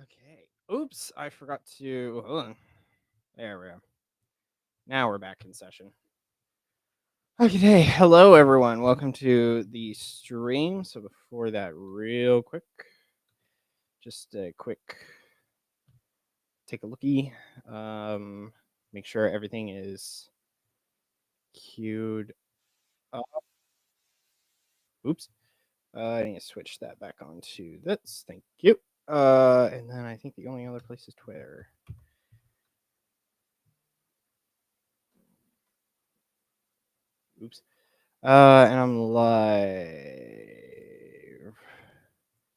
Okay. Oops, I forgot to hold on. There we go. Now we're back in session. Okay, hello everyone. Welcome to the stream. So before that, real quick, just a quick take a looky. Make sure everything is queued up. Oops. I need to switch that back onto this. Thank you. And then I think the only other place is Twitter. Oops. And I'm live.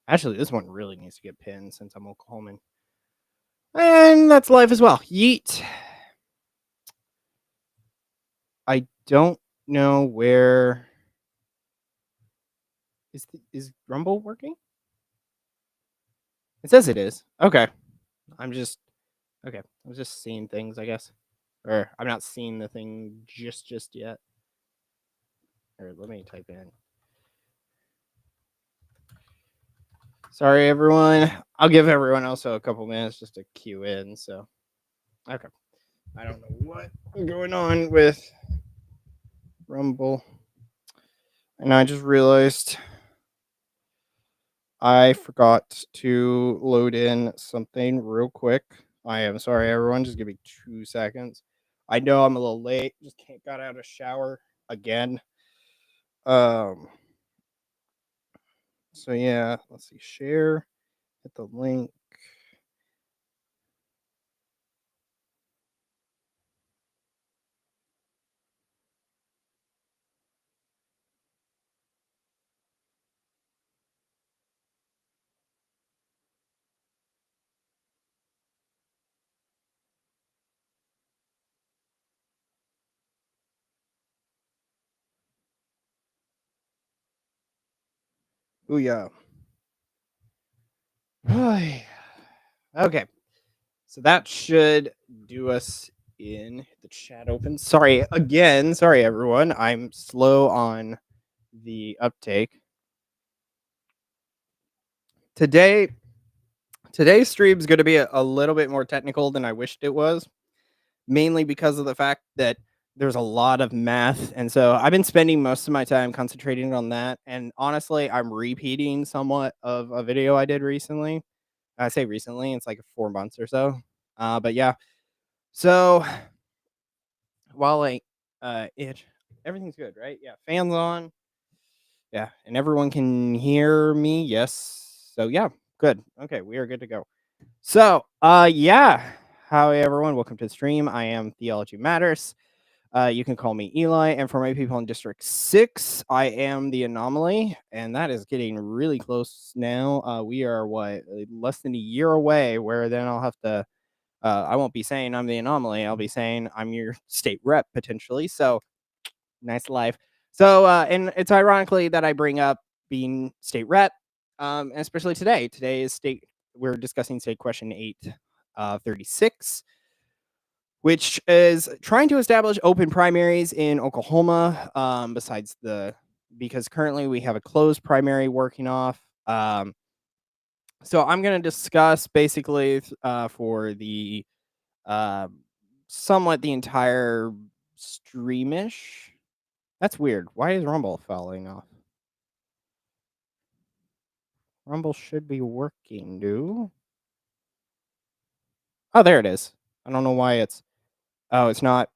Actually, this one really needs to get pinned since I'm Oklahoman. And that's live as well. Yeet. I don't know where is Rumble working? It says it is. Okay. I'm just seeing things, I guess. Or I'm not seeing the thing just yet. Or let me type in. Sorry, everyone. I'll give everyone also a couple minutes just to queue in. So, okay. I don't know what's going on with Rumble. And I just realized I forgot to load in something real quick. I am sorry, everyone. Just give me 2 seconds. I know I'm a little late. Just can't got out of shower again. Um. So yeah, let's see. Share. Hit the link. Oh yeah. Okay. So that should do us in the chat open. Sorry again. Sorry everyone. I'm slow on the uptake. Today's stream is going to be a little bit more technical than I wished it was, mainly because of the fact that there's a lot of math, and so I've been spending most of my time concentrating on that. And honestly, I'm repeating somewhat of a video I did recently. I say recently; it's like 4 months or so. But yeah, so while everything's good, right? Yeah, fans on. Yeah, and everyone can hear me. Yes. So yeah, good. Okay, we are good to go. So, yeah. Hi everyone, welcome to the stream. I am TheologyMatters. You can call me Eli, and for my people in District 6, I am the Anomaly, and that is getting really close now. We are less than a year away, where then I'll have to I won't be saying I'm the Anomaly, I'll be saying I'm your state rep potentially. So, nice life. So, and it's ironically that I bring up being state rep, and especially today. Today is we're discussing state question 836, which is trying to establish open primaries in Oklahoma. Because currently we have a closed primary working off. So I'm going to discuss basically for the uh, somewhat the entire streamish. That's weird. Why is Rumble falling off? Rumble should be working, dude. Oh, there it is. I don't know why it's. Oh, it's not.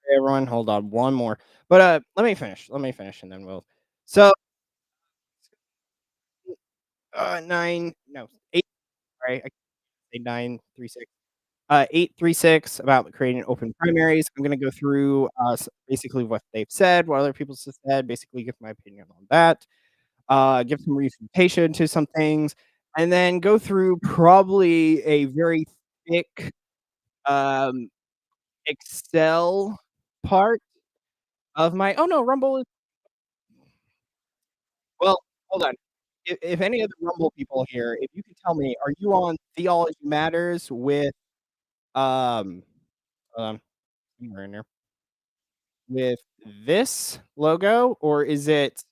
Hey, everyone, hold on, one more. But let me finish. Let me finish, and then we'll. So 9, no, 8. Sorry, I say 936. 836 about creating open primaries. I'm gonna go through basically what they've said, what other people have said. Basically, give my opinion on that. Give some refutation to some things, and then go through probably a very thick um, Excel part of my. Oh no, Rumble is well. Hold on. If any of the Rumble people here, if you can tell me, are you on Theology Matters with um, somewhere in there with this logo, or is it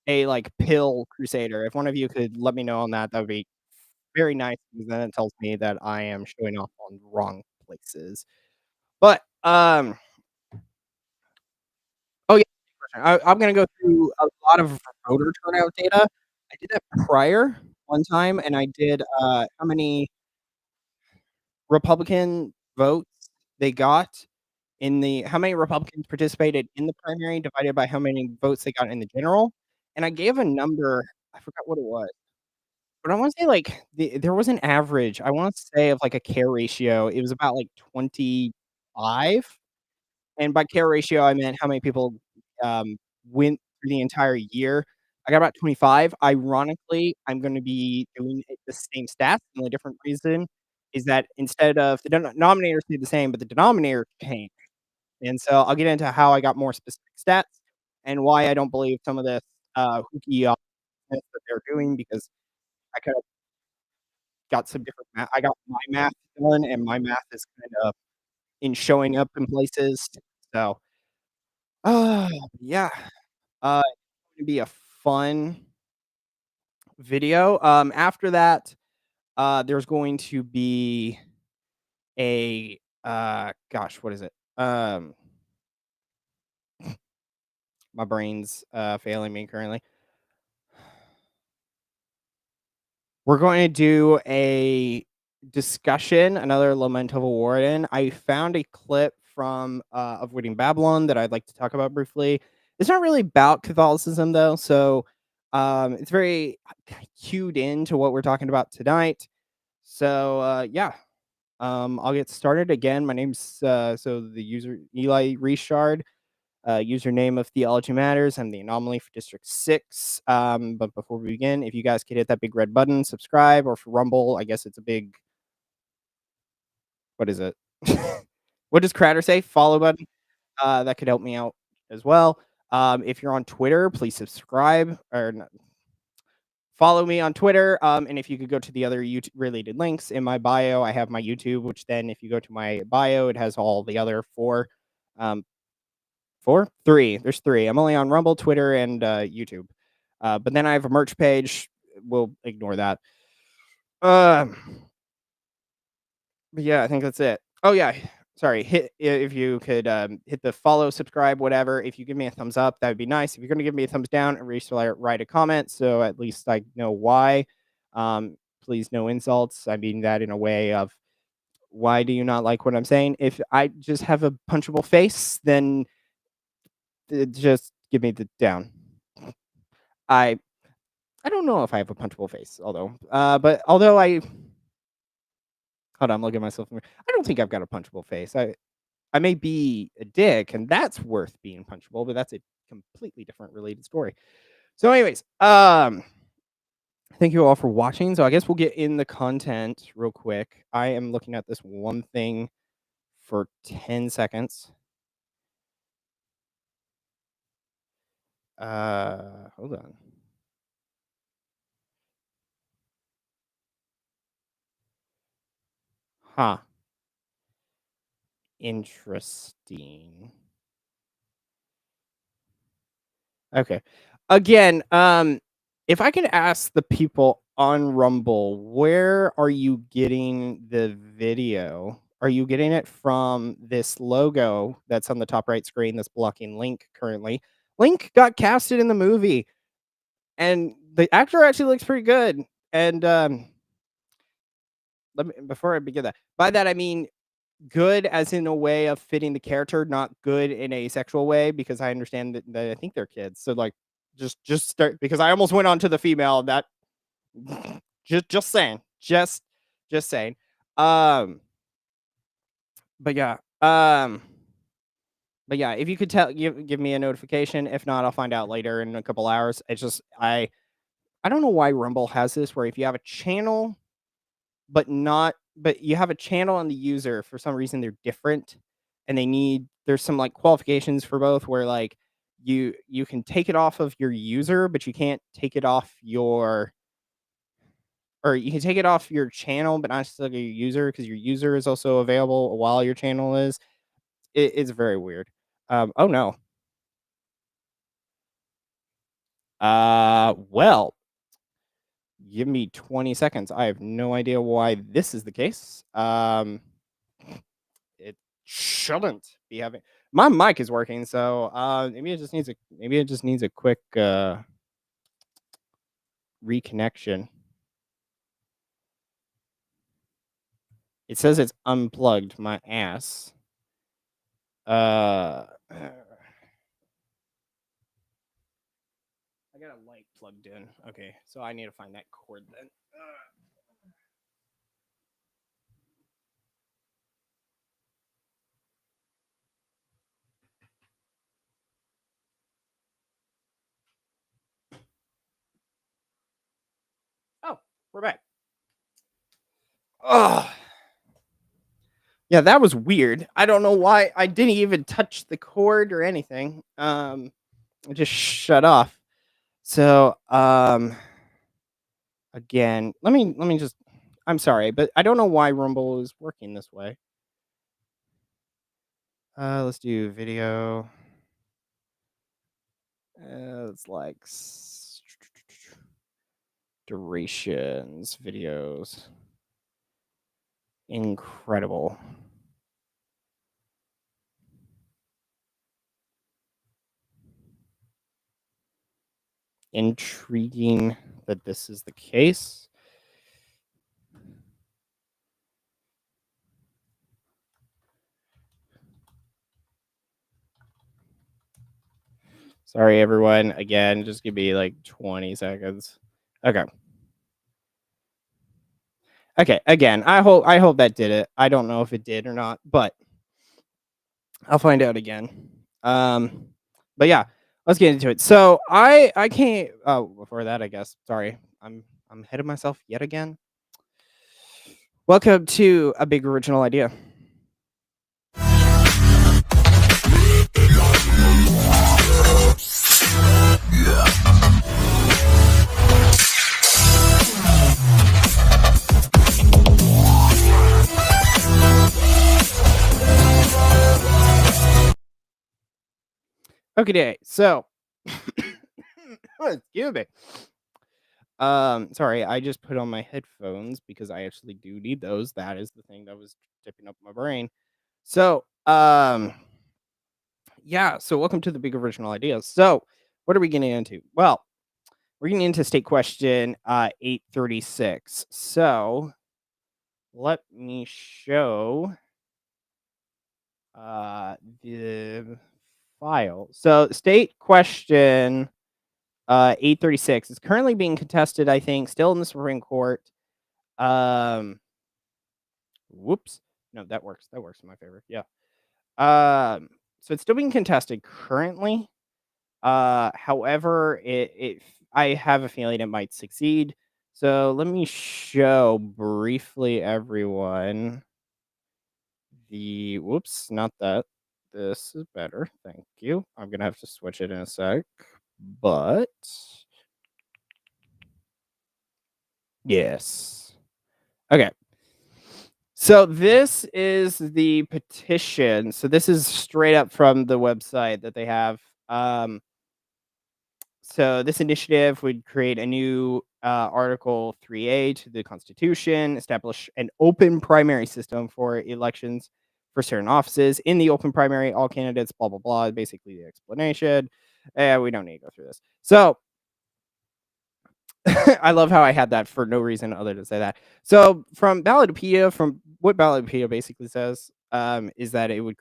a like pill crusader? If one of you could let me know on that, that would be very nice because then it tells me that I am showing off on the wrong places. But, oh, yeah, I'm gonna go through a lot of voter turnout data. I did that prior one time, and I did, how many Republican votes they got in the how many Republicans participated in the primary divided by how many votes they got in the general, and I gave a number, I forgot what it was, but I wanna say, like, there was an average, I wanna say, of, like, a care ratio, it was about, like, 25, and by care ratio, I meant how many people, um, went through the entire year. I got about 25. Ironically, I'm gonna be doing it the same stats, the only different reason is that instead of the denominator stayed the same, but the denominator changed. And so I'll get into how I got more specific stats and why I don't believe some of this, hooky that they're doing because I kind of got some different I got my math done, and my math is kind of in showing up in places. So, uh, yeah, it's gonna be a fun video. After that, there's going to be gosh, what is it? My brain's, failing me currently. We're going to do a discussion, another Lament of a Warden. I found a clip from Avoiding Babylon that I'd like to talk about briefly. It's not really about Catholicism though, so it's very cued into what we're talking about tonight. So yeah, I'll get started again. My name's so the user Eli Richard. Username of TheologyMatters. I'm the anomaly for District 6. But before we begin, if you guys could hit that big red button, subscribe, or for Rumble, I guess it's a big, what is it? What does Cratter say? Follow button. That could help me out as well. If you're on Twitter, please subscribe or follow me on Twitter. And if you could go to the other YouTube related links in my bio, I have my YouTube, which then if you go to my bio, it has all the other um, 4? 3. There's 3. I'm only on Rumble, Twitter, and, YouTube. But then I have a merch page. We'll ignore that. Um, but yeah, I think that's it. Oh, yeah. Sorry. If you could, hit the follow, subscribe, whatever. If you give me a thumbs up, that would be nice. If you're gonna give me a thumbs down, at least write a comment so at least I know why. Please no insults. I mean that in a way of, why do you not like what I'm saying? If I just have a punchable face, then, just give me the down. I I don't know if I have a punchable face, but although I hold on, I'm looking at myself in the mirror. I don't think I've got a punchable face. I may be a dick, and that's worth being punchable, but that's a completely different related story. So, anyways, thank you all for watching. So, I guess we'll get in the content real quick. I am looking at this one thing for 10 seconds. Hold on. Huh. Interesting. Okay. Again, if I can ask the people on Rumble, where are you getting the video? Are you getting it from this logo that's on the top right screen that's blocking Link currently? Link got casted in the movie, and the actor actually looks pretty good. And let me before I begin that, by that I mean good as in a way of fitting the character, not good in a sexual way, because I understand that I think they're kids. So like just start because I almost went on to the female that just saying. Just saying. Um but yeah. But yeah, if you could give me a notification. If not, I'll find out later in a couple hours. It's just I don't know why Rumble has this where if you have a channel but you have a channel and the user, for some reason they're different, and there's some, like, qualifications for both where, like, you can take it off of your user, but you can't take it off your or you can take it off your channel, but not necessarily your user, because your user is also available while your channel is. It's very weird. Oh, no. Well, Give me 20 seconds. I have no idea why this is the case. It shouldn't be having my mic is working, so maybe it just needs a quick reconnection. It says it's unplugged my ass. I got a light plugged in. Okay, so I need to find that cord then. Oh, we're back. Oh, yeah, that was weird. I don't know why I didn't even touch the cord or anything. It just shut off. So, again, let me just. I'm sorry, but I don't know why Rumble is working this way. Let's do video. It's like durations, videos. Incredible. Intriguing that this is the case. Sorry, everyone. Again, just give me like 20 seconds. Okay. Okay. Again, I hope that did it. I don't know if it did or not, but I'll find out again. But yeah, let's get into it. So I can't. Oh, before that, I guess. Sorry, I'm ahead of myself yet again. Welcome to a big original idea. Okay, so excuse me. Sorry, I just put on my headphones because I actually do need those. That is the thing that was tipping up my brain. So, yeah. So, welcome to the big original ideas. So, what are we getting into? Well, we're getting into state question 836. So, let me show the file. So, state question 836 is currently being contested, I think, still in the Supreme Court. Whoops. No, that works. That works in my favor. Yeah. So it's still being contested currently. However, I have a feeling it might succeed. So let me show briefly everyone the whoops, not that. This is better. Thank you. I'm gonna have to switch it in a sec. But yes. Okay. So this is the petition. So this is straight up from the website that they have. So this initiative would create a new Article 3A to the Constitution, establish an open primary system for elections for certain offices. In the open primary, all candidates, blah, blah, blah, basically the explanation. We don't need to go through this. So I love how I had that for no reason other to say that. So from Ballotopedia, from what Ballotopedia basically says, is that it would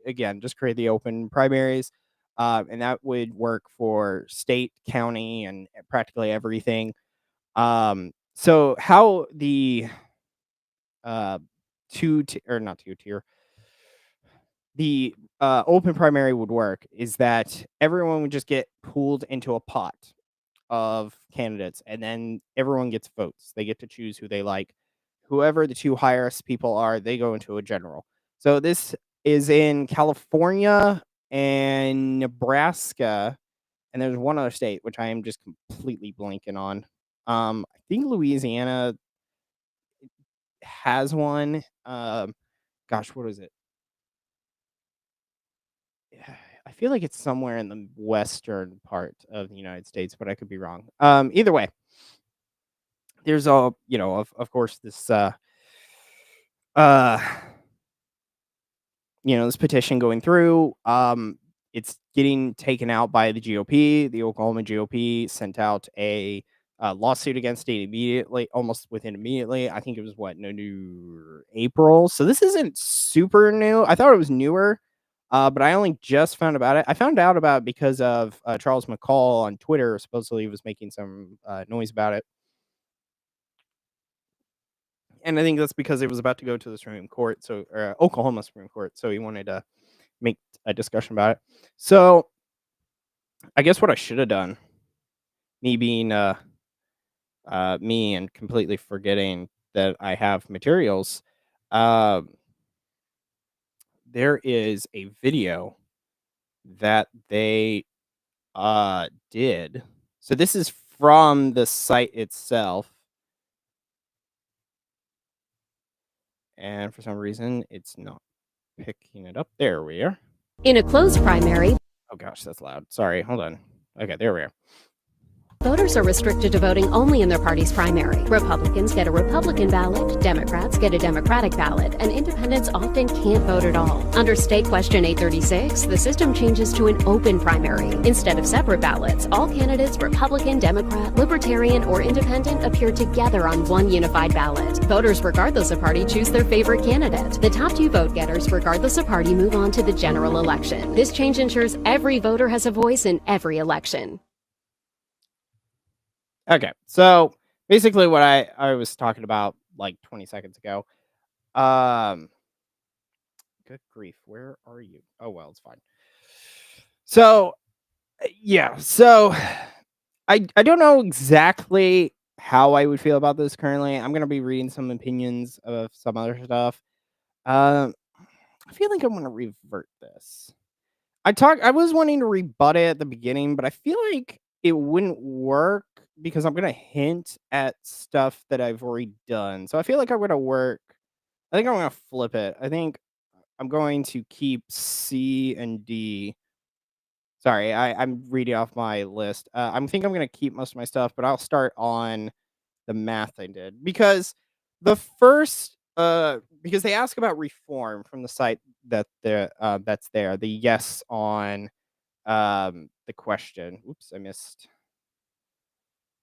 again just create the open primaries, and that would work for state, county, and practically everything. So how the or not two tier, the open primary would work is that everyone would just get pooled into a pot of candidates, and then everyone gets votes. They get to choose who they like. Whoever the two highest people are, they go into a general. So this is in California and Nebraska, and there's one other state which I am just completely blanking on. I think Louisiana has one. Gosh, what is it? I feel like it's somewhere in the western part of the United States, but I could be wrong. Either way, there's a of course this uh this petition going through. It's getting taken out by the GOP. The Oklahoma GOP sent out a lawsuit against it immediately, almost within immediately. I think it was what, no, new April. So this isn't super new. I thought it was newer, but I only just found about it. I found out about it because of Charles McCall on Twitter. Supposedly, he was making some noise about it, and I think that's because it was about to go to the Supreme Court, so Oklahoma Supreme Court. So he wanted to make a discussion about it. So I guess what I should have done, me being me and completely forgetting that I have materials, um, there is a video that they did. So this is from the site itself, and for some reason it's not picking it up. There we are. In a closed primary, Oh gosh, that's loud. Sorry, hold on. Okay, there we are. voters are restricted to voting only in their party's primary. Republicans get a Republican ballot, Democrats get a Democratic ballot, and independents often can't vote at all. Under State Question 836, the system changes to an open primary. Instead of separate ballots, all candidates, Republican, Democrat, Libertarian, or Independent, appear together on one unified ballot. Voters, regardless of party, choose their favorite candidate. The top 2 vote getters, regardless of party, move on to the general election. This change ensures every voter has a voice in every election. Okay, so basically what I was talking about like 20 seconds ago. Good grief, where are you? Oh well, it's fine. So yeah, so I don't know exactly how I would feel about this currently. I'm gonna be reading some opinions of some other stuff. Um, I feel like I'm gonna revert this. I was wanting to rebut it at the beginning, but I feel like it wouldn't work because I'm gonna hint at stuff that I've already done. So I feel like I'm gonna work. I think I'm gonna flip it. I think I'm going to keep C and D. Sorry, I'm reading off my list. I think I'm gonna keep most of my stuff, but I'll start on the math I did because the first because they ask about reform from the site that's there. The yes on the question. Oops, I missed.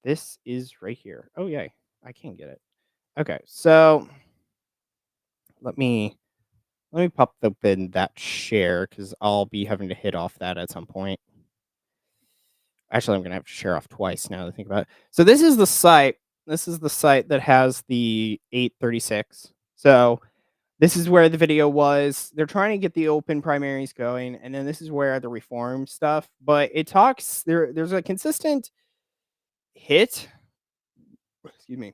This is right here. Oh yay, I can get it. Okay, so let me pop open that share because I'll be having to hit off that at some point. Actually, I'm gonna have to share off twice now that I think about it. So this is the site. This is the site that has the 836. So this is where the video was. They're trying to get the open primaries going, and then this is where the reform stuff. But it talks there's a consistent hit. Excuse me.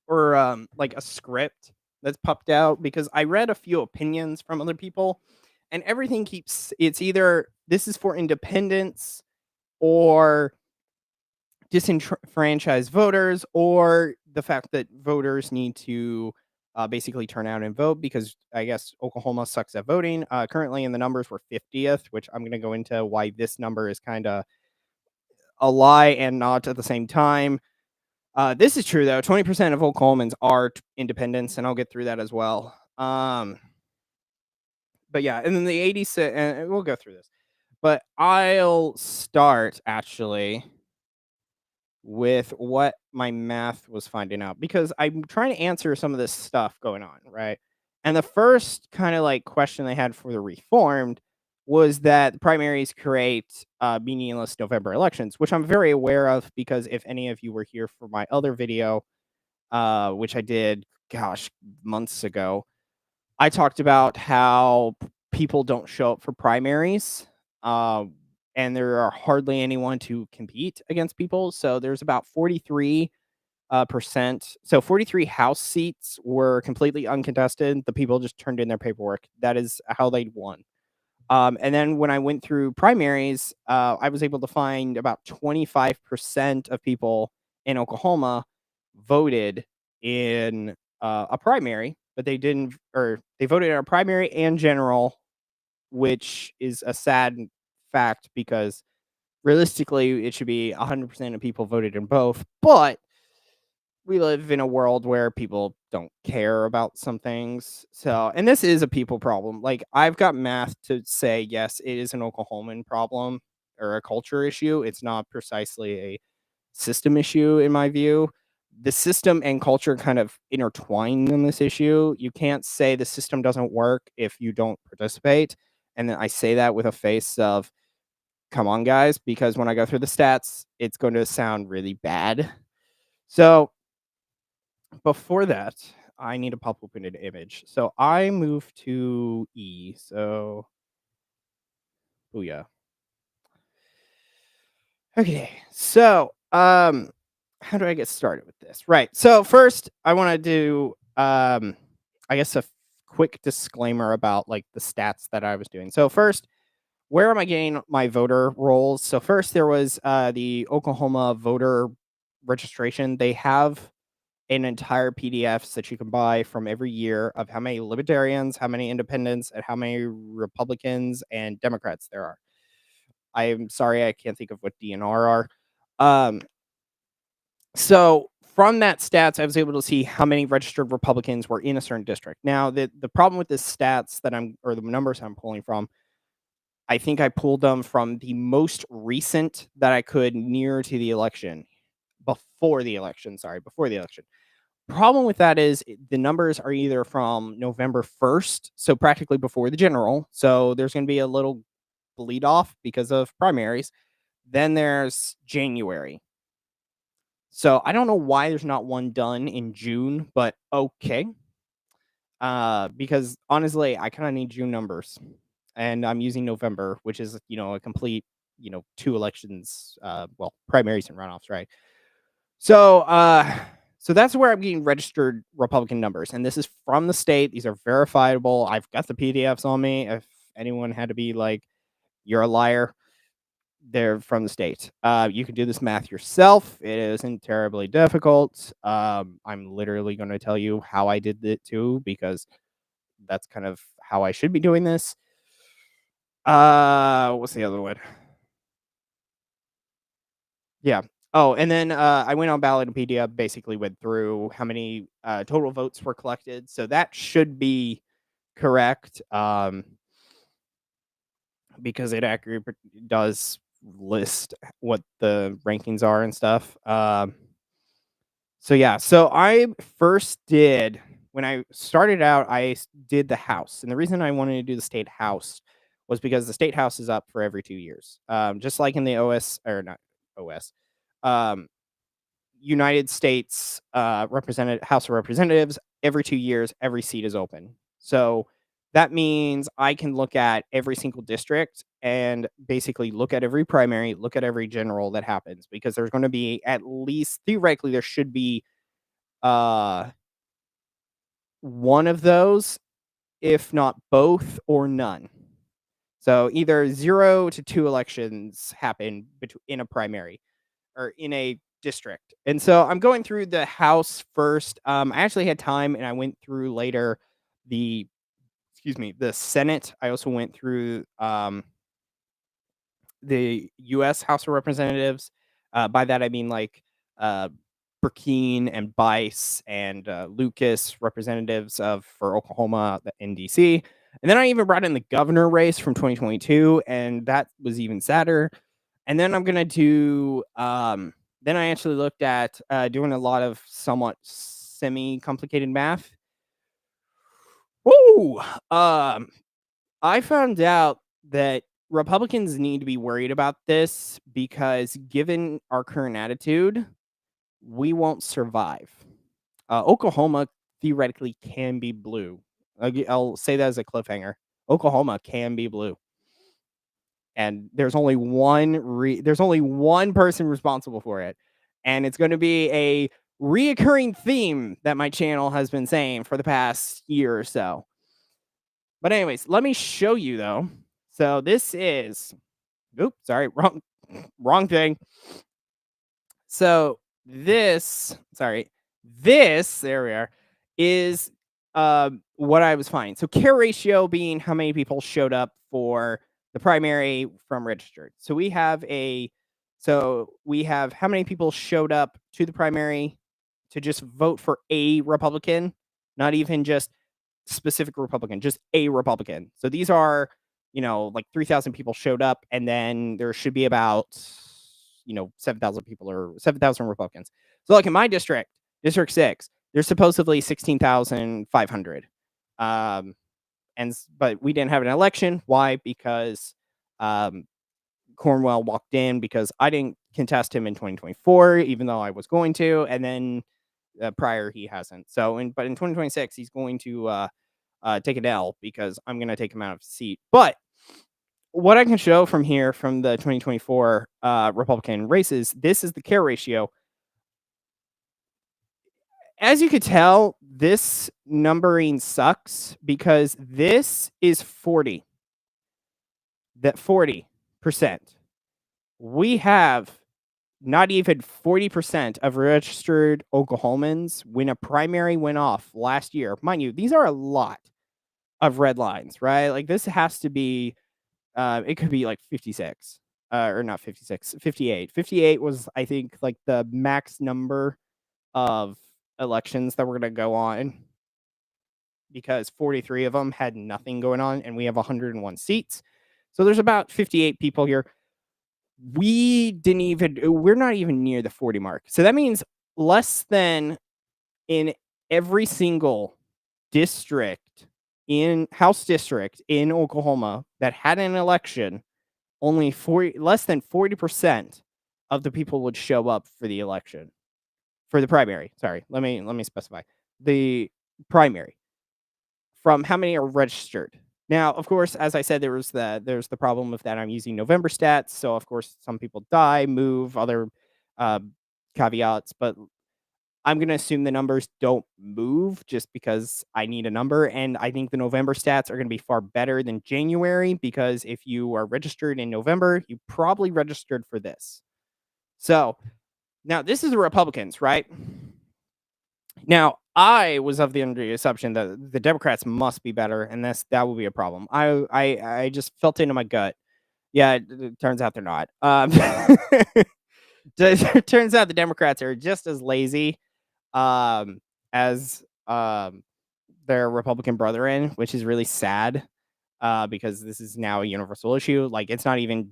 Or like a script that's popped out because I read a few opinions from other people, and everything keeps it's either this is for independence or disenfranchised voters or the fact that voters need to basically turn out and vote because I guess Oklahoma sucks at voting. Currently in the numbers we're 50th, which I'm going to go into why this number is kind of a lie and not at the same time. This is true though. 20% of Oklahomans are independents, and I'll get through that as well. But yeah, and then the 86, and we'll go through this. But I'll start actually with what my math was finding out because I'm trying to answer some of this stuff going on, right? And the first kind of like question they had for the reformed was that the primaries create meaningless November elections, which I'm very aware of because if any of you were here for my other video, which I did, gosh, months ago, I talked about how people don't show up for primaries. And there are hardly anyone to compete against people. So there's about 43 percent. So 43 House seats were completely uncontested. The people just turned in their paperwork. That is how they won. And then when I went through primaries, I was able to find about 25% of people in Oklahoma voted in a primary, but they didn't, or they voted in a primary and general, which is a sad fact because Realistically, it should be 100% of people voted in both, but we live in a world where people don't care about some things. So, and this is a people problem. Like, I've got math to say, yes, it is an Oklahoman problem or a culture issue. It's not precisely a system issue, in my view. The system and culture kind of intertwine in this issue. You can't say the system doesn't work if you don't participate. And then I say that with a face of, come on, guys, because when I go through the stats, it's going to sound really bad. So, before that, I need to pop open an image. So I move to E. So, booyah. Okay. So, how do I get started with this? Right. So first, I want to do, I guess, a quick disclaimer about like the stats that I was doing. So first, where am I getting my voter rolls? So first, there was the Oklahoma voter registration. They have an entire PDFs that you can buy from every year of how many libertarians, how many independents, and how many Republicans and Democrats there are. I'm sorry, I can't think of what DNR are. So from that stats, I was able to see how many registered Republicans were in a certain district. Now, the problem with the stats that or the numbers I'm pulling from, I think I pulled them from the most recent that I could near to the election, before the election. Sorry, before the election. Problem with that is the numbers are either from November 1st, so practically before the general. So there's going to be a little bleed off because of primaries. Then there's January. So I don't know why there's not one done in June, but okay. Because honestly, I kind of need June numbers, and I'm using November, which is a complete 2 elections, well, primaries and runoffs, right? So that's where I'm getting registered Republican numbers, and this is from the state. These are verifiable. I've got the PDFs on me. If anyone had to be like, "You're a liar," they're from the state. You can do this math yourself. It isn't terribly difficult. I'm literally going to tell you how I did it too, because that's kind of how I should be doing this. What's the other one? Yeah. Oh, and then I went on Ballotpedia, basically went through how many total votes were collected. So that should be correct, because it accurately does list what the rankings are and stuff. So yeah, so I first did, when I started out, did the House. And the reason I wanted to do the state House was because the state House is up for every 2 years. Just like in the OS, or not OS. Um, United States House of Representatives, every 2 years, every seat is open. So that means I can look at every single district and basically look at every primary, look at every general that happens, because there's going to be, at least theoretically, there should be uh, one of those, if not both or none. So either 0 to 2 elections happen in a primary or in a district. And so I'm going through the House first. I actually had time, and I went through later the the Senate. I also went through the U.S. House of Representatives. By that I mean like Burkeen and Bice and Lucas, representatives for Oklahoma and D.C. And then I even brought in the governor race from 2022, and that was even sadder. And then I'm gonna do. Then I actually looked at doing a lot of somewhat semi-complicated math. Woo! I found out that Republicans need to be worried about this, because given our current attitude, we won't survive. Oklahoma theoretically can be blue. I'll say that as a cliffhanger. Oklahoma can be blue, and there's only one person responsible for it, and it's going to be a reoccurring theme that my channel has been saying for the past year or so. But anyways, let me show you though. So this is, oops, sorry, wrong thing. So this, there we are, is what I was finding. So care ratio being how many people showed up for the primary from registered. So we have how many people showed up to the primary to just vote for a Republican, not even just specific Republican, just a Republican. So these are, like 3,000 people showed up, and then there should be about, 7,000 people or 7,000 Republicans. So like in my district, District 6, there's supposedly 16,500. But we didn't have an election. Why? Because Cornwell walked in because I didn't contest him in 2024, even though I was going to, and then prior he hasn't. But in 2026 he's going to take an L because I'm going to take him out of the seat. But what I can show from here from the 2024 Republican races, this is the care ratio. As you could tell, this numbering sucks because this is 40. That 40%. We have not even 40% of registered Oklahomans when a primary went off last year. Mind you, these are a lot of red lines, right? Like this has to be, it could be like 56, or not 56, 58. 58 was, I think, like the max number of elections that were going to go on because 43 of them had nothing going on and we have 101 seats. So there's about 58 people here. We're not even near the 40 mark. So that means less than in every single district House district in Oklahoma that had an election, less than 40% of the people would show up for the election. For the primary. Sorry. Let me specify. The primary. From how many are registered. Now, of course, as I said, there's the problem of that I'm using November stats. So, of course, some people die, move, other caveats. But I'm going to assume the numbers don't move just because I need a number. And I think the November stats are going to be far better than January because if you are registered in November, you probably registered for this. So, now this is the Republicans, right? Now, I was of the assumption that the Democrats must be better, and that would be a problem. I just felt into my gut. Yeah, it turns out they're not. It turns out the Democrats are just as lazy as their Republican brethren, which is really sad because this is now a universal issue. Like, it's not even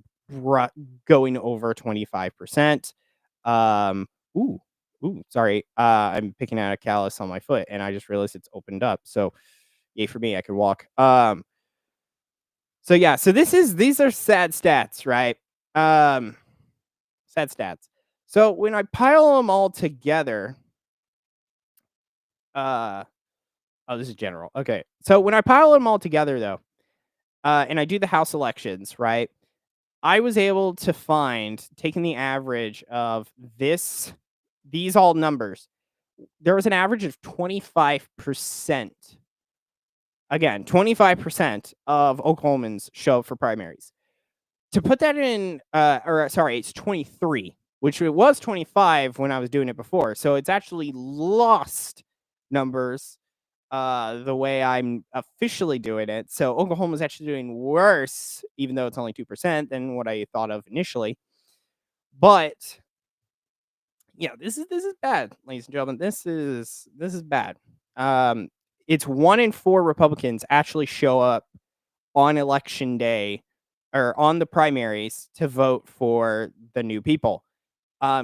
going over 25%. Sorry. I'm picking out a callus on my foot, and I just realized it's opened up. So, yay for me, I can walk. So yeah, these are sad stats, right? Sad stats. So when I pile them all together, this is general. Okay. So when I pile them all together though, and I do the House elections, right? I was able to find, taking the average of these all numbers, there was an average of 25%. Again, 25% of Oklahomans show up for primaries. To put that in, it's 23, which it was 25 when I was doing it before. So it's actually lost numbers the way I'm officially doing it. So Oklahoma's actually doing worse, even though it's only 2% than what I thought of initially. But yeah, this is bad, ladies and gentlemen. This is bad. It's 1 in 4 Republicans actually show up on election day or on the primaries to vote for the new people.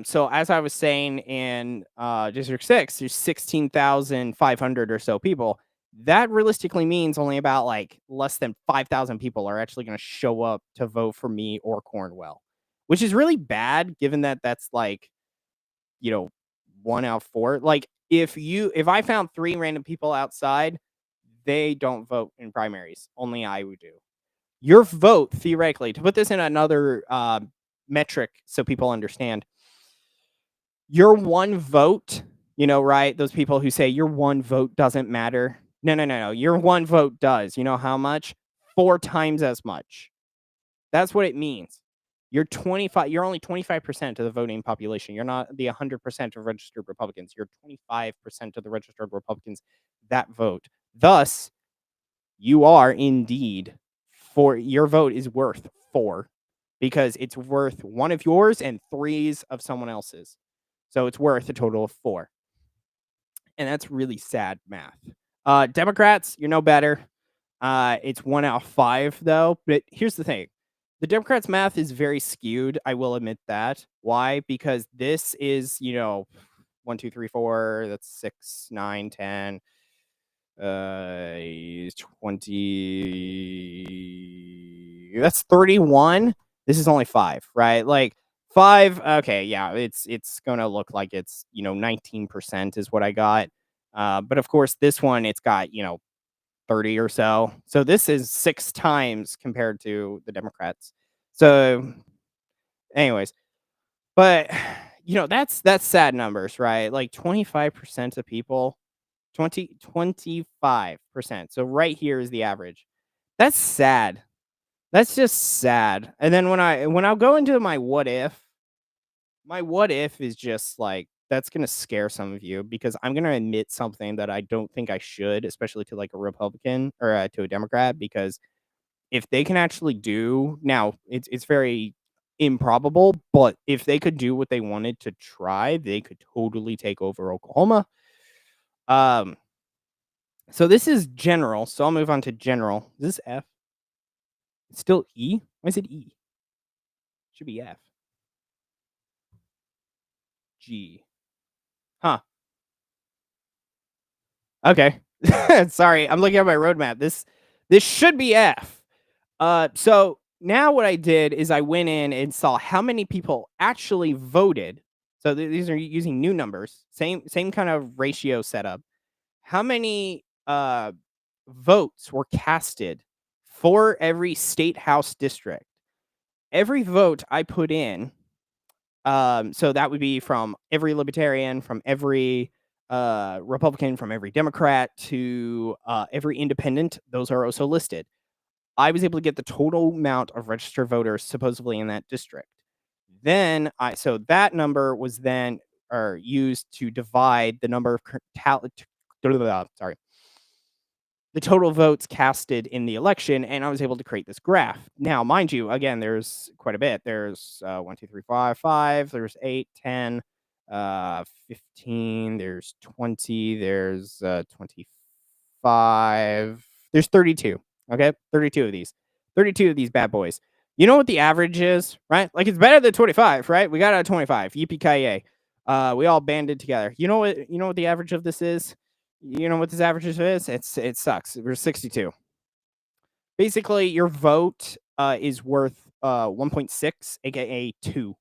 So as I was saying in District 6, there's 16,500 or so people. That realistically means only about like less than 5,000 people are actually going to show up to vote for me or Cornwell, which is really bad given that that's like, 1 out of 4. Like if I found 3 random people outside, they don't vote in primaries. Only I would do. Your vote, theoretically, to put this in another metric so people understand, your one vote, right? Those people who say your one vote doesn't matter. No. Your one vote does. You know how much? 4 times as much. That's what it means. You're only 25% of the voting population. You're not the 100% of registered Republicans. You're 25% of the registered Republicans that vote. Thus, you are indeed your vote is worth 4 because it's worth 1 of yours and 3's of someone else's. So it's worth a total of 4. And that's really sad math. Democrats, you're no better. It's 1 out of 5 though, but here's the thing. The Democrats' math is very skewed, I will admit that. Why? Because this is, 1, 2, 3, 4, that's 6, 9, 10, 20. That's 31. This is only 5, right? Like 5, okay, yeah, it's gonna look like it's 19% is what I got. But of course, this one it's got 30 or so. So this is 6 times compared to the Democrats. So, anyways, but that's sad numbers, right? Like 25% of people 25%. So right here is the average. That's sad. That's just sad. And then when I'll go into my what if is just like that's gonna scare some of you because I'm gonna admit something that I don't think I should, especially to like a Republican or to a Democrat, because if they can actually do now, it's very improbable, but if they could do what they wanted to try, they could totally take over Oklahoma. Um, So this is general, so I'll move on to general. Is this F? It's still E? Why is it E? Should be F. G. Huh. Okay. Sorry, I'm looking at my roadmap. This should be F. So now what I did is I went in and saw how many people actually voted. So these are using new numbers. Same kind of ratio setup. How many votes were casted for every state house district? Every vote I put in, so that would be from every libertarian, from every Republican, from every Democrat to every independent. Those are also listed. I was able to get the total amount of registered voters supposedly in that district. Then so that number was then used to divide the number of sorry, the total votes casted in the election, and I was able to create this graph. Now, mind you, again, there's quite a bit. There's 1, 2, 3, 4, 5. There's 8, 10, 15. There's 20. There's 25. There's 32. Okay, 32 of these. 32 of these bad boys. You know what the average is, right? Like it's better than 25, right? We got out of 25. Yippee ki We all banded together. You know what? You know what the average of this is? You know what this average is? It sucks. We're 62. Basically, your vote is worth 1.6, aka 2.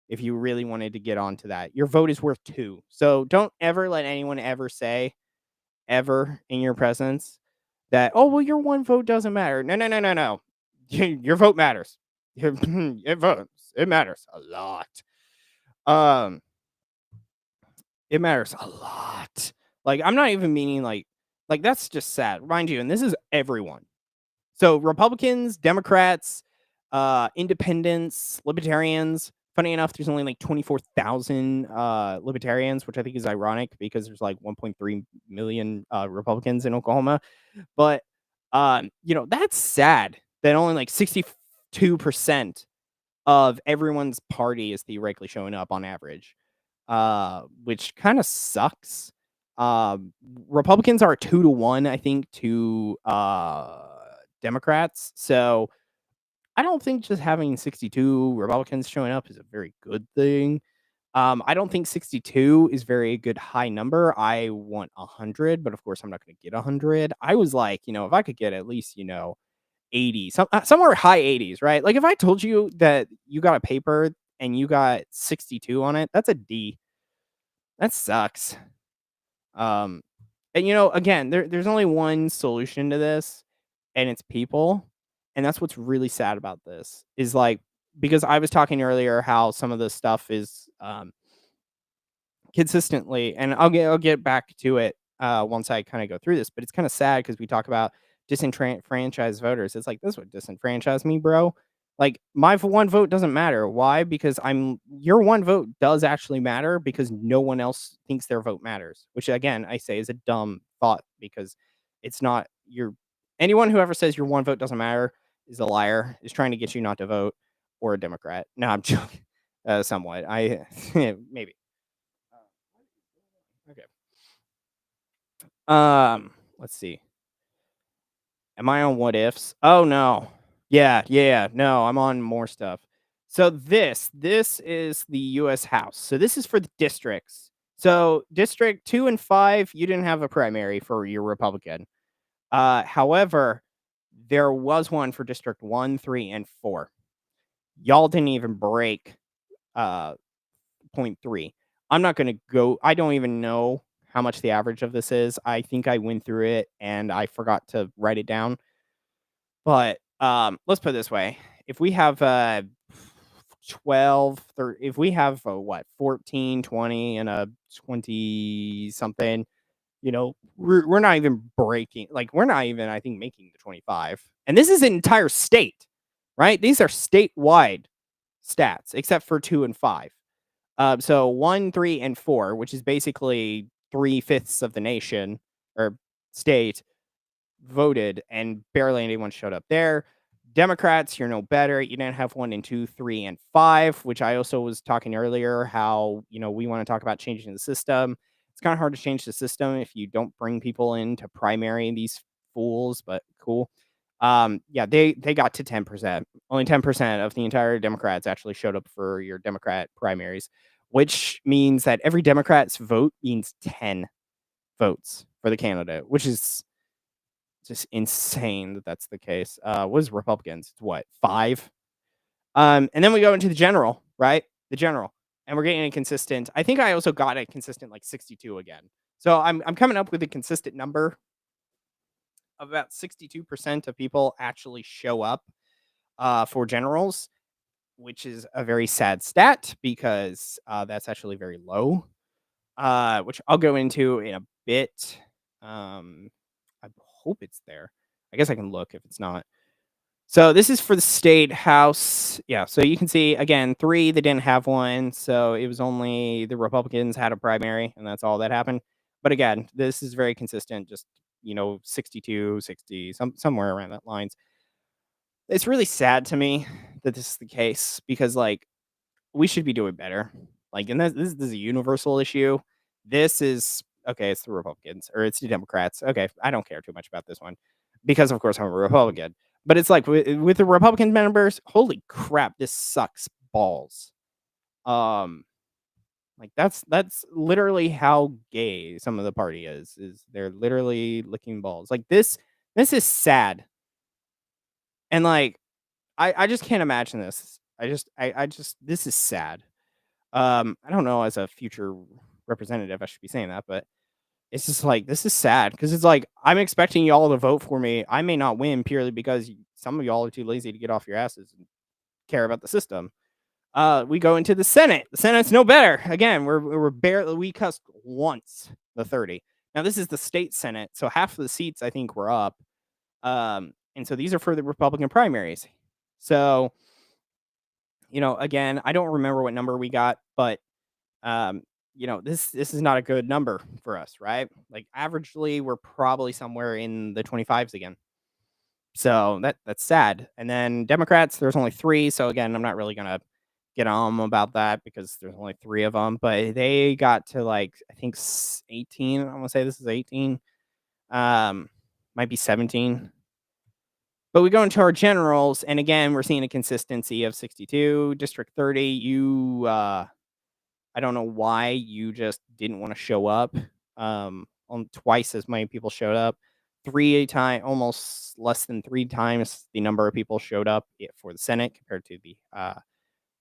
If you really wanted to get onto that, your vote is worth 2. So don't ever let anyone ever say ever in your presence that well your one vote doesn't matter. No. Your vote matters. It votes. It matters a lot. It matters a lot. Like, I'm not even meaning like that's just sad. Mind you, and this is everyone. So Republicans, Democrats, independents, libertarians. Funny enough, there's only like 24,000 libertarians, which I think is ironic because there's like 1.3 million Republicans in Oklahoma. But that's sad that only like 62% of everyone's party is theoretically showing up on average, which kind of sucks. Republicans are 2-1, I think, to Democrats. So I don't think just having 62 Republicans showing up is a very good thing. I don't think 62 is very good high number. I want 100, but of course I'm not going to get 100. I was like, if I could get at least, 80, somewhere high 80s, right? Like if I told you that you got a paper and you got 62 on it, that's a D. That sucks. And again, there's only one solution to this, and it's people. And that's what's really sad about this is like because I was talking earlier how some of this stuff is consistently, and I'll get back to it once I kind of go through this, but it's kind of sad because we talk about disenfranchised voters. It's like this would disenfranchise me, bro. Like my one vote doesn't matter. Why? Because your one vote does actually matter because no one else thinks their vote matters, which again I say is a dumb thought because it's not your anyone who ever says your one vote doesn't matter is a liar, is trying to get you not to vote, or a Democrat. No, I'm joking. Somewhat. Maybe. Okay. Let's see. Am I on what ifs? Oh no. Yeah. No, I'm on more stuff. So this is the US House. So this is for the districts. So district 2 and 5, you didn't have a primary for your Republican. However, there was one for district 1, 3, and 4. Y'all didn't even break uh point 0.3. I'm not going to go. I don't even know how much the average of this is. I think I went through it and I forgot to write it down. But let's put it this way. If we have 12, 30, if we have 14, 20, and a 20 something, we're not even breaking, like, we're not even, I think, making the 25. And this is an entire state, right? These are statewide stats, except for 2 and 5. So 1, 3, and 4, which is basically 3/5 of the nation or state, voted, and barely anyone showed up there. Democrats, you're no better. You didn't have 1 and 2, 3, and 5, which I also was talking earlier how, we want to talk about changing the system. It's kind of hard to change the system if you don't bring people into primary, these fools, but cool. Yeah, they got to 10%. Only 10% of the entire Democrats actually showed up for your Democrat primaries, which means that every Democrat's vote means 10 votes for the candidate, which is just insane that that's the case. What is Republicans? It's what, 5? And then we go into the general, right? The general. And we're getting a consistent. I think I also got a consistent like 62 again. So I'm coming up with a consistent number of about 62% of people actually show up for generals, which is a very sad stat because that's actually very low, which I'll go into in a bit. I hope it's there. I guess I can look if it's not. So this is for the state house. Yeah, so you can see, again, 3, they didn't have one. So it was only the Republicans had a primary, and that's all that happened. But again, this is very consistent, just, 62, 60, somewhere around that lines. It's really sad to me that this is the case because, like, we should be doing better. Like, and this is a universal issue. This is okay. It's the Republicans or it's the Democrats. Okay, I don't care too much about this one because, of course, I'm a Republican. But it's like with the Republican members, holy crap, this sucks balls. Like that's literally how gay some of the party is. Is they're literally licking balls. Like this is sad, and like I just can't imagine this. I just this is sad. I don't know, as a future representative, I should be saying that, but it's just like, this is sad because it's like, I'm expecting y'all to vote for me. I may not win purely because some of y'all are too lazy to get off your asses and care about the system. We go into the Senate. The Senate's no better. Again, we're barely, we cussed once the 30. Now this is the state Senate, so half of the seats I think were up. And so these are for the Republican primaries. So, again, I don't remember what number we got, but this is not a good number for us, right? Like averagely, we're probably somewhere in the 25s again. So that's sad. And then Democrats, there's only 3. So again, I'm not really gonna get on about that because there's only 3 of them. But they got to like I think 18. I'm gonna say this is 18. Might be 17. But we go into our generals, and again, we're seeing a consistency of 62. District 30, I don't know why you just didn't want to show up. On twice as many people showed up. 3 times, almost less than 3 times the number of people showed up for the Senate compared to the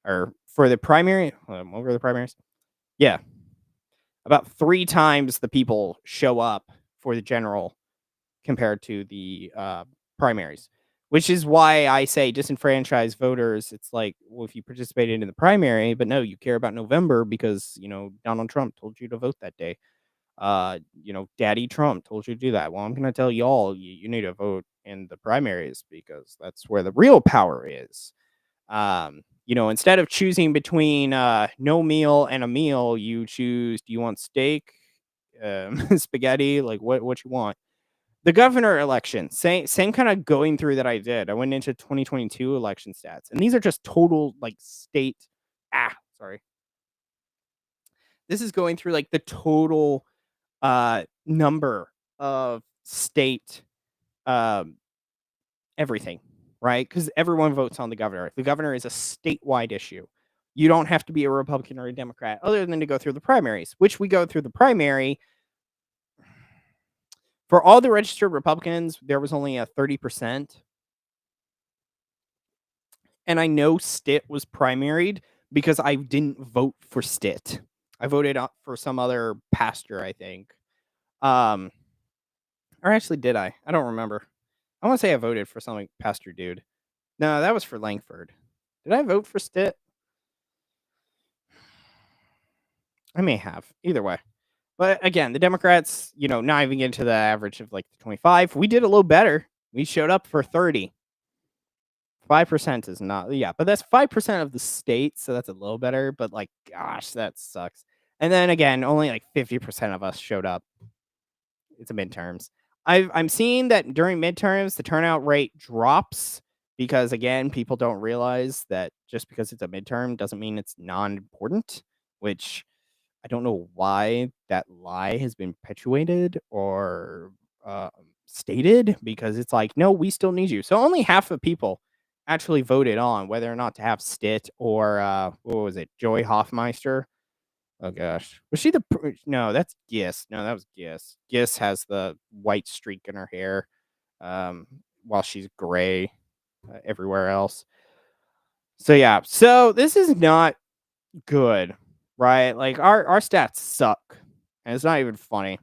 or for the primary. What were the primaries? Yeah, about 3 times the people show up for the general compared to the primaries, which is why I say disenfranchised voters. It's like, well, if you participated in the primary, but no, you care about November because, Donald Trump told you to vote that day. Daddy Trump told you to do that. Well, I'm going to tell y'all, you need to vote in the primaries because that's where the real power is. Instead of choosing between no meal and a meal, you choose, do you want steak, spaghetti, like what you want? The governor election, same kind of going through that I did. I went into 2022 election stats, and these are just total like state. Sorry. This is going through like the total number of state um everything, right? Because everyone votes on the governor. The governor is a statewide issue. You don't have to be a Republican or a Democrat other than to go through the primaries, which we go through the primary. For all the registered Republicans, there was only a 30%. And I know Stitt was primaried because I didn't vote for Stitt. I voted for some other pastor, I think. Or actually, did I? I don't remember. I want to say I voted for some pastor dude. No, that was for Langford. Did I vote for Stitt? I may have. Either way. But again, the Democrats, not even get to the average of like 25. We did a little better. We showed up for 30. 5% is not, yeah, but that's 5% of the state, so that's a little better, but like, gosh, that sucks. And then again, only like 50% of us showed up. It's a midterms. I'm seeing that during midterms, the turnout rate drops because again, people don't realize that just because it's a midterm doesn't mean it's non-important, which I don't know why that lie has been perpetuated or stated, because it's like, no, we still need you. So only half of people actually voted on whether or not to have Stitt or what was it, Joy Hoffmeister. Oh gosh, was she no? That's Gis. No, that was Gis. Gis has the white streak in her hair, while she's gray everywhere else. So yeah, so this is not good, right? Like our stats suck, and it's not even funny.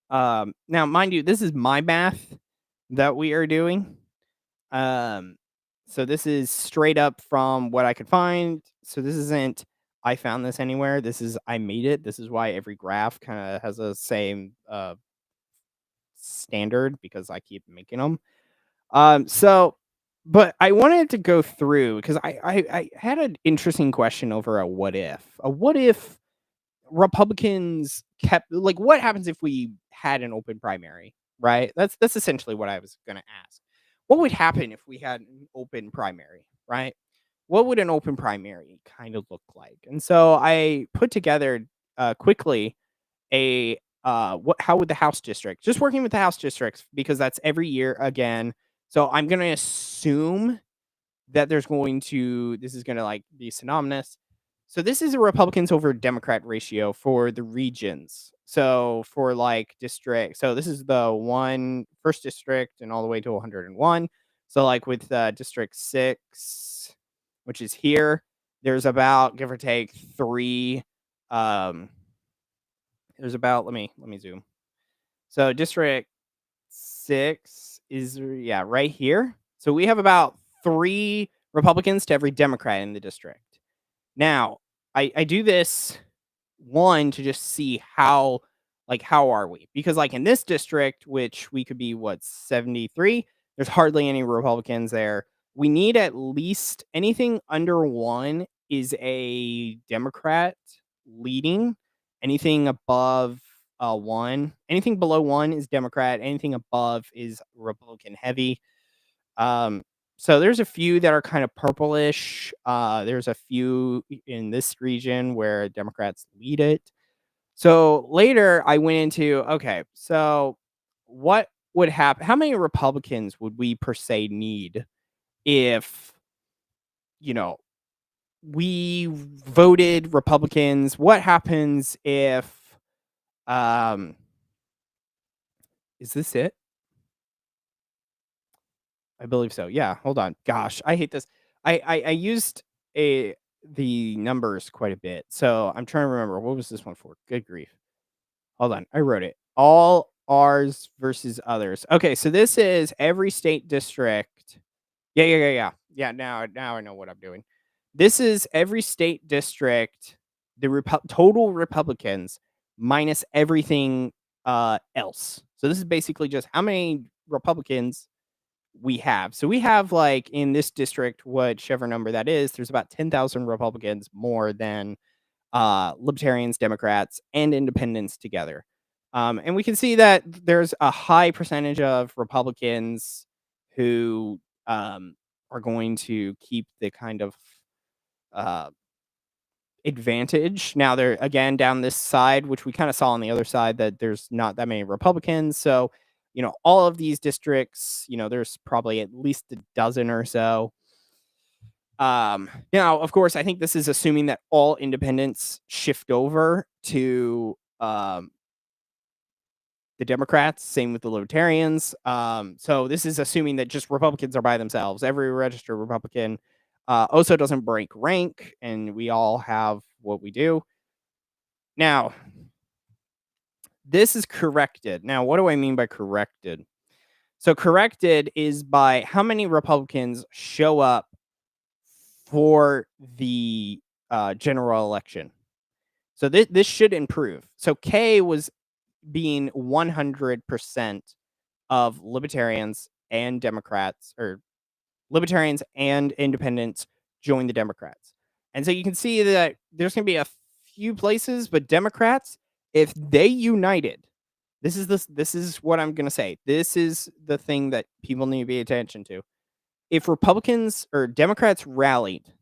Now, mind you, this is my math that we are doing. So this is straight up from what I could find. So this isn't I found this anywhere. This is I made it. This is why every graph kind of has the same standard, because I keep making them. But I wanted to go through because I had an interesting question over a what if. A what if Republicans kept, like, what happens if we had an open primary, right? That's essentially what I was going to ask. What would happen if we had an open primary, right? What would an open primary kind of look like? And so I put together quickly a how would the House district, just working with the House districts, because that's every year again. So I'm going to assume that this is going to like be synonymous. So this is a Republicans over Democrat ratio for the regions. So for like district, so this is the first district and all the way to 101. So like with District 6, which is here, there's about, give or take, 3. There's about, let me zoom. So District 6 is, yeah, right here. So we have about 3 Republicans to every Democrat in the district. Now, I do this, one, to just see how are we? Because like in this district, which we could be 73, there's hardly any Republicans there. We need at least anything under 1 is a Democrat leading. Anything above 1, anything below 1 is Democrat. Anything above is Republican heavy. So there's a few that are kind of purplish. There's a few in this region where Democrats lead it. So later I went into, okay, so what would happen? How many Republicans would we per se need if, we voted Republicans? What happens if, is this it? I believe so. Yeah, hold on. Gosh, I hate this. I used the numbers quite a bit, so I'm trying to remember, what was this one for? Good grief. Hold on, I wrote it. All R's versus others. Okay, so this is every state district. Yeah. Yeah, now I know what I'm doing. This is every state district, the total Republicans minus everything else. So this is basically just how many Republicans we have. So we have, like, in this district, whichever number that is, there's about 10,000 Republicans more than Libertarians, Democrats, and Independents together. And we can see that there's a high percentage of Republicans who are going to keep the kind of uh, advantage. Now they're again down this side, which we kind of saw on the other side that there's not that many Republicans. So, all of these districts, there's probably at least a dozen or so. Now, of course, I think this is assuming that all independents shift over to the Democrats, same with the Libertarians. So this is assuming that just Republicans are by themselves. Every registered Republican also doesn't break rank, and we all have what we do. Now, this is corrected. Now, what do I mean by corrected? So corrected is by how many Republicans show up for the general election. So this should improve. So K was being 100% of libertarians and Democrats, or libertarians and independents join the Democrats. And so you can see that there's going to be a few places, but Democrats, if they united, this is what I'm going to say. This is the thing that people need to pay attention to. If Republicans or Democrats rallied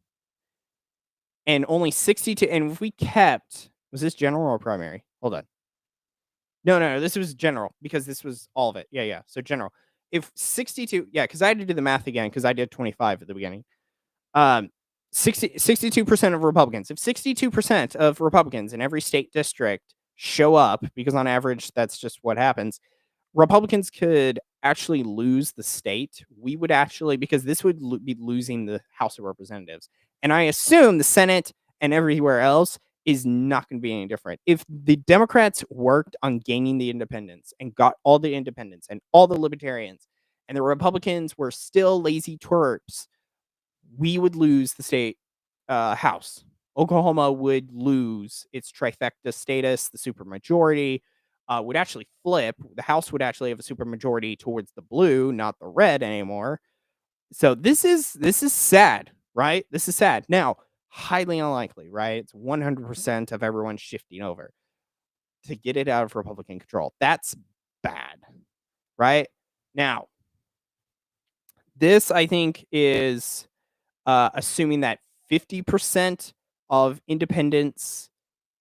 and only 62, and if we kept, was this general or primary? Hold on. No, this was general because this was all of it. Yeah. So general. If 62, yeah, because I had to do the math again because I did 25 at the beginning. 62% of Republicans. If 62% of Republicans in every state district show up, because on average that's just what happens, Republicans could actually lose the state. We would actually, because this would be losing the House of Representatives. And I assume the Senate and everywhere else is not going to be any different. If the Democrats worked on gaining the independents and got all the independents and all the libertarians, and the Republicans were still lazy twerps, we would lose the state House. Oklahoma would lose its trifecta status. The supermajority would actually flip. The House would actually have a supermajority towards the blue, not the red anymore. So this is sad, right? This is sad. Now, highly unlikely, right? It's 100% of everyone shifting over to get it out of Republican control. That's bad, right? Now, this I think is assuming that 50% of independents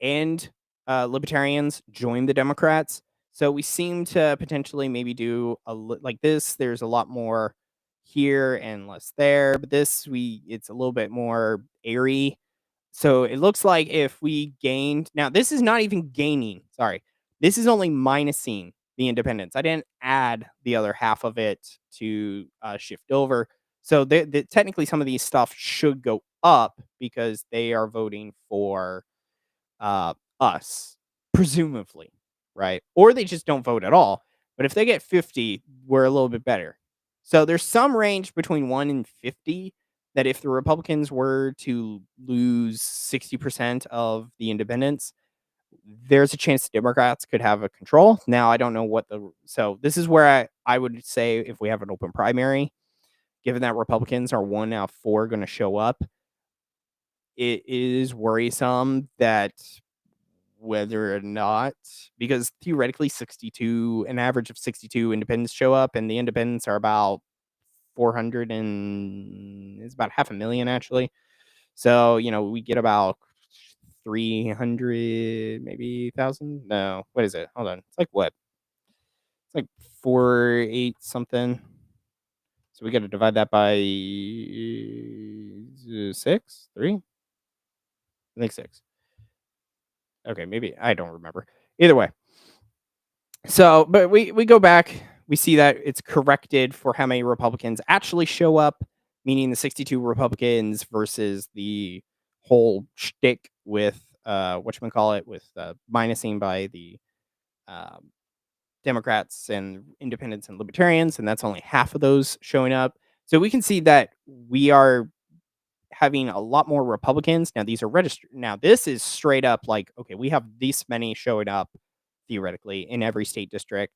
and libertarians join the Democrats. So we seem to potentially maybe do like this. There's a lot more here and less there, but it's a little bit more airy. So it looks like if we gained, now this is not even gaining, sorry. This is only minusing the independents. I didn't add the other half of it to shift over. So technically some of these stuff should go up because they are voting for us, presumably, right? Or they just don't vote at all. But if they get 50, we're a little bit better. So there's some range between 1 and 50 that if the Republicans were to lose 60% of the independents, there's a chance Democrats could have a control. Now, I don't know so this is where I would say if we have an open primary, given that Republicans are 1 out of 4 going to show up, it is worrisome that whether or not, because theoretically an average of 62 independents show up, and the independents are about 400 and it's about 500,000 actually. So, we get about 300, maybe thousand. No, what is it? Hold on. It's like what? It's like 4, 8 something. So we got to divide that by 6, 3. I think 6. Okay, maybe I don't remember. Either way. So, but we go back, we see that it's corrected for how many Republicans actually show up, meaning the 62 Republicans versus the whole shtick with whatchamacallit, with minusing by the Democrats and independents and libertarians, and that's only half of those showing up. So we can see that we are having a lot more Republicans. Now these are registered. Now this is straight up like, okay, we have these many showing up theoretically in every state district.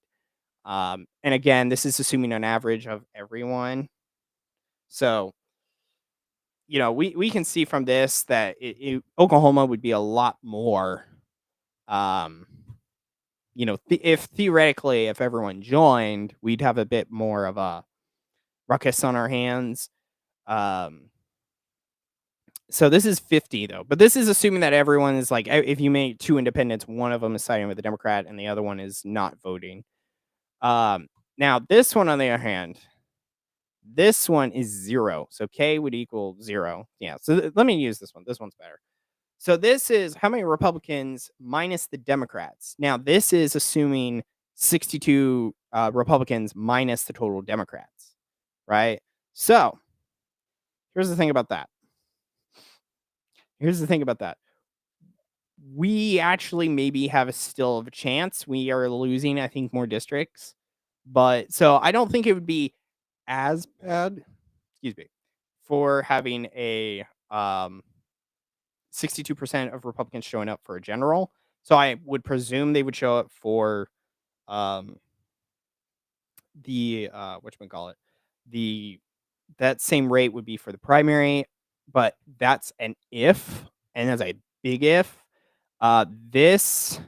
And again, this is assuming an average of everyone. So, we can see from this that Oklahoma would be a lot more if theoretically, if everyone joined, we'd have a bit more of a ruckus on our hands. So this is 50 though, but this is assuming that everyone is like, if you make two independents, one of them is siding with the Democrat and the other one is not voting. Now this one on the other hand, this one is 0. So K would equal 0. Yeah. So let me use this one. This one's better. So this is how many Republicans minus the Democrats. Now this is assuming 62 Republicans minus the total Democrats, right? So here's the thing about that. We actually maybe have a still of a chance. We are losing, I think, more districts. But so I don't think it would be as bad, excuse me, for having a 62% of Republicans showing up for a general. So I would presume they would show up for um the whatchamacallit, the that same rate would be for the primary, but that's an if, and that's a big if. This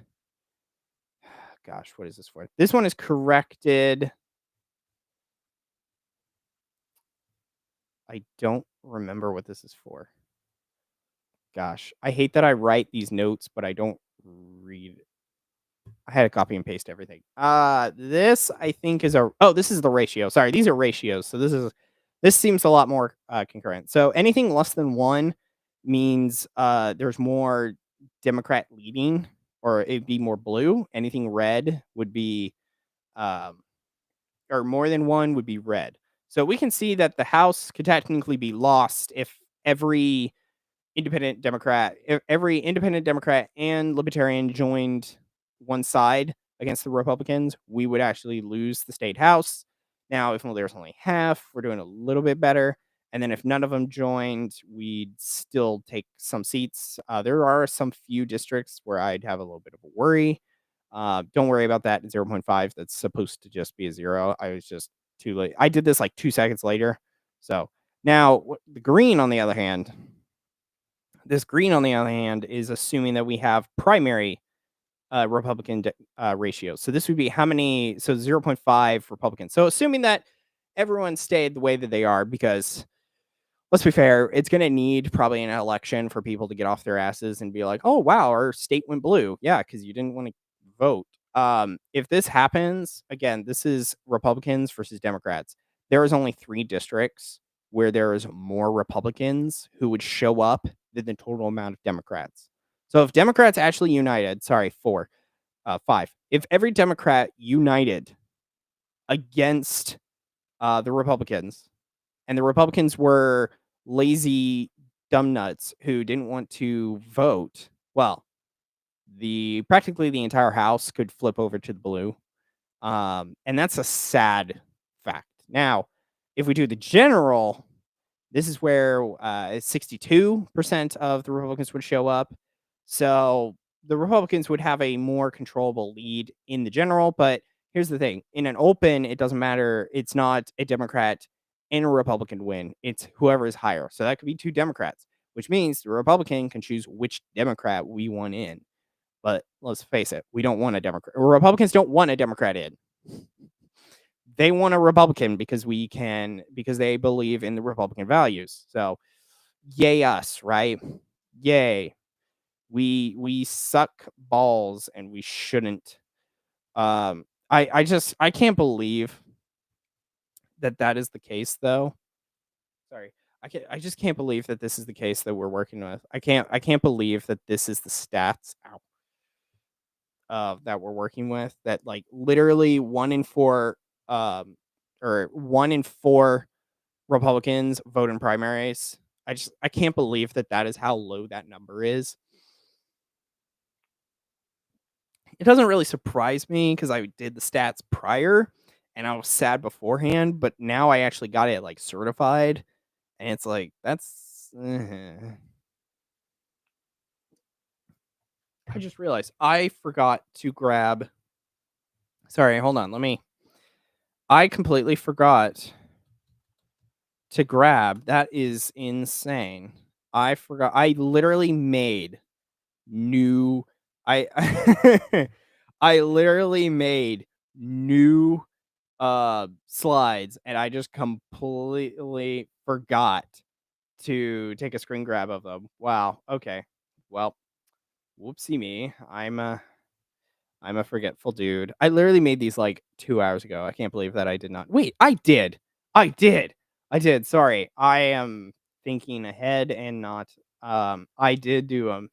gosh, what is this for? This one is corrected. I don't remember what this is for. Gosh, I hate that I write these notes, but I don't read. I had to copy and paste everything. This I think is this is the ratio. Sorry, these are ratios. So this seems a lot more concurrent. So anything less than 1 means there's more Democrat leading, or it'd be more blue. Anything red would be or more than 1 would be red. So we can see that the House could technically be lost if every independent Democrat and Libertarian joined one side against the Republicans. We would actually lose the state House. Now, if there's only half, we're doing a little bit better. And then if none of them joined, we'd still take some seats. There are some few districts where I'd have a little bit of a worry. Don't worry about that 0.5. That's supposed to just be a 0. I was just too late. I did this like 2 seconds later. So now the green, on the other hand, is assuming that we have primary Republican ratios. So this would be how many? So 0.5 Republicans. So assuming that everyone stayed the way that they are, because let's be fair, it's going to need probably an election for people to get off their asses and be like, oh, wow, our state went blue. Yeah, because you didn't want to vote. If this happens, again, this is Republicans versus Democrats. There is only 3 districts where there is more Republicans who would show up than the total amount of Democrats. So if Democrats actually united, 4, 5, if every Democrat united against the Republicans, and the Republicans were lazy dumb nuts who didn't want to vote, well, practically the entire House could flip over to the blue. And that's a sad fact. Now, if we do the general, this is where 62% of the Republicans would show up. So the Republicans would have a more controllable lead in the general. But here's the thing. In an open, it doesn't matter. It's not a Democrat and a Republican win. It's whoever is higher. So that could be 2 Democrats, which means the Republican can choose which Democrat we want in. But let's face it, we don't want a Democrat. Republicans don't want a Democrat in. They want a Republican because they believe in the Republican values. So yay us, right? Yay. We suck balls and we shouldn't. I can't believe that is the case though. Sorry. I just can't believe that this is the case that we're working with. I can't believe that this is the stats that we're working with, that like literally 1 in 4 or 1 in 4 Republicans vote in primaries. I can't believe that is how low that number is. It doesn't really surprise me because I did the stats prior and I was sad beforehand, but now I actually got it like certified, and it's like that's. I just realized I forgot to grab. Sorry, hold on. I completely forgot to grab. That is insane. I forgot. I literally made new. I I literally made new slides and I just completely forgot to take a screen grab of them. Wow. Okay. Well, whoopsie me. I'm a forgetful dude. I literally made these like 2 hours ago. I can't believe that I did not. Wait, I did. I did. I did. Sorry. I am thinking ahead and not I did do them.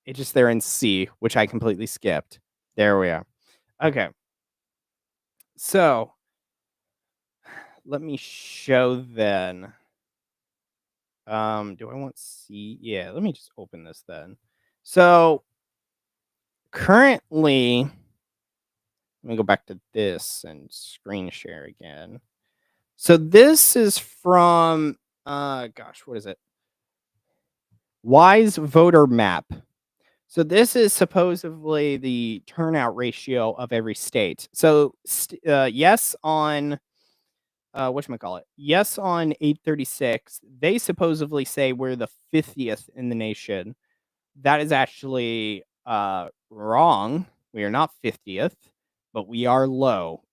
It's just they're in C, which I completely skipped. There we are. Okay. So, let me show then. Do I want C? Yeah, let me just open this then. So, currently, let me go back to this and screen share again. So this is from gosh, what is it? Wise Voter Map. So this is supposedly the turnout ratio of every state. So yes on whatchamacallit? Yes on 836, they supposedly say we're the 50th in the nation. That is actually wrong. We are not 50th, but we are low.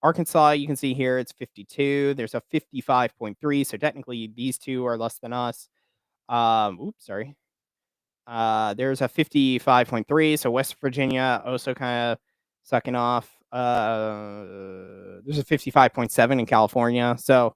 Arkansas, you can see here it's 52. There's a 55.3, so technically these two are less than us. Oops, sorry. There's a 55.3, so West Virginia also kind of sucking off. There's a 55.7 in California. So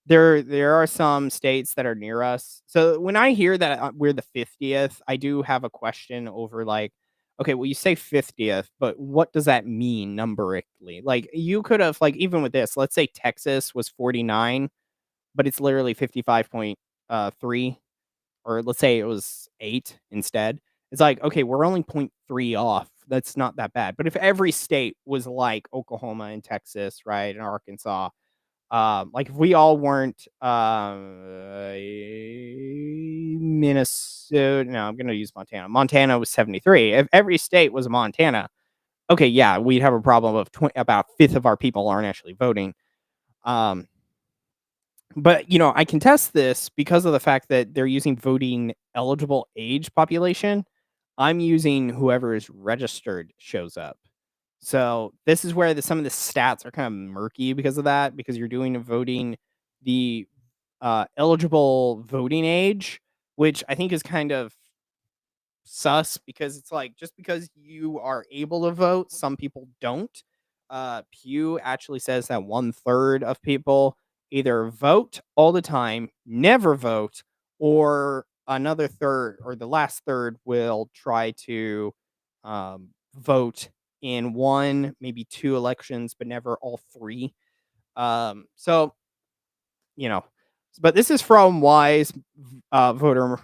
there are some states that are near us. So when I hear that we're the 50th, I do have a question over like, okay, well you say 50th, but what does that mean numberically? Like you could have like even with this, let's say Texas was 49, but it's literally 55.3, or let's say it was 8 instead. It's like, okay, we're only 0.3 off. That's not that bad. But if every state was like Oklahoma and Texas, right, and Arkansas, like if we all weren't Minnesota, no, I'm gonna use Montana. Montana was 73. If every state was Montana, okay, yeah, we'd have a problem of about a fifth of our people aren't actually voting. But I can test this because of the fact that they're using voting eligible age population. I'm using whoever is registered shows up. So this is where some of the stats are kind of murky because of that, because you're doing voting the eligible voting age, which I think is kind of sus because it's like just because you are able to vote, some people don't. Pew actually says that 1/3 of people either vote all the time, never vote, or another third or the last third will try to vote in one, maybe two elections, but never all three. So you know, but this is from Wise voter,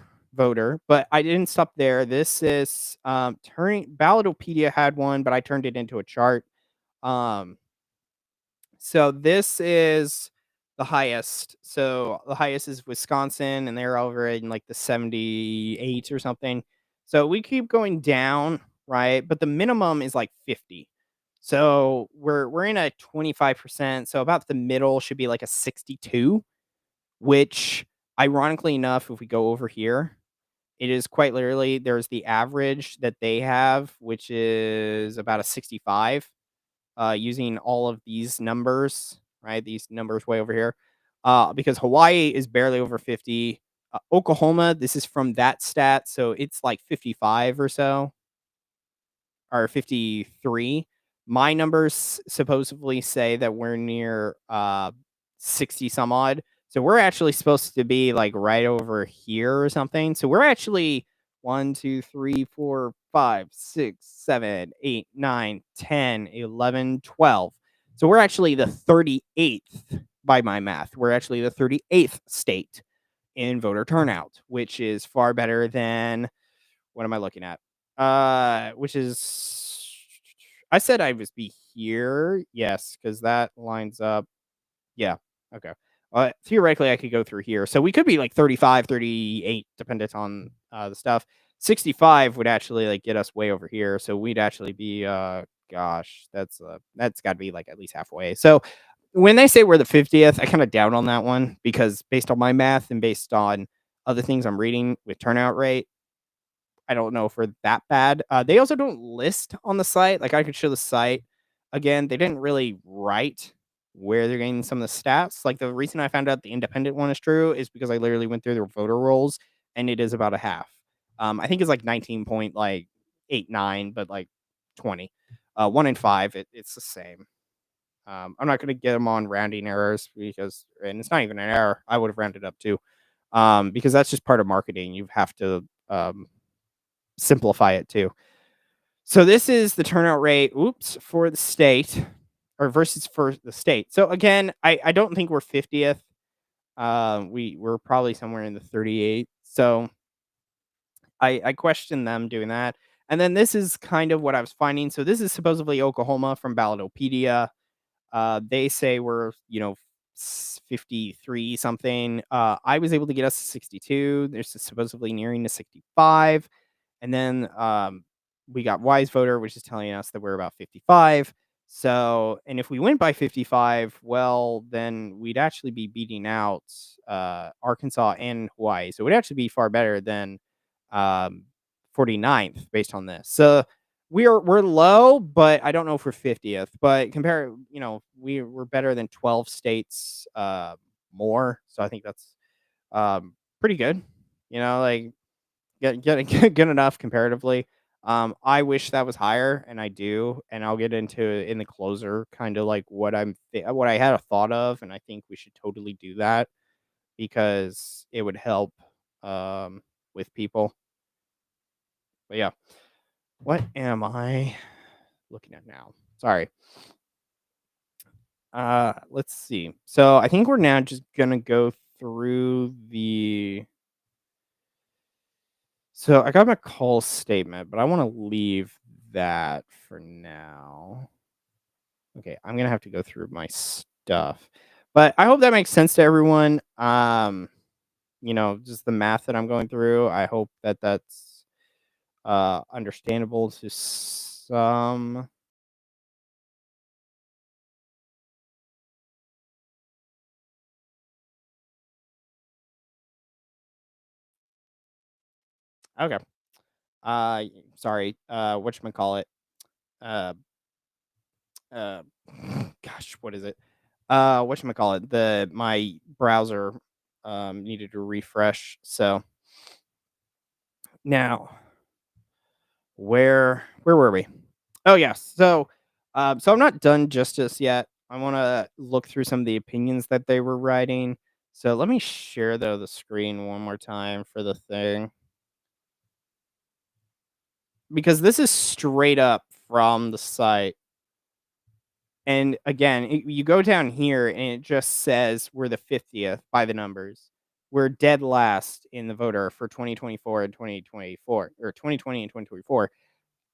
but I didn't stop there. This is turning Ballotopedia had one, but I turned it into a chart. Um, so this is the highest. So the highest is Wisconsin, and they're over in like the 78 or something. So we keep going down, right? But the minimum is like 50. So we're in a 25%. So about the middle should be like a 62, which ironically enough, if we go over here, it is quite literally there's the average that they have, which is about a 65, using all of these numbers, right? These numbers way over here. Because Hawaii is barely over 50. Oklahoma, this is from that stat, so it's like 55 or so, or 53. My numbers supposedly say that we're near 60 some odd. So we're actually supposed to be like right over here or something. So we're actually 1, 2, 3, 4, 5, 6, 7, 8, 9, 10, 11, 12. So we're actually the 38th by my math. We're actually the 38th state in voter turnout, which is far better than what am I looking at? Which is I said I was be here. Yes, because that lines up. Yeah. Okay. Theoretically, I could go through here. So we could be like 35, 38, dependent on the stuff. 65 would actually like get us way over here. So we'd actually be gosh, that's got to be like at least halfway. So when they say we're the 50th, I kind of doubt on that one because based on my math and based on other things I'm reading with turnout rate, I don't know if we're that bad. They also don't list on the site. Like I could show the site again. They didn't really write where they're getting some of the stats. Like the reason I found out the independent one is true is because I literally went through their voter rolls and it is about a half. I think it's like 19 point like 8-9, but like 20. 1 in 5. It's the same. I'm not going to get them on rounding errors because, and it's not even an error. I would have rounded up too, because that's just part of marketing. You have to simplify it too. So this is the turnout rate. Oops, for the state, or versus for the state. So again, I don't think we're 50th. We're probably somewhere in the 38th. So I question them doing that. And then this is kind of what I was finding. So this is supposedly Oklahoma from Ballotopedia. They say we're, 53 something. I was able to get us to 62. There's supposedly nearing to 65. And then we got Wise Voter, which is telling us that we're about 55. So, and if we went by 55, well, then we'd actually be beating out Arkansas and Hawaii. So it would actually be far better than um, 49th based on this. So we're low, but I don't know if we're 50th. But compare, we're better than 12 states more. So I think that's pretty good. Like getting good enough comparatively. I wish that was higher, and I do, and I'll get into it in the closer, kind of like what I had a thought of, and I think we should totally do that because it would help with people. But yeah, what am I looking at now? Sorry. Let's see. So I think we're now just gonna go through the. So I got my call statement, but I want to leave that for now. Okay, I'm gonna have to go through my stuff, but I hope that makes sense to everyone. Just the math that I'm going through. I hope that that's understandable to some. Okay. Uh, Sorry. Whatchamacallit? Uh, uh, Gosh, what is it? Whatchamacallit? My browser needed to refresh. So now where were we? Oh yes. So I'm not done justice yet. I want to look through some of the opinions that they were writing. So let me share the screen one more time for the thing because this is straight up from the site. And again, you go down here and it just says we're the 50th by the numbers. We're dead last in the voter for 2024 and 2024, or 2020 and 2024.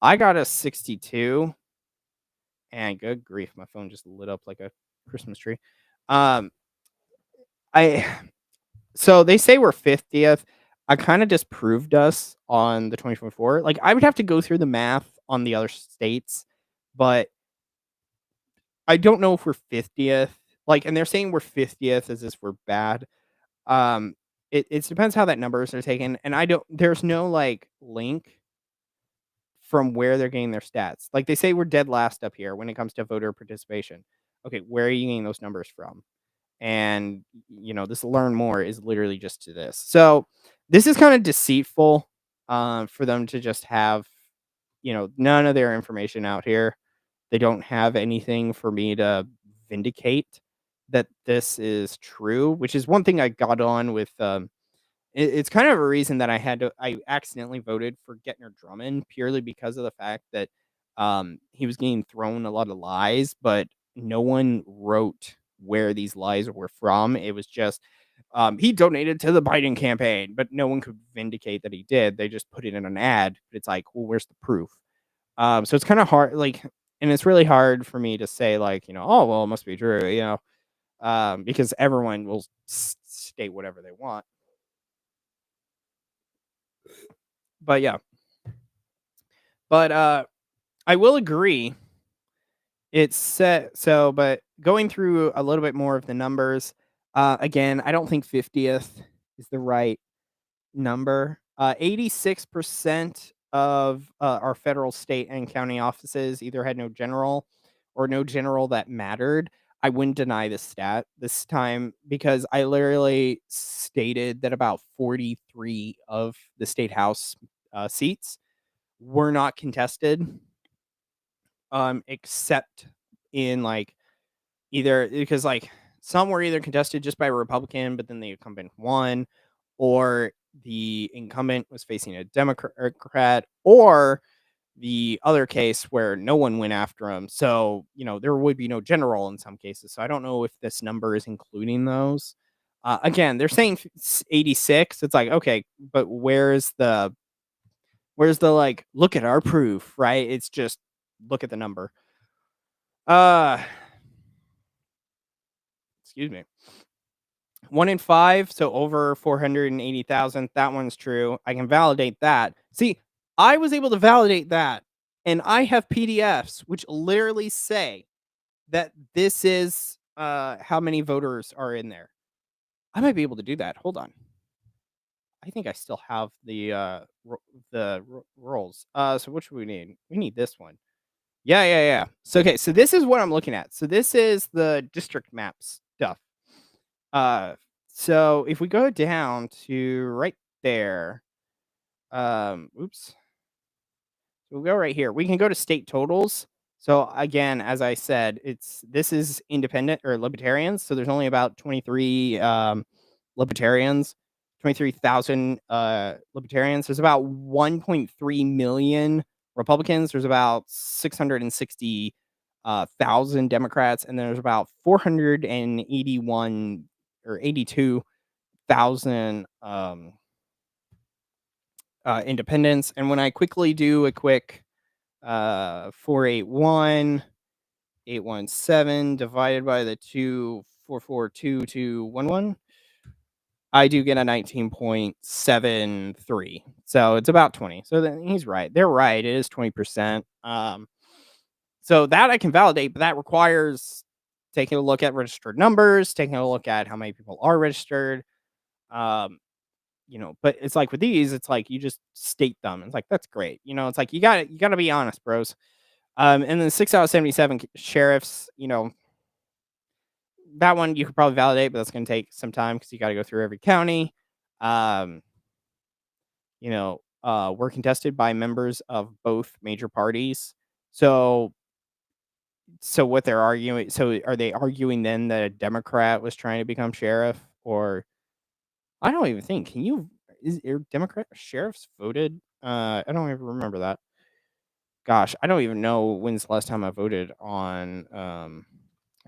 I got a 62, and good grief, my phone just lit up like a Christmas tree. Um, I So they say we're 50th. I kind of disproved us on the 2024. Like I would have to go through the math on the other states, but I don't know if we're 50th. Like, and they're saying we're 50th as if we're bad. Um, it depends how that numbers are taken, and I don't. There's no like link from where they're getting their stats. Like they say we're dead last up here when it comes to voter participation. Okay, where are you getting those numbers from? And this learn more is literally just to this. So this is kind of deceitful for them to just have none of their information out here. They don't have anything for me to vindicate that this is true, which is one thing I got on with. It's kind of a reason that I accidentally voted for Getner Drummond purely because of the fact that he was getting thrown a lot of lies, but no one wrote where these lies were from. It was just he donated to the Biden campaign, but no one could vindicate that he did. They just put it in an ad. But it's like, well, where's the proof? So it's kind of hard, like, and it's really hard for me to say, like, oh, well, it must be true, because everyone will state whatever they want. But yeah, but I will agree. It's set so, but going through a little bit more of the numbers, again, I don't think 50th is the right number. 86% of our federal, state, and county offices either had no general or no general that mattered. I wouldn't deny this stat this time because I literally stated that about 43 of the state house seats were not contested, except in like either because like some were either contested just by a Republican, but then the incumbent won, or the incumbent was facing a Democrat, or the other case where no one went after him. So, there would be no general in some cases. So I don't know if this number is including those. Again, they're saying 86. It's like, okay, but where's the like, look at our proof, right? It's just look at the number. Excuse me. 1 in 5, so over 480,000. That one's true. I can validate that. See, I was able to validate that, and I have PDFs which literally say that this is how many voters are in there. I might be able to do that. Hold on. I think I still have the rolls. So what should we need? We need this one. Yeah. So okay, so this is what I'm looking at. So this is the district maps stuff. Uh, so if we go down to right there, oops. So we'll go right here. We can go to state totals. So again, as I said, this is independent or libertarians. So there's only about 23 libertarians, 23,000 libertarians. There's about 1.3 million Republicans. There's about 660 thousand Democrats, and there's about 481 or 82,000 independents. And when I quickly do a quick 481 817 divided by the 2442211, I do get a 19.73. So it's about 20. So then he's right. They're right. It is 20%. So that I can validate, but that requires taking a look at registered numbers, taking a look at how many people are registered. But it's like with these, it's like you just state them. It's like that's great. It's like you gotta be honest, bros. And then 6 out of 77 sheriffs, that one you could probably validate, but that's gonna take some time because you gotta go through every county. Were contested by members of both major parties. So what they're arguing, so are they arguing then that a Democrat was trying to become sheriff? Or I don't even think, is Democrat sheriffs voted? I don't even remember that. Gosh, I don't even know when's the last time I voted on a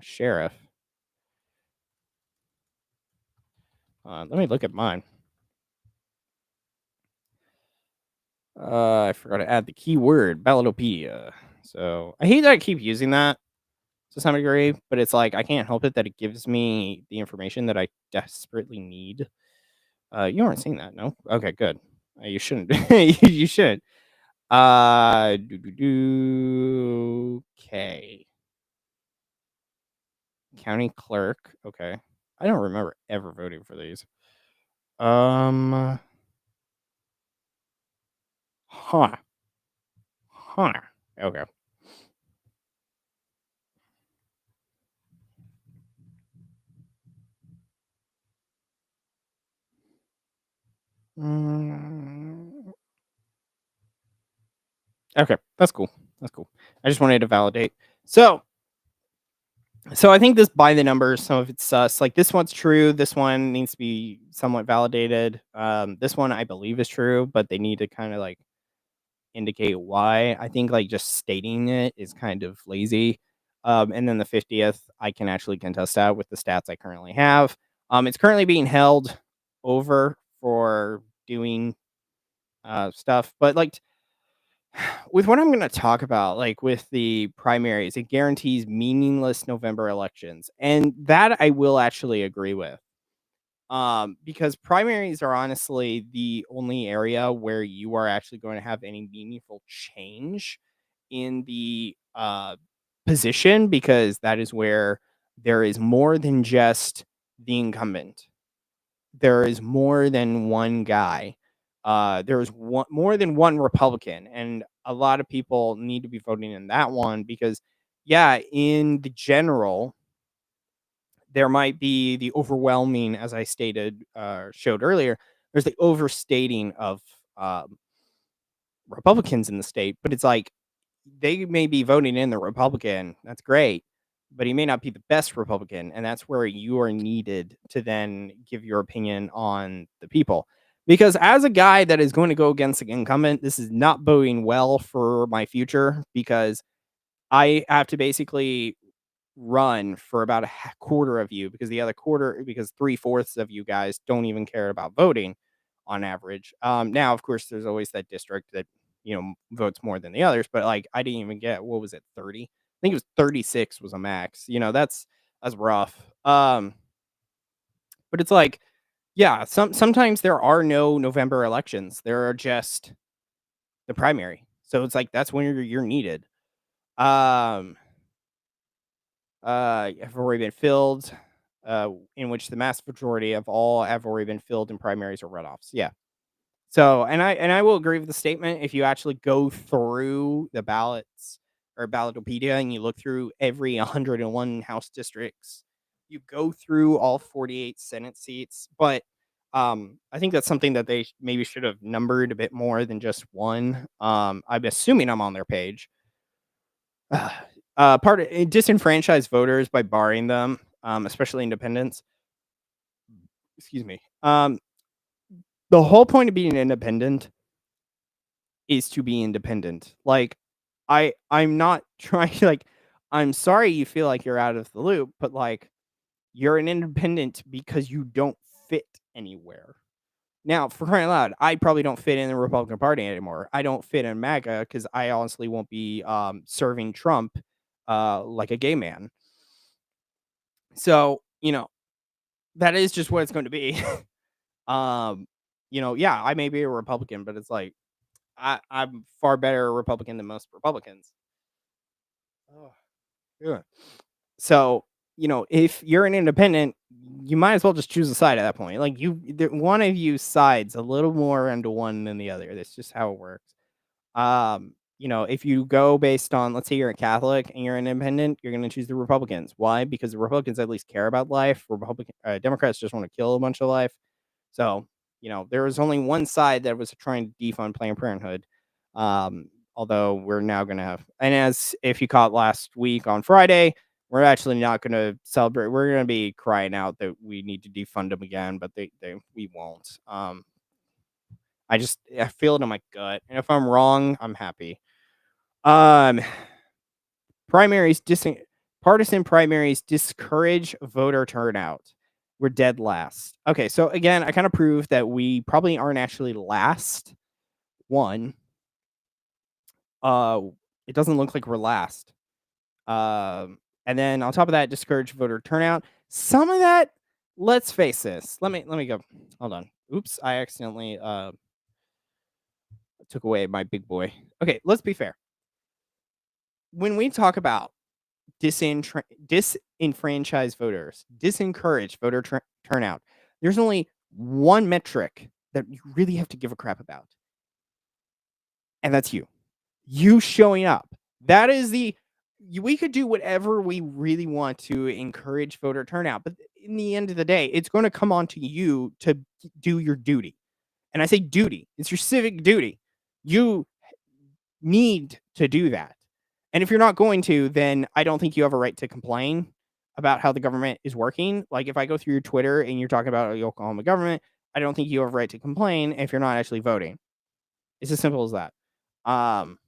sheriff. Let me look at mine. I forgot to add the keyword Ballotopedia. So I hate that I keep using that to some degree, but it's like I can't help it that it gives me the information that I desperately need. You aren't seeing that, no? Okay, good. You shouldn't. You should. Okay. County clerk. Okay. I don't remember ever voting for these. Huh. Okay. Okay, that's cool. That's cool. I just wanted to validate. So I think this by the numbers, some of it's sus. Like this one's true. This one needs to be somewhat validated. This one I believe is true, but they need to kind of like indicate why. I think like just stating it is kind of lazy. And then the 50th, I can actually contest that with the stats I currently have. It's currently being held over for doing stuff, but like with what I'm going to talk about, like with the primaries, it guarantees meaningless November elections, and that I will actually agree with. Because primaries are honestly the only area where you are actually going to have any meaningful change in the position, because that is where there is more than just the incumbent. There is more than one guy. there's more than one Republican, and a lot of people need to be voting in that one because, yeah, in the general, there might be the overwhelming, as I stated, showed earlier, there's the overstating of um, Republicans in the state, but it's like they may be voting in the Republican. That's great, but he may not be the best Republican, and that's where you are needed to then give your opinion on the people. Because as a guy that is going to go against the incumbent, this is not boding well for my future because I have to basically run for about quarter of you because the other quarter, because 3/4 of you guys don't even care about voting on average. Now, of course, there's always that district that, votes more than the others, but like I didn't even get, what was it, 30? I think it was 36 was a max. That's rough. But it's like, yeah, sometimes there are no November elections. There are just the primary. So it's like that's when you're needed. Um have already been filled, in which the mass majority of all have already been filled in primaries or runoffs. Yeah. So, and I will agree with the statement. If you actually go through the ballots or Ballotopedia and you look through every 101 House districts, you go through all 48 Senate seats. But I think that's something that they maybe should have numbered a bit more than just one. I'm assuming I'm on their page. Part of disenfranchised voters by barring them, especially independents. Excuse me. The whole point of being independent is to be independent. Like, I'm not trying like, I'm sorry you feel like you're out of the loop, but like, you're an independent because you don't fit anywhere. Now, for crying out loud, I probably don't fit in the Republican Party anymore. I don't fit in MAGA because I honestly won't be serving Trump like a gay man. So, that is just what it's going to be. um, yeah, I may be a Republican, but it's like I'm far better a Republican than most Republicans. Oh, yeah. So, if you're an independent, you might as well just choose a side at that point. Like one of you sides a little more into one than the other. That's just how it works. If you go based on, let's say you're a Catholic and you're an independent, you're going to choose the Republicans. Why? Because the Republicans at least care about life. Democrats just want to kill a bunch of life. So, there was only one side that was trying to defund Planned Parenthood. Although we're now going to have, and as if you caught last week on Friday, we're actually not going to celebrate. We're going to be crying out that we need to defund them again, but we won't. I feel it in my gut, and if I'm wrong, I'm happy. Um, primaries, partisan primaries discourage voter turnout. We're dead last. Okay, so again, I kind of proved that we probably aren't actually last. One, uh, it doesn't look like we're last. And then on top of that, discourage voter turnout. Some of that, let's face this. Let me go. Hold on. Oops, I accidentally took away my big boy. Okay, let's be fair. When we talk about disenfranchised voters, discourage voter turnout, there's only one metric that you really have to give a crap about. And that's you. You showing up. That is we could do whatever we really want to encourage voter turnout, but in the end of the day, it's going to come on to you to do your duty. And I say duty, it's your civic duty. You need to do that. And if you're not going to, then I don't think you have a right to complain about how the government is working. Like if I go through your Twitter and you're talking about the Oklahoma government, I don't think you have a right to complain if you're not actually voting. It's as simple as that. Um,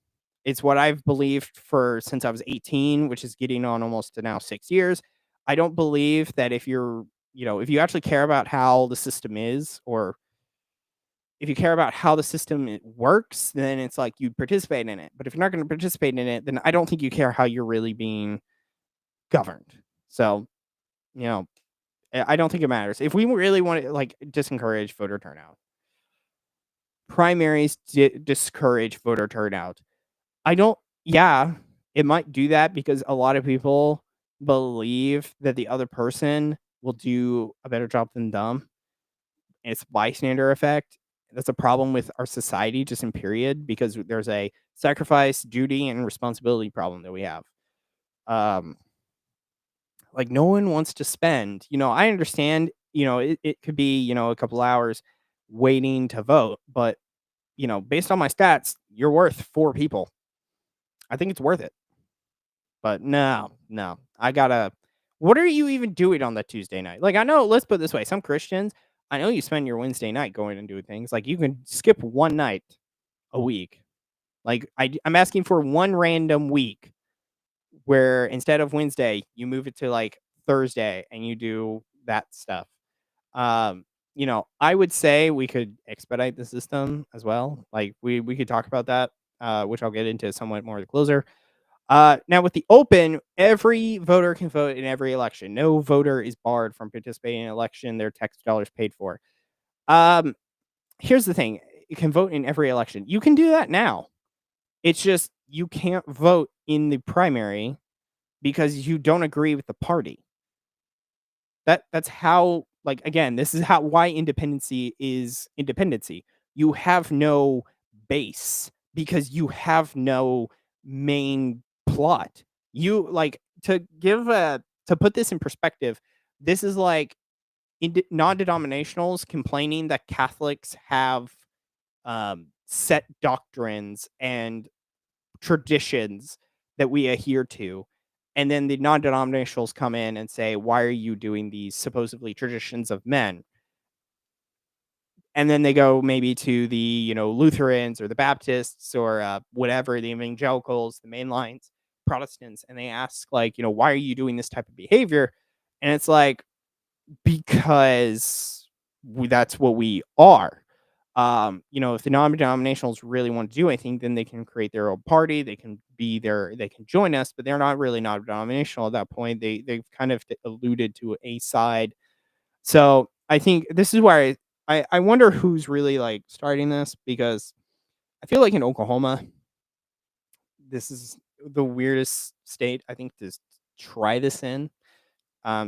it's what I've believed for since I was 18, which is getting on almost to now 6 years. I don't believe that if if you actually care about how the system is, or if you care about how the system works, then it's like you participate in it. But if you're not going to participate in it, then I don't think you care how you're really being governed. So, I don't think it matters. If we really want to like discourage voter turnout, primaries discourage voter turnout. I don't Yeah, it might do that because a lot of people believe that the other person will do a better job than them. It's bystander effect. That's a problem with our society just in period because there's a sacrifice, duty, and responsibility problem that we have. Um, like no one wants to spend, I understand, it could be, a couple hours waiting to vote, but based on my stats, you're worth 4 people. I think it's worth it. But no, no. What are you even doing on that Tuesday night? Like, I know, let's put it this way. Some Christians, I know you spend your Wednesday night going and doing things. Like, you can skip one night a week. Like, I'm asking for one random week where instead of Wednesday, you move it to like Thursday and you do that stuff. Um, I would say we could expedite the system as well. Like, we could talk about that, which I'll get into somewhat more at the closer. Now with the open, every voter can vote in every election. No voter is barred from participating in an election. Their tax dollars paid for. Um, Here's the thing: you can vote in every election. You can do that now. It's just you can't vote in the primary because you don't agree with the party. That's how. Like again, this is how why independency is independency. You have no base because you have no main plot. You like to put this in perspective. This is like non-denominationals complaining that Catholics have set doctrines and traditions that we adhere to. And then the non-denominationals come in and say, why are you doing these supposedly traditions of men? And then they go maybe to the, Lutherans or the Baptists or whatever, the evangelicals, the mainlines, Protestants, and they ask, like, why are you doing this type of behavior? And it's like, because that's what we are. If the non-denominationals really want to do anything, then they can create their own party. They can they can join us, but they're not really non-denominational at that point. They've kind of alluded to a side. So I think this is where I wonder who's really like starting this because I feel like in Oklahoma, this is the weirdest state I think to try this in.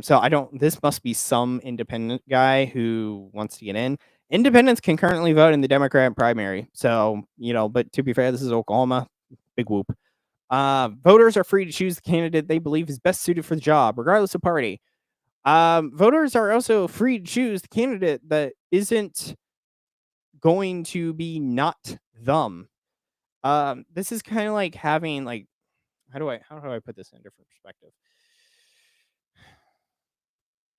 So I don't. This must be some independent guy who wants to get in. Independents can currently vote in the Democrat primary. So but to be fair, this is Oklahoma. Big whoop. Voters are free to choose the candidate they believe is best suited for the job, regardless of party. Voters are also free to choose the candidate that isn't going to be not them. This is kind of like having like how do I put this in a different perspective?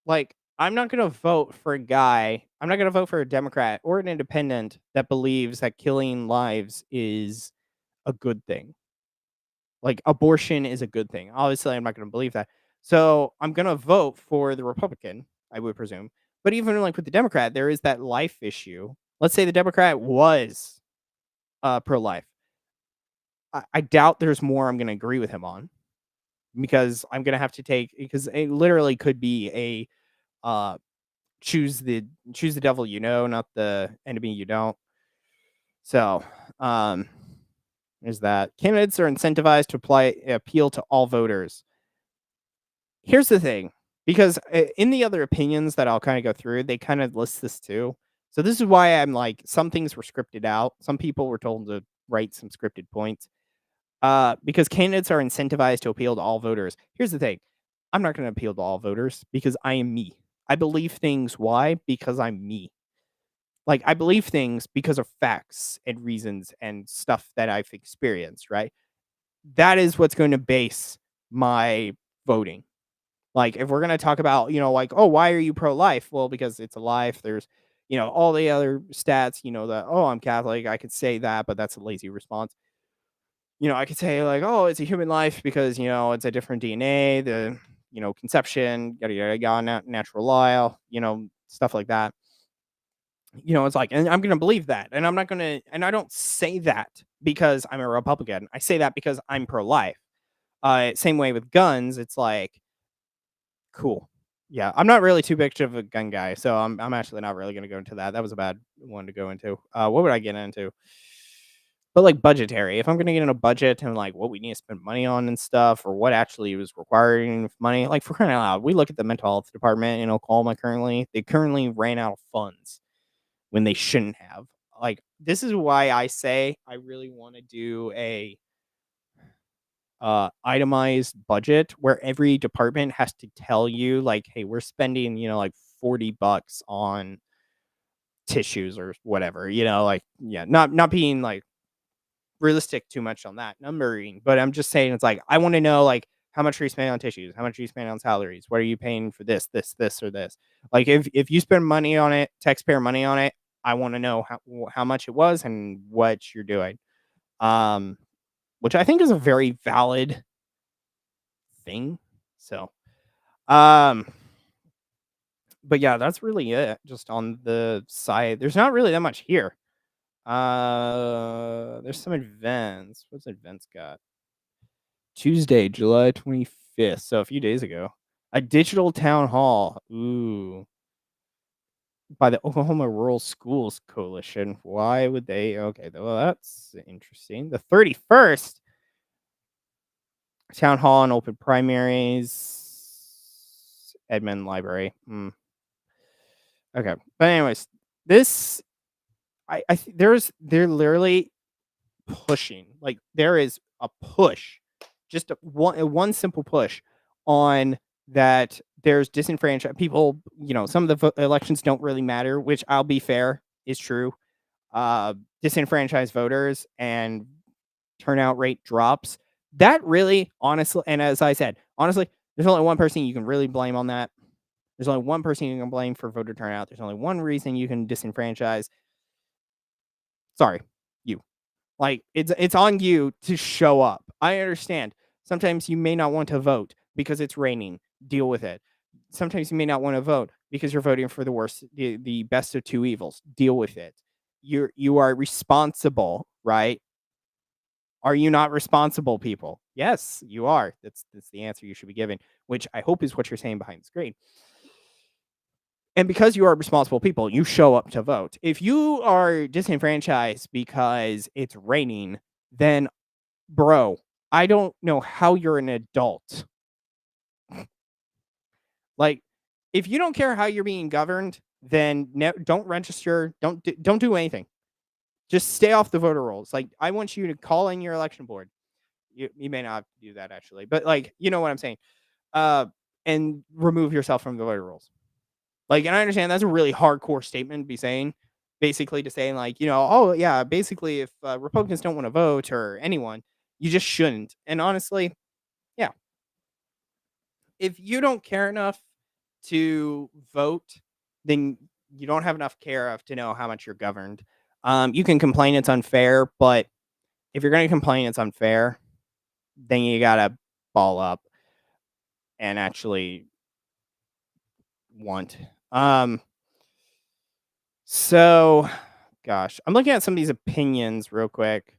Like, I'm not gonna vote for a guy. I'm not gonna vote for a Democrat or an independent that believes that killing lives is a good thing. Like, abortion is a good thing. Obviously, I'm not gonna believe that. So I'm gonna vote for the Republican, I would presume. But even like with the Democrat, there is that life issue. Let's say the Democrat was pro-life. I doubt there's more I'm gonna agree with him on because I'm gonna have to take because it literally could be a uh choose the devil not the enemy you don't. So, um, there's that. Candidates are incentivized to appeal to all voters. Here's the thing, because in the other opinions that I'll kind of go through, they kind of list this too. So this is why I'm like, some things were scripted out. Some people were told to write some scripted points. Because candidates are incentivized to appeal to all voters. Here's the thing. I'm not going to appeal to all voters because I am me. I believe things. Why? Because I'm me. Like, I believe things because of facts and reasons and stuff that I've experienced, right? That is what's going to base my voting. Like, if we're going to talk about, like, oh, why are you pro-life? Well, because it's a life. There's, all the other stats, that, oh, I'm Catholic. I could say that, but that's a lazy response. I could say like, oh, it's a human life because, it's a different DNA, the, conception, yada, yada, yada, natural law, stuff like that. It's like, and I'm going to believe that. And I'm not going to, and I don't say that because I'm a Republican. I say that because I'm pro-life. Same way with guns. It's like, cool. Yeah. I'm not really too big of a gun guy. So I'm actually not really going to go into that. That was a bad one to go into. What would I get into? But, like, budgetary, if I'm gonna get in a budget and, like, what we need to spend money on and stuff or what actually was requiring money, like, for crying out loud, we look at the mental health department in Oklahoma currently. They currently ran out of funds when they shouldn't have. like, this is why I say I really want to do a itemized budget where every department has to tell you, like, hey, we're spending, like $40 on tissues or whatever, like, yeah, not being like realistic too much on that numbering, but I'm just saying it's like I want to know, like, how much are you spending on tissues? How much are you spending on salaries? What are you paying for this, or this? Like, if you spend money on it, taxpayer money on it, I want to know how much it was and what you're doing. Um, which I think is a very valid thing. So, um, but yeah, that's really it. Just on the side, there's not really that much here. There's some events. What's events got? Tuesday, July 25th. So a few days ago. A digital town hall. Ooh. By the Oklahoma Rural Schools Coalition. Why would they? Okay, well, that's interesting. The 31st town hall and open primaries. Edmond Library. Okay. But anyways, this they're literally pushing. Like, there is a push, just one simple push on that. There's disenfranchised people. Some of the elections don't really matter, which, I'll be fair, is true. Disenfranchised voters and turnout rate drops. That really, honestly, and as I said, honestly, there's only one person you can really blame on that. There's only one person you can blame for voter turnout. There's only one reason you can disenfranchise. Sorry, you. Like, it's on you to show up. I understand. Sometimes you may not want to vote because it's raining. Deal with it. Sometimes you may not want to vote because you're voting for the best of two evils. Deal with it. You are responsible, right? Are you not responsible, people? Yes, you are. That's the answer you should be giving, which I hope is what you're saying behind the screen. And because you are responsible people, you show up to vote. If you are disenfranchised because it's raining, then, bro, I don't know how you're an adult. Like, if you don't care how you're being governed, then don't register. Don't do anything. Just stay off the voter rolls. Like, I want you to call in your election board. You may not have to do that, actually, but, like, you know what I'm saying. And remove yourself from the voter rolls. Like, and I understand that's a really hardcore statement to be saying, basically to saying, like, oh yeah, basically, if Republicans don't want to vote, or anyone, you just shouldn't. And honestly, yeah, if you don't care enough to vote, then you don't have enough care of to know how much you're governed. You can complain it's unfair, but if you're going to complain it's unfair, then you gotta ball up and actually want. So, gosh, I'm looking at some of these opinions real quick.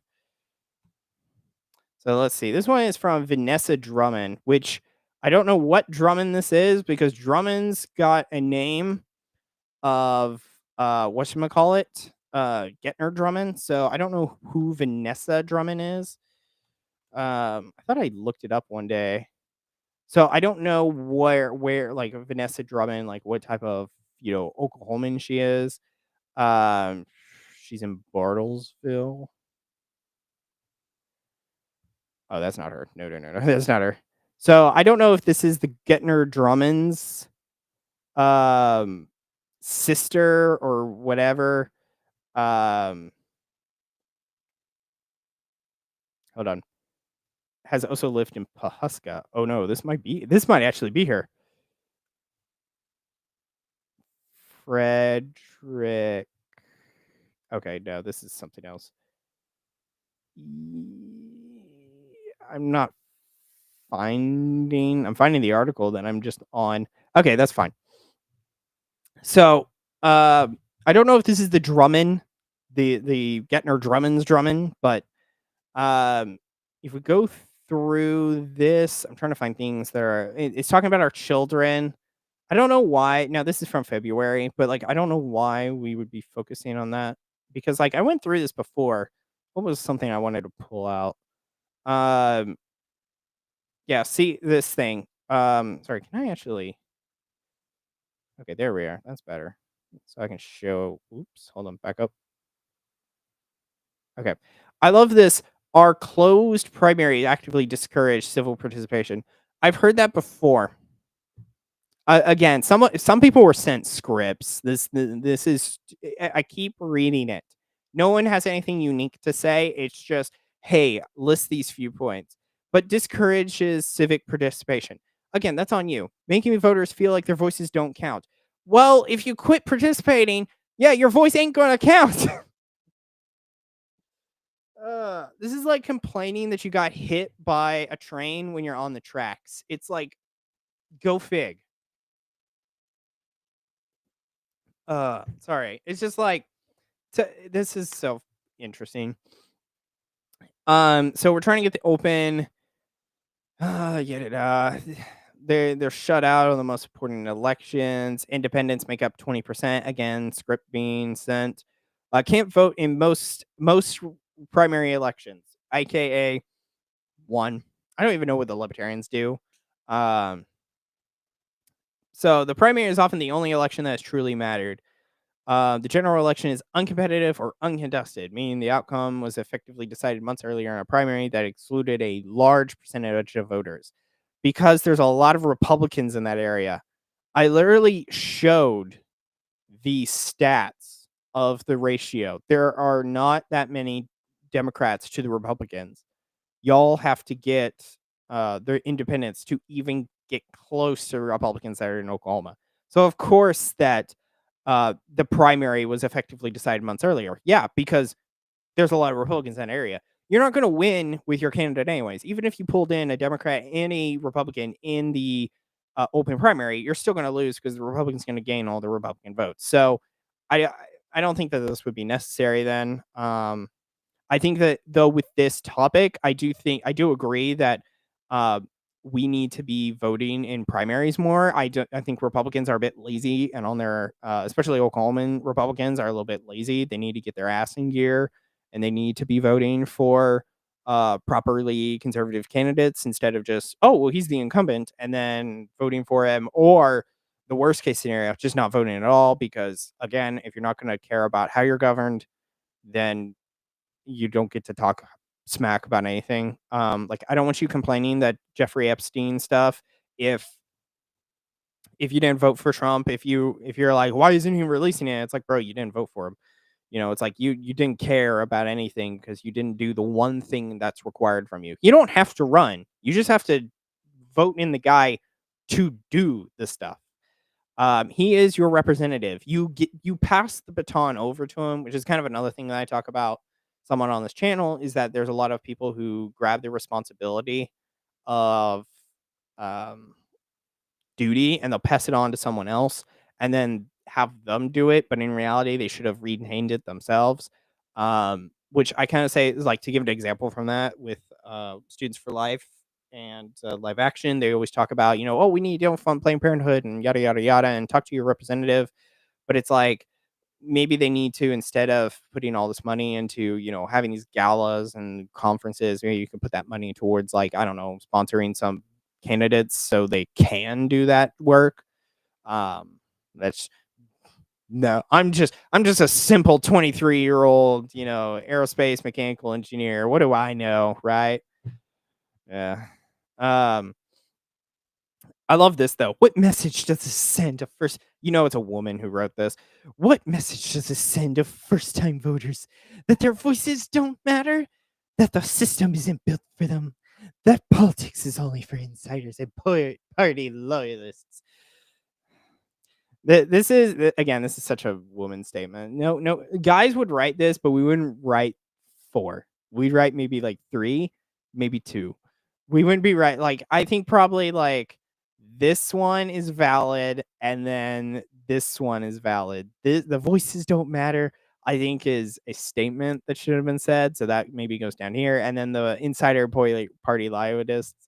So let's see. This one is from Vanessa Drummond, which I don't know what Drummond this is, because Drummond's got a name of whatchamacallit, Getner Drummond. So I don't know who Vanessa Drummond is. I thought I looked it up one day. So I don't know where like Vanessa Drummond, like what type of, Oklahoman she is. Um, she's in Bartlesville. Oh, that's not her. No, that's not her. So I don't know if this is the Getner Drummond's sister or whatever. Hold on. Has also lived in Pahuska. Oh no, this might actually be her. Frederick. Okay, no, this is something else. I'm not I'm finding the article that I'm just on. Okay, that's fine. So, I don't know if this is the Drummond, the Getner Drummond's Drummond, but if we go through this, I'm trying to find things that are. It's talking about our children. I don't know why. Now, this is from February, but, like, I don't know why we would be focusing on that, because, like, I went through this before. What was something I wanted to pull out? Um, yeah, see this thing. Sorry, can I actually? Okay, there we are. That's better. So I can show. Oops, hold on, back up. Okay. I love this. Our closed primary actively discourage civil participation. I've heard that before. Again, some people were sent scripts. This is I keep reading it. No one has anything unique to say. It's just, hey, list these few points, but discourages civic participation. Again, that's on you. Making voters feel like their voices don't count. Well, if you quit participating, yeah, your voice ain't gonna count. This is like complaining that you got hit by a train when you're on the tracks. It's like, go fig. Sorry. It's just like this is so interesting. So we're trying to get the open. Get it. They're shut out of the most important elections. Independents make up 20%. Again, script being sent. Can't vote in most primary elections, aka one. I don't even know what the libertarians do. Um, so the primary is often the only election that has truly mattered. The general election is uncompetitive or uncontested, meaning the outcome was effectively decided months earlier in a primary that excluded a large percentage of voters. Because there's a lot of Republicans in that area, I literally showed the stats of the ratio. There are not that many Democrats to the Republicans. Y'all have to get their independents to even get close to Republicans that are in Oklahoma. So of course that the primary was effectively decided months earlier. Yeah, because there's a lot of Republicans in that area. You're not going to win with your candidate anyways. Even if you pulled in a Democrat and a Republican in the open primary, you're still going to lose because the Republican's going to gain all the Republican votes. So I I don't think that this would be necessary then. I think that though with this topic, I do agree that uh, we need to be voting in primaries more. I think Republicans are a bit lazy and on their especially Oklahoman Republicans are a little bit lazy. They need to get their ass in gear and they need to be voting for properly conservative candidates instead of just, oh, well, he's the incumbent and then voting for him, or the worst case scenario, just not voting at all because again, if you're not going to care about how you're governed, then you don't get to talk smack about anything. Like I don't want you complaining that Jeffrey Epstein stuff. If if you didn't vote for Trump, if you're like, why isn't he releasing it? It's like, bro, you didn't vote for him. You know, it's like you didn't care about anything because you didn't do the one thing that's required from you. You don't have to run. You just have to vote in the guy to do the stuff. He is your representative. You pass the baton over to him, which is kind of another thing that I talk about someone on this channel is that there's a lot of people who grab the responsibility of um, duty and they'll pass it on to someone else and then have them do it. But in reality, they should have retained it themselves. Which I kind of say is like to give an example from that with Students for Life and live action. They always talk about, oh, we need to fund Planned Parenthood and yada, yada, yada, and talk to your representative. But it's like, maybe they need to, instead of putting all this money into, having these galas and conferences, maybe you can put that money towards like, I don't know, sponsoring some candidates so they can do that work. That's no, I'm just a simple 23-year-old, aerospace mechanical engineer. What do I know, right? Yeah. Um, I love this though. What message does this send to first? It's a woman who wrote this. What message does this send to first-time voters that their voices don't matter, that the system isn't built for them, that politics is only for insiders and party loyalists? This is again, this is such a woman statement. No, no, guys would write this, but we wouldn't write 4. We'd write maybe like 3, maybe 2. We wouldn't be right. Like I think probably like this one is valid, and then this one is valid. The voices don't matter, I think, is a statement that should have been said. So that maybe goes down here, and then the insider party loyalists.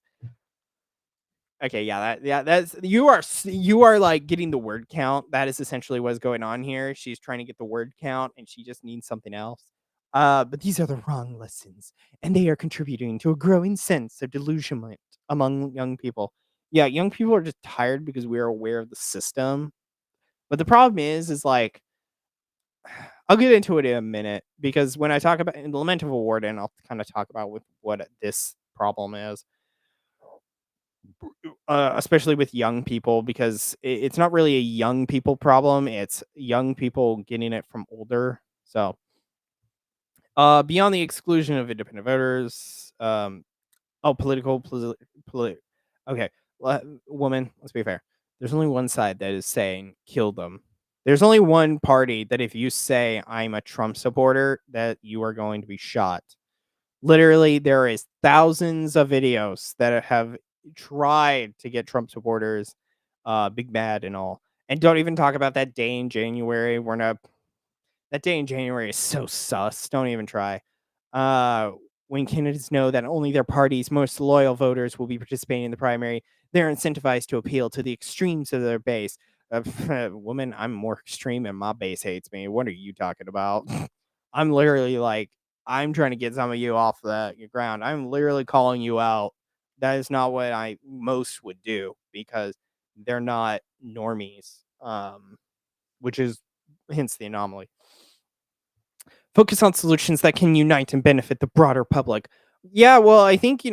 Okay, that's you are like getting the word count. That is essentially what's going on here. She's trying to get the word count and she just needs something else. But these are the wrong lessons, and they are contributing to a growing sense of delusionment among young people. Yeah, young people are just tired because we are aware of the system. But the problem is like I'll get into it in a minute because when I talk about in the Lament of a Warden, I'll kind of talk about with what this problem is, especially with young people because it's not really a young people problem. It's young people getting it from older. So, beyond the exclusion of independent voters, oh, okay, woman, let's be fair. There's only one side that is saying kill them. There's only one party that if you say I'm a Trump supporter, that you are going to be shot. Literally, there is thousands of videos that have tried to get Trump supporters, big bad and all. And don't even talk about that day in January. That day in January is so sus. Don't even try. Uh, when candidates know that only their party's most loyal voters will be participating in the primary, they're incentivized to appeal to the extremes of their base. Woman, I'm more extreme and my base hates me. What are you talking about? I'm literally like, I'm trying to get some of you off the ground. I'm literally calling you out. That is not what I most would do because they're not normies, which is hence the anomaly. Focus on solutions that can unite and benefit the broader public. Yeah, well, I think,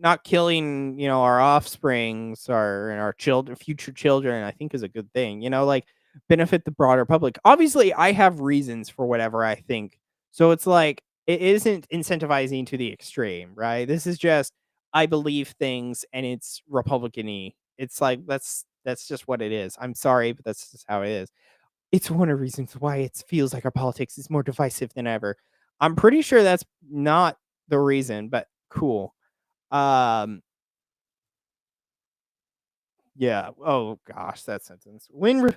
not killing, our offsprings or our children, future children, I think is a good thing, like benefit the broader public. Obviously, I have reasons for whatever I think. So it's like, it isn't incentivizing to the extreme, right? This is just, I believe things and it's Republican y. It's like, that's just what it is. I'm sorry, but that's just how it is. It's one of the reasons why it feels like our politics is more divisive than ever. I'm pretty sure that's not the reason, but cool. Um, yeah. Oh gosh, that sentence. When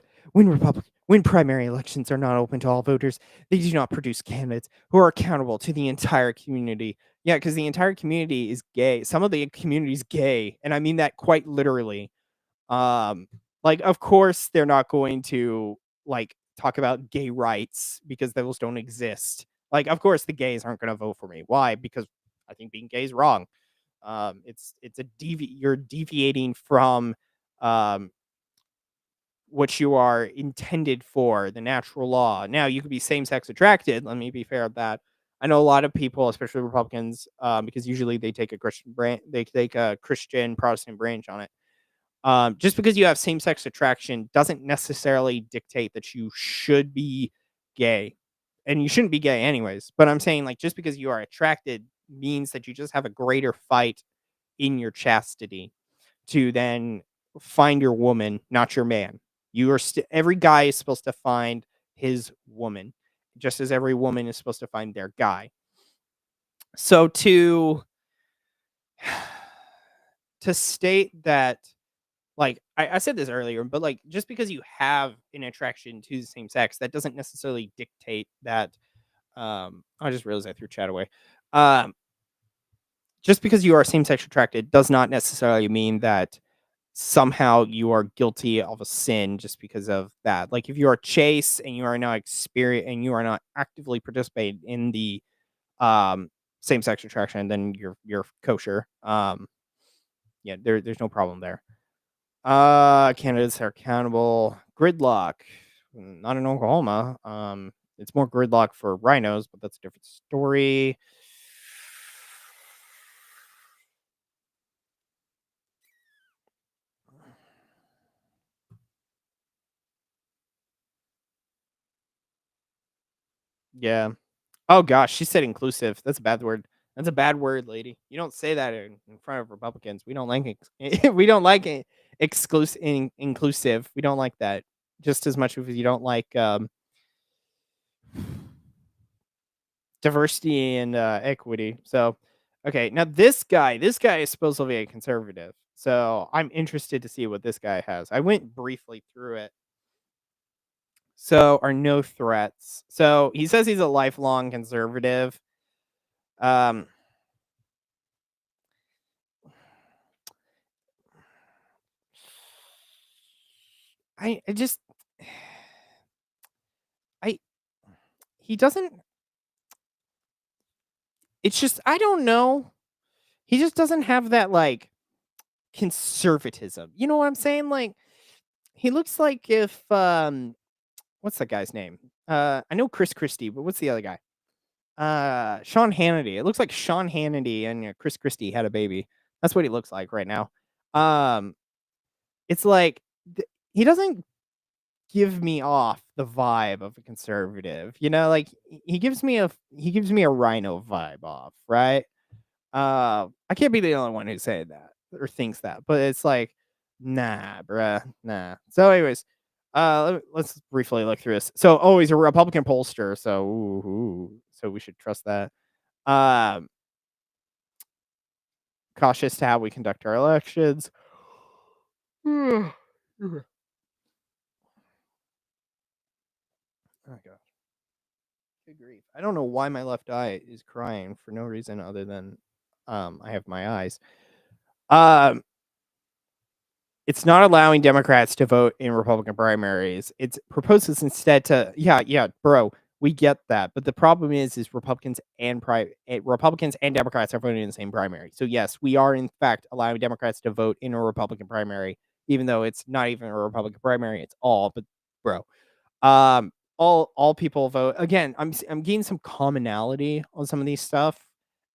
primary elections are not open to all voters, they do not produce candidates who are accountable to the entire community. Yeah, because the entire community is gay. Some of the community is gay, and I mean that quite literally. Um, like, of course, they're not going to like talk about gay rights because those don't exist. Like, of course, the gays aren't going to vote for me. Why? Because I think being gay is wrong. You're deviating from um what you are intended for, the natural law. Now, you could be same sex attracted. Let me be fair at that. I know a lot of people, especially Republicans, because usually they take a Christian branch, they take a Christian Protestant branch on it. Just because you have same sex attraction doesn't necessarily dictate that you should be gay. And you shouldn't be gay anyways. But I'm saying, like, just because you are attracted means that you just have a greater fight in your chastity to then find your woman, not your man. Every guy is supposed to find his woman, just as every woman is supposed to find their guy. So to state that, like, I said this earlier, but like just because you have an attraction to the same sex, that doesn't necessarily dictate that. I just realized I threw chat away. Um, just because you are same sex attracted does not necessarily mean that somehow you are guilty of a sin just because of that. Like, if you are chaste and you are not actively participating in the same sex attraction, then you're kosher. Yeah, there's no problem there. Candidates are accountable. Gridlock, not in Oklahoma. It's more gridlock for rhinos, but that's a different story. Yeah. Oh gosh, she said inclusive. That's a bad word. That's a bad word, lady. You don't say that in front of Republicans. We don't like we don't like it inclusive. We don't like that. Just as much as you don't like diversity and equity. So, okay, now this guy is supposed to be a conservative. So I'm interested to see what this guy has. I went briefly through it. So, are no threats. So he says he's a lifelong conservative. Um, I just I he doesn't. It's just I don't know. He just doesn't have that like conservatism. You know what I'm saying? Like, he looks like if what's that guy's name? I know Chris Christie, but what's the other guy? Sean Hannity. It looks like Sean Hannity and Chris Christie had a baby. That's what he looks like right now. It's like he doesn't give me off the vibe of a conservative. Like he gives me a rhino vibe off, right? I can't be the only one who say that or thinks that, but it's like, nah, bruh, nah. So, anyways, let's briefly look through this. So, he's a Republican pollster, so so we should trust that. Um, Cautious to how we conduct our elections. Oh gosh, good grief! I don't know why my left eye is crying for no reason other than I have my eyes. It's not allowing Democrats to vote in Republican primaries. It proposes instead to bro, we get that, but the problem is Republicans and Democrats are voting in the same primary. So yes, we are in fact allowing Democrats to vote in a Republican primary, even though it's not even a Republican primary. It's all, but bro, all people vote again. I'm getting some commonality on some of these stuff.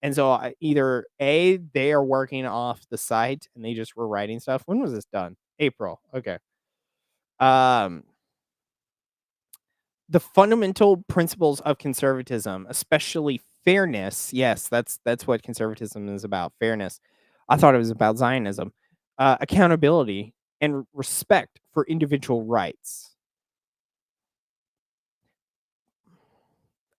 And so either A, they are working off the site and they just were writing stuff. When was this done? April. Okay. The fundamental principles of conservatism, especially fairness. Yes, that's what conservatism is about. Fairness. I thought it was about Zionism. Accountability and respect for individual rights.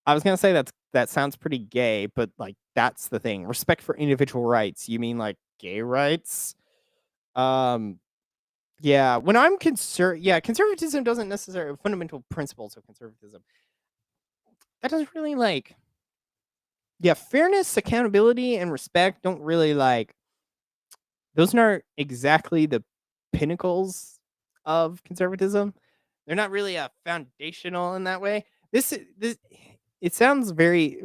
I was gonna say that sounds pretty gay, but like that's the thing. Respect for individual rights. You mean like gay rights? Yeah. When I'm conservatism doesn't necessarily fundamental principles of conservatism. That doesn't really like. Yeah, fairness, accountability, and respect don't really like. Those aren't exactly the pinnacles of conservatism. They're not really foundational in that way. This it sounds very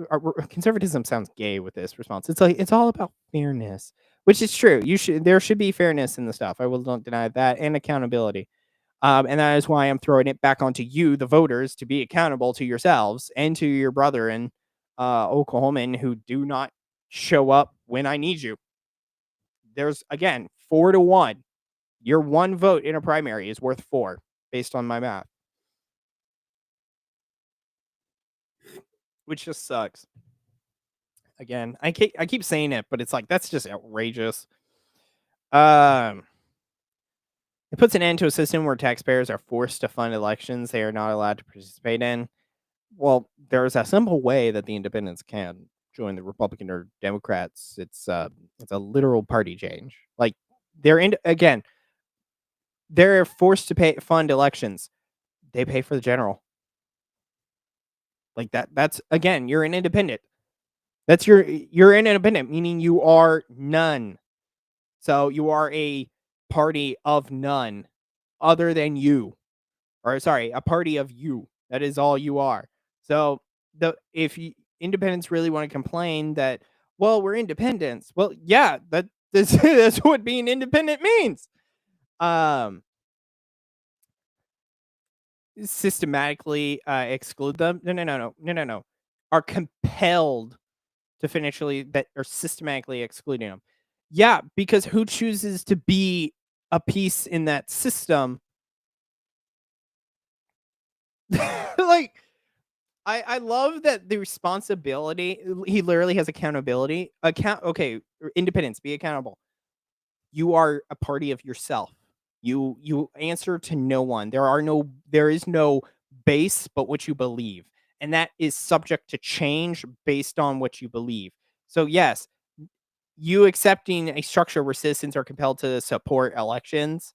conservatism sounds gay with this response. It's like it's all about fairness, which is true. There should be fairness in the stuff. I will not deny that, and accountability. And that is why I'm throwing it back onto you, the voters, to be accountable to yourselves and to your brother in Oklahoman who do not show up when I need you. There's again 4-1. Your one vote in a primary is worth 4 based on my math, which just sucks. Again, I keep saying it, but it's like that's just outrageous. It puts an end to a system where taxpayers are forced to fund elections they are not allowed to participate in. Well, there's a simple way that the independents can join the Republican or Democrats. It's a literal party change. Like they're forced to fund elections. They pay for the general. Like that's again, you're an independent. You're an independent, meaning you are none. So you are a party of none other than you. Or sorry, a party of you. That is all you are. So if independents really want to complain that, well, we're independents. Well, yeah, that's what being independent means. Systematically exclude them. No. Are compelled to systematically excluding them. Yeah, because who chooses to be a piece in that system? Like, I love that the responsibility. He literally has accountability. Okay, independence. Be accountable. You are a party of yourself. You answer to no one. There is no base but what you believe, and that is subject to change based on what you believe. So yes, you accepting a structure where citizens are compelled to support elections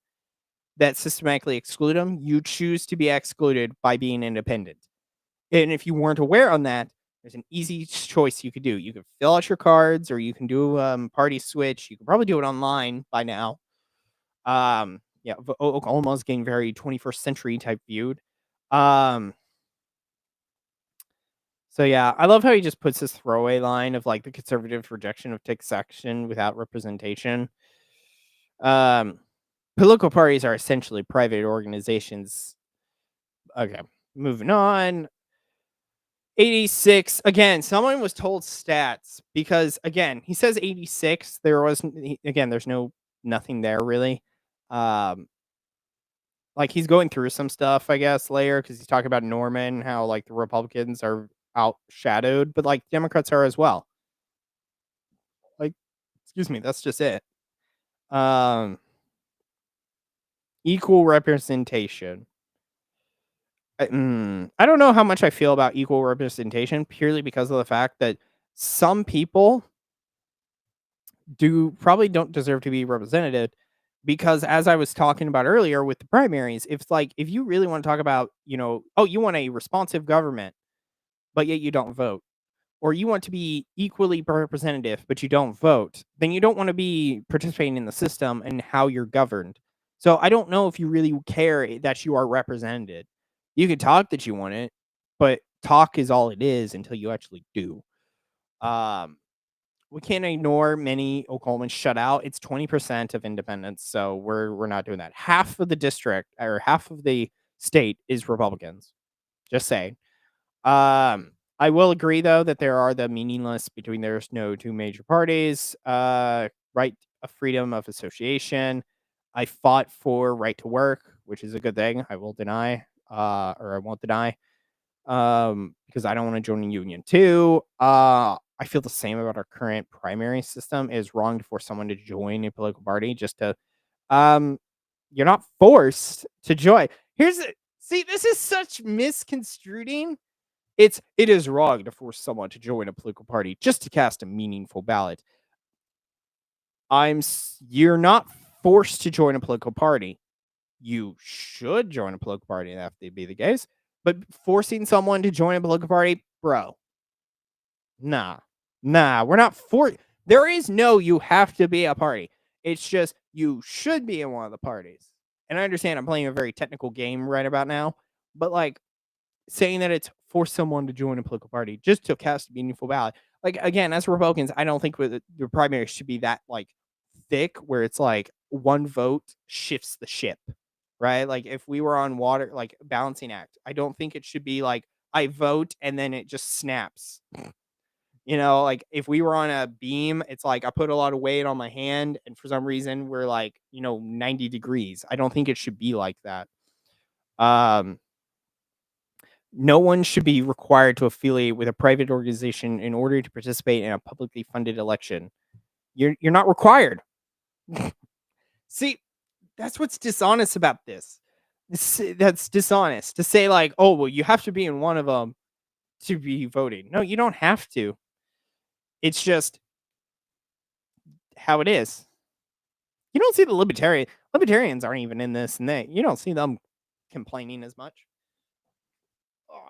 that systematically exclude them, you choose to be excluded by being independent. And if you weren't aware on that, there's an easy choice you could do. You could fill out your cards, or you can do party switch. You could probably do it online by now. Yeah, Oklahoma's getting very 21st century type viewed. So yeah, I love how he just puts this throwaway line of like the conservative rejection of taxation without representation. Political parties are essentially private organizations. Okay, moving on. 86 again. Someone was told stats because again, he says 86. There was again, there's nothing there really. Um, like he's going through some stuff, I guess, later because he's talking about Norman, how like the Republicans are outshadowed, but like Democrats are as well. Like, excuse me, that's just it. Um, equal representation. I don't know how much I feel about equal representation purely because of the fact that some people probably don't deserve to be represented because as I was talking about earlier with the primaries, if you really want to talk about, oh, you want a responsive government, but yet you don't vote, or you want to be equally representative, but you don't vote, then you don't want to be participating in the system and how you're governed. So I don't know if you really care that you are represented. You can talk that you want it, but talk is all it is until you actually do. Um, we can't ignore many Oklahomans shut out. It's 20% of independents, so we're not doing that. Half of the district or half of the state is Republicans. Just saying. I will agree though that there are the meaningless between there's no two major parties. Right of freedom of association. I fought for right to work, which is a good thing. I will deny, or I won't deny, because I don't want to join a union too. I feel the same about our current primary system. It is wrong to force someone to join a political party just to, um, you're not forced to join. See, this is such misconstruing. It is wrong to force someone to join a political party just to cast a meaningful ballot. You're not forced to join a political party. You should join a political party if that be the case. But forcing someone to join a political party, bro, nah. Nah, we're not for there is no you have to be a party. It's just you should be in one of the parties. And I understand I'm playing a very technical game right about now, but like saying that it's for someone to join a political party just to cast a meaningful ballot. Like again, as Republicans, I don't think the primary should be that like thick where it's like one vote shifts the ship, right? Like if we were on water, like balancing act, I don't think it should be like I vote and then it just snaps. Like if we were on a beam, it's like I put a lot of weight on my hand, and for some reason we're like 90 degrees. I don't think it should be like that. Um, no one should be required to affiliate with a private organization in order to participate in a publicly funded election. You're not required. See, that's what's dishonest about this. That's dishonest to say like, oh well, you have to be in one of them to be voting. No, you don't have to. It's just how it is. You don't see the libertarians aren't even in this, and you don't see them complaining as much. Oh,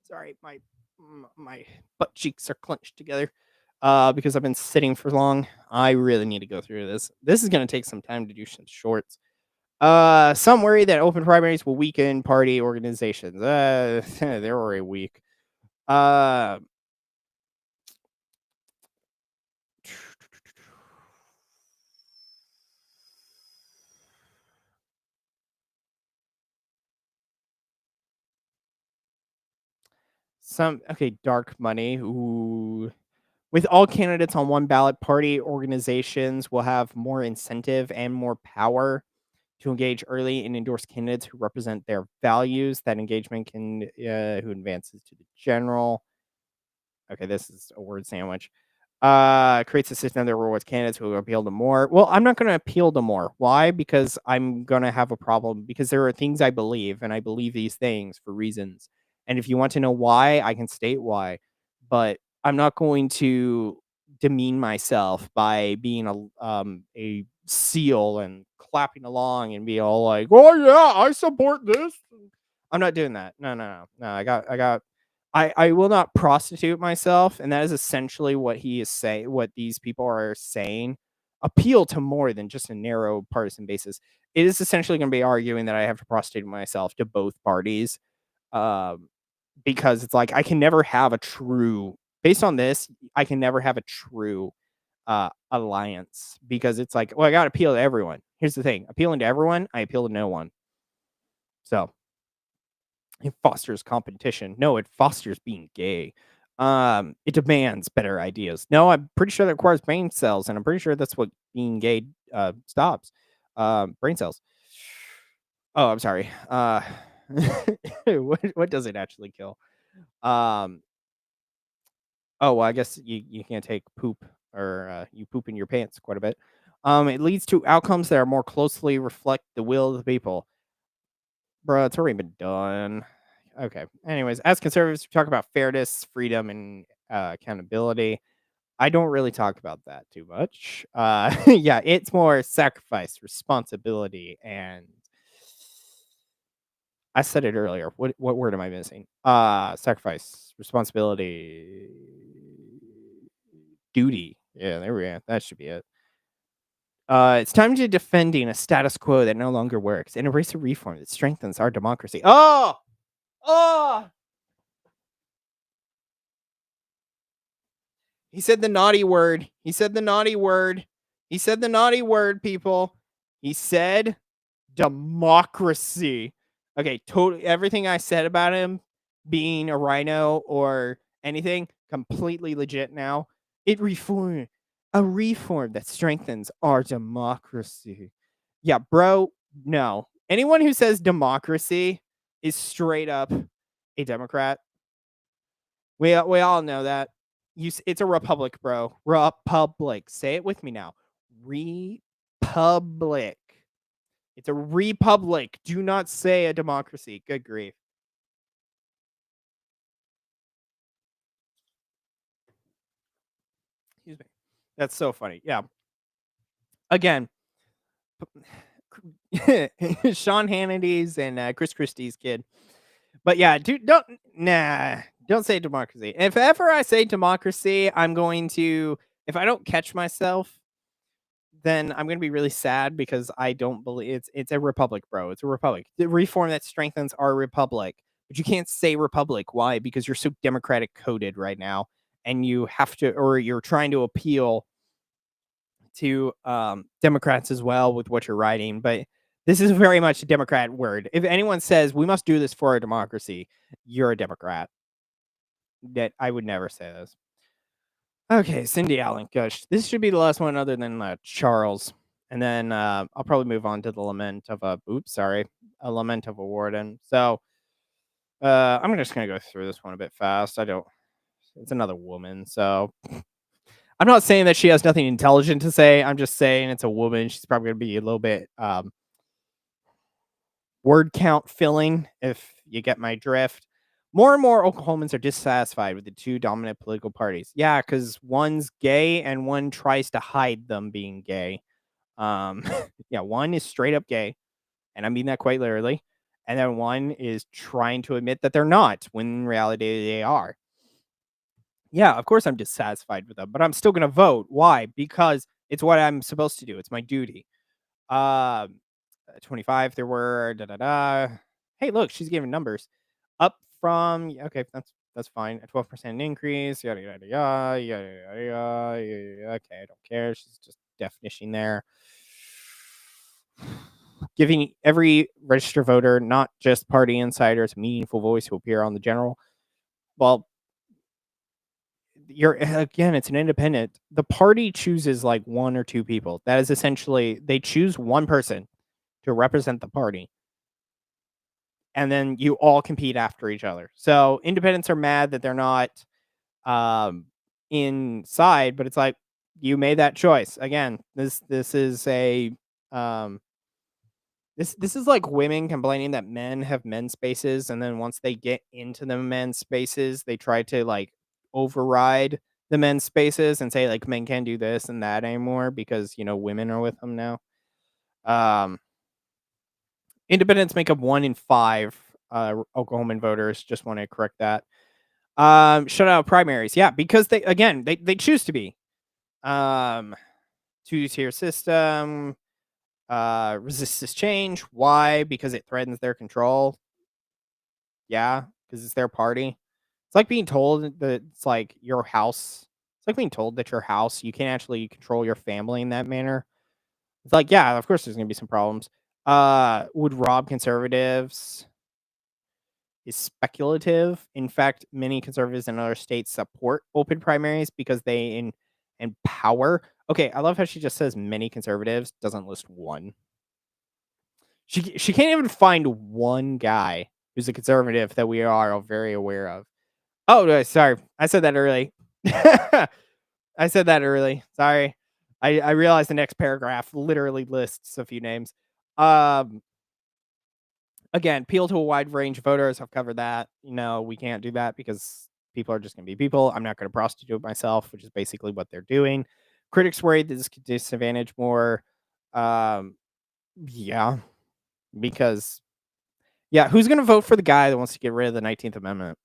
sorry, my butt cheeks are clenched together because I've been sitting for long. I really need to go through this. This is going to take some time to do some shorts. Some worry that open primaries will weaken party organizations. They're already weak. Uh, dark money. Ooh. With all candidates on one ballot, party organizations will have more incentive and more power to engage early and endorse candidates who represent their values. That engagement can who advances to the general. Okay, this is a word sandwich. Creates a system that rewards candidates who appeal to more. Well, I'm not going to appeal to more. Why? Because I'm going to have a problem because there are things I believe, and I believe these things for reasons. And if you want to know why, I can state why. But I'm not going to demean myself by being a seal and clapping along and be all like, "Oh yeah, I support this." I'm not doing that. No. I will not prostitute myself, and that is essentially what he is saying. What these people are saying, appeal to more than just a narrow partisan basis. It is essentially going to be arguing that I have to prostitute myself to both parties, um, because it's like I can never have a true. Based on this, I can never have a true alliance because it's like, well, I got to appeal to everyone. Here's the thing: appealing to everyone, I appeal to no one. So It fosters competition. No, it fosters being gay. It demands better ideas. No, I'm pretty sure that requires brain cells, and I'm pretty sure that's what being gay stops. Brain cells. Oh, I'm sorry. What does it actually kill? Um, oh, well, I guess you can't take poop or you poop in your pants quite a bit. It leads to outcomes that are more closely reflect the will of the people. Bruh, it's already been done. Okay. Anyways, as conservatives, we talk about fairness, freedom, and accountability. I don't really talk about that too much. Yeah, it's more sacrifice, responsibility, and I said it earlier. What word am I missing? Sacrifice, responsibility, duty. Yeah, there we go. That should be it. It's time to defending a status quo that no longer works and embrace a reform that strengthens our democracy. Oh, oh! He said the naughty word. He said the naughty word. He said the naughty word, people. He said democracy. Okay, totally everything I said about him being a rhino or anything, completely legit now. It reform a reform that strengthens our democracy. Yeah, bro, no. Anyone who says democracy is straight up a Democrat. We all know that. It's a republic, bro. Republic. Say it with me now. Republic. It's a republic. Do not say a democracy. Good grief. Excuse me. That's so funny. Yeah. Again, Sean Hannity's and Chris Christie's kid. But yeah, dude, don't say democracy. If ever I say democracy, I'm going to, if I don't catch myself, then I'm gonna be really sad because I don't believe it's a republic, bro. It's a republic. The reform that strengthens our republic. But you can't say republic. Why? Because you're so democratic coded right now, and you have to, or you're trying to appeal to Democrats as well with what you're writing. But this is very much a Democrat word. If anyone says we must do this for our democracy, you're a Democrat. That I would never say this. Okay, Cindy Allen. Gosh, this should be the last one other than Charles. And then I'll probably move on to the lament of a lament of a warden. So I'm just gonna go through this one a bit fast. It's another woman, so I'm not saying that she has nothing intelligent to say. I'm just saying it's a woman. She's probably gonna be a little bit word count filling, if you get my drift. More and more Oklahomans are dissatisfied with the two dominant political parties. Yeah, because one's gay and one tries to hide them being gay. Um, yeah, one is straight up gay, and I mean that quite literally. And then one is trying to admit that they're not, when in reality they are. Yeah, of course I'm dissatisfied with them, but I'm still gonna vote. Why? Because it's what I'm supposed to do. It's my duty. Um, 25 there were da da da. Hey, look, she's giving numbers. Up from okay, that's fine. A 12% increase, yada yada yada yada yada yada. Yada. Okay, I don't care. She's just definition there. Giving every registered voter, not just party insiders, a meaningful voice to appear on the general. Well, it's an independent. The party chooses like one or two people. That is essentially they choose one person to represent the party. And then you all compete after each other. So independents are mad that they're not inside, but it's like you made that choice. Again, this is a this is like women complaining that men have men's spaces, and then once they get into the men's spaces, they try to like override the men's spaces and say like men can't do this and that anymore because women are with them now. Um, Independents make up 1 in 5 Oklahoman voters. Just want to correct that. Shut out primaries. Yeah, because they choose to be. 2-tier system. Resist this change. Why? Because it threatens their control. Yeah, because it's their party. It's like being told that it's like your house. It's like being told that your house, you can't actually control your family in that manner. It's like, yeah, of course there's gonna be some problems. Would rob conservatives. is speculative. In fact, many conservatives in other states support open primaries because they empower. Okay, I love how she just says many conservatives, doesn't list one. She can't even find one guy who's a conservative that we are all very aware of. Oh, sorry. I said that early. I said that early. Sorry. I realized the next paragraph literally lists a few names. Um, Again, appeal to a wide range of voters. I've covered that. We can't do that because people are just going to be people. I'm not going to prostitute myself, which is basically what they're doing. Critics worried that this could disadvantage more. Um, yeah, because who's going to vote for the guy that wants to get rid of the 19th Amendment?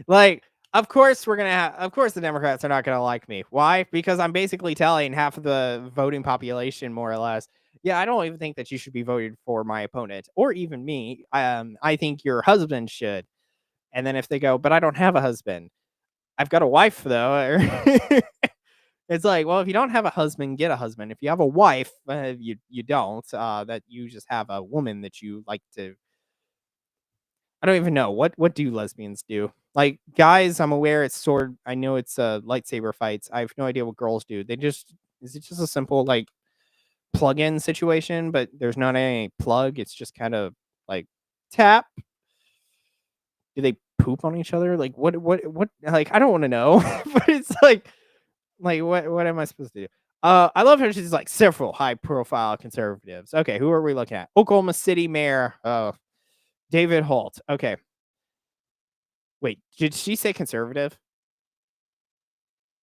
Like, of course of course the Democrats are not gonna like me. Why? Because I'm basically telling half of the voting population, more or less, yeah, I don't even think that you should be voting for my opponent or even me. I think your husband should. And then if they go, but I don't have a husband. I've got a wife though. It's like, well, if you don't have a husband, get a husband. If you have a wife, you don't. That you just have a woman that you like to. I don't even know what do lesbians do. Like guys, I'm aware it's sword. I know it's lightsaber fights. I have no idea what girls do. Is it just a simple like plug-in situation, but there's not any plug. It's just kind of like tap. Do they poop on each other? Like what? Like I don't want to know, but it's like what am I supposed to do? I love how she's like several high-profile conservatives. Okay, who are we looking at? Oklahoma City Mayor. Oh, David Holt. Okay. Wait, did she say conservative?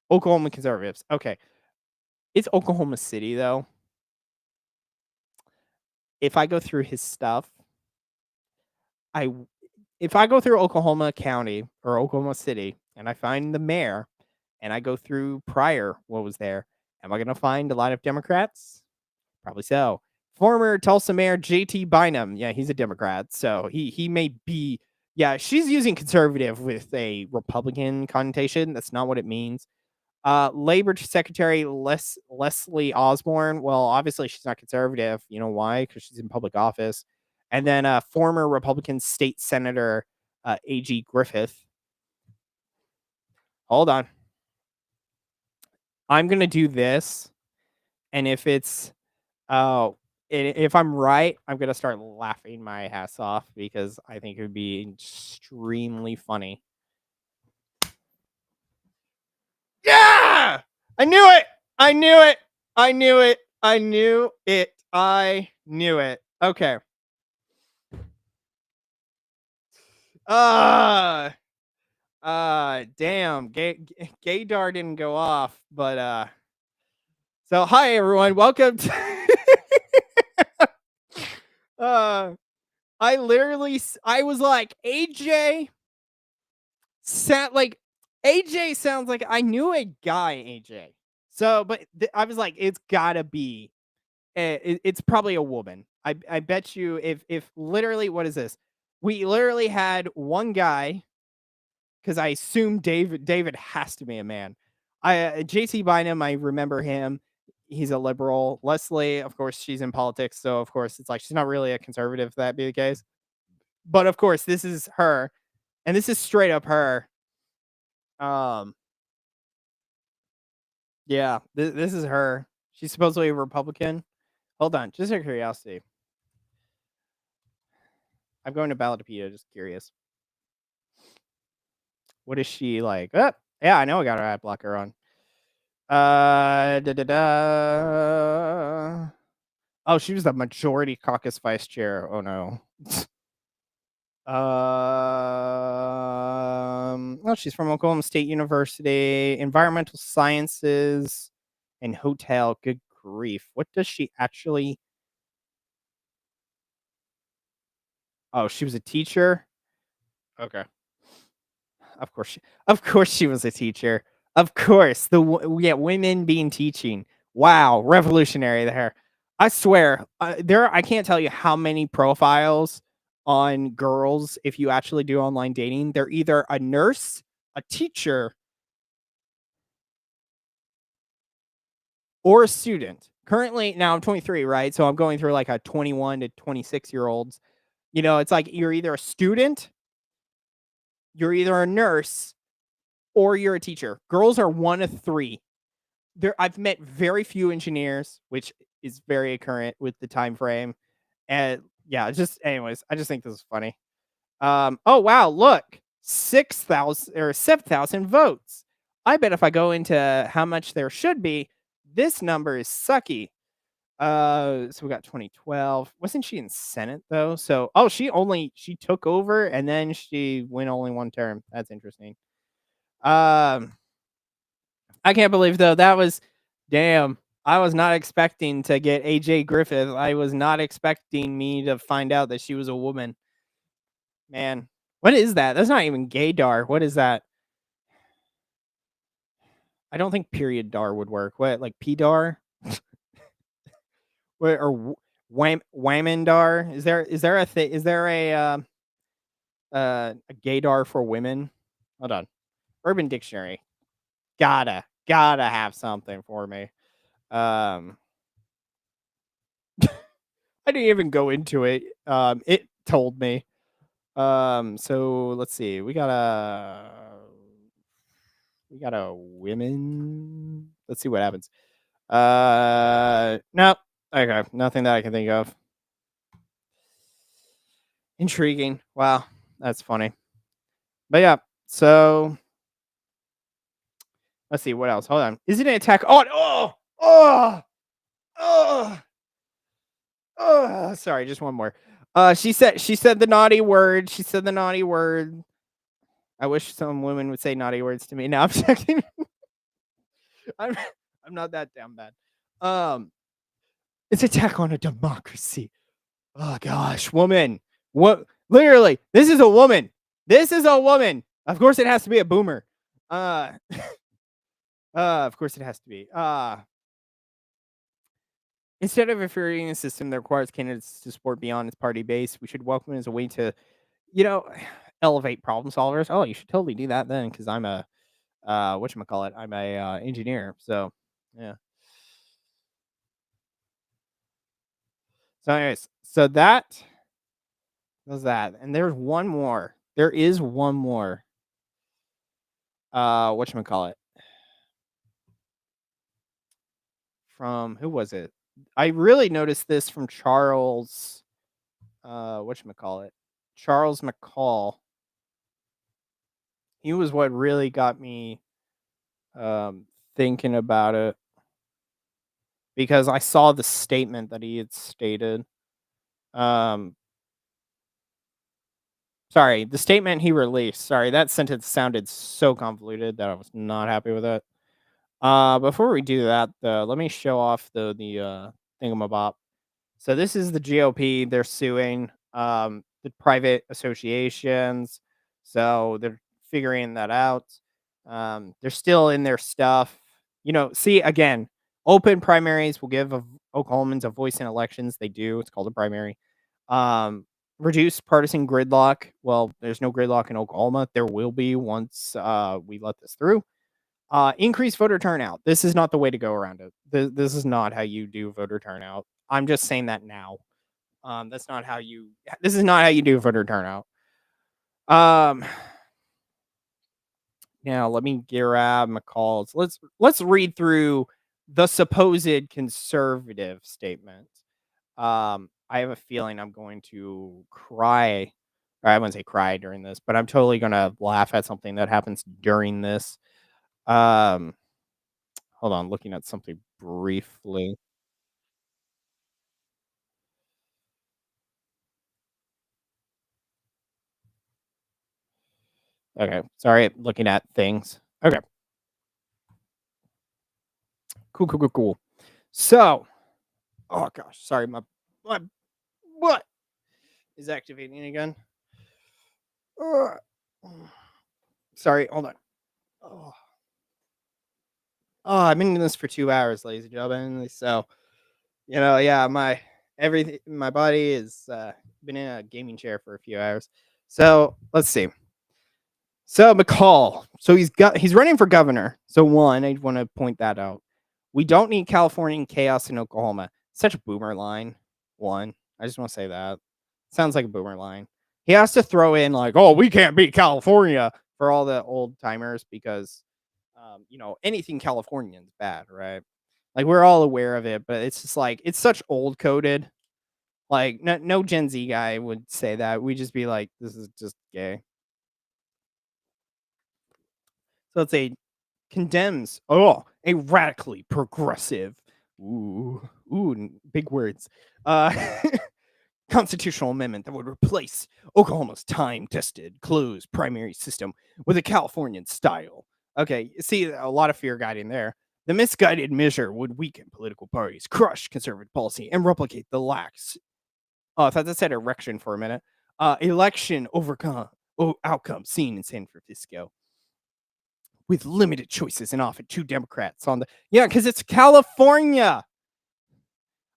Oklahoma conservatives. Okay. It's Oklahoma City though. If I go through his stuff, I if I go through Oklahoma County or Oklahoma City and I find the mayor and I go through prior what was there, am I going to find a lot of Democrats? Probably so. Former Tulsa Mayor JT Bynum. Yeah, he's a Democrat. So he may be she's using conservative with a Republican connotation. That's not what it means. Labor Secretary Leslie Osborne. Well, obviously she's not conservative. You know why? Because she's in public office. And then former Republican State Senator A.G. Griffith. Hold on. I'm gonna do this, and if it's if I'm right, I'm gonna start laughing my ass off because I think it would be extremely funny. Yeah! I knew it! I knew it! I knew it! I knew it! I knew it. Okay. Damn. Gaydar didn't go off, but so hi everyone. Welcome to I was like AJ AJ sounds like I knew a guy AJ. So, but I was like, it's gotta be. It's probably a woman. I bet you if literally what is this? We literally had one guy because I assume David has to be a man. JC Bynum, I remember him. He's a liberal. Leslie, of course, she's in politics, so of course it's like she's not really a conservative. If that be the case, but of course this is her, and this is straight up her. Um, yeah, this is her. She's supposedly a Republican. Hold on, just out of curiosity. I'm going to Ballotpedia, just curious. What is she like? Yeah, I know I got her ad blocker on. Oh, she was the majority caucus vice chair. Oh no. Well, she's from Oklahoma State University, environmental sciences and hotel. Good grief. What does she actually? Oh, she was a teacher. Okay. Of course she was a teacher. Of course. Women being teaching. Wow, revolutionary there. I swear, I can't tell you how many profiles on girls if you actually do online dating. They're either a nurse, a teacher, or a student. Currently, now I'm 23, right? So I'm going through like a 21 to 26-year-olds. It's like you're either a student, you're either a nurse, or you're a teacher. Girls are one of three. I've met very few engineers, which is very current with the time frame. And yeah, just anyways, I just think this is funny. Oh wow, look, 6,000 or 7,000 votes. I bet if I go into how much there should be, this number is sucky. So we got 2012. Wasn't she in Senate though? So she took over and then she went only one term. That's interesting. Um, I can't believe though that was damn. I was not expecting to get AJ Griffith. I was not expecting me to find out that she was a woman. Man, what is that? That's not even gaydar. What is that? I don't think period dar would work. What, like PDAR? What, or whamandar? Is there a thing? Is there a gaydar for women? Hold on. Urban Dictionary. Gotta have something for me. I didn't even go into it. It told me. So let's see. We got a women. Let's see what happens. Nope. Okay, nothing that I can think of. Intriguing. Wow, that's funny. But yeah, so let's see what else. Hold on. Is it an attack? Oh, sorry, just one more. She said the naughty word. She said the naughty word. I wish some women would say naughty words to me. Now I'm checking. I'm I'm not that damn bad. It's attack on a democracy. Oh gosh, woman. What? Literally, this is a woman. This is a woman. Of course, it has to be a boomer. Of course, it has to be. Instead of infuriating a system that requires candidates to support beyond its party base, we should welcome it as a way to, you know, elevate problem solvers. Oh, you should totally do that then, because I'm a whatchamacallit, I'm a engineer. So yeah. So anyways, so that was that. And there's one more. There is one more. Whatchamacallit. From who was it? I really noticed this from Charles whatchamacallit. Charles McCall. He was what really got me thinking about it, because I saw the statement that he had stated. Sorry, the statement he released. Sorry, that sentence sounded so convoluted that I was not happy with it. Before we do that, though, let me show off the thingamabob. So this is the GOP. They're suing the private associations. So they're figuring that out. They're still in their stuff. See, again, open primaries will give Oklahomans a voice in elections. They do. It's called a primary. Reduce partisan gridlock. Well, there's no gridlock in Oklahoma. There will be once we let this through. Increase voter turnout. This is not the way to go around it. This is not how you do voter turnout. I'm just saying that now. That's not how you. This is not how you do voter turnout. Now let me grab McCall's. Let's read through the supposed conservative statement. I have a feeling I'm going to cry. Or I wouldn't say cry during this, but I'm totally gonna laugh at something that happens during this. Hold on, looking at something briefly. Okay, sorry, looking at things. Okay. Cool. So, oh gosh, sorry, my what is activating again? Ugh. Sorry, hold on. Oh. I've been doing this for 2 hours, ladies and gentlemen. So, yeah, my body is been in a gaming chair for a few hours. So let's see. So McCall, he's running for governor. So one, I want to point that out. We don't need Californian chaos in Oklahoma. Such a boomer line. One, I just want to say that. Sounds like a boomer line. He has to throw in like, "Oh, we can't beat California" for all the old timers because, anything Californian's bad, right? Like we're all aware of it, but it's just like it's such old coded. Like no Gen Z guy would say that. We'd just be like, "This is just gay." So it's a condemns. Oh, a radically progressive. Big words. Uh, constitutional amendment that would replace Oklahoma's time-tested closed primary system with a Californian style. Okay, see a lot of fear guiding there. The misguided measure would weaken political parties, crush conservative policy, and replicate the lax. Oh, I thought that said erection for a minute. Election outcome seen in San Francisco with limited choices and often two Democrats on the because it's California.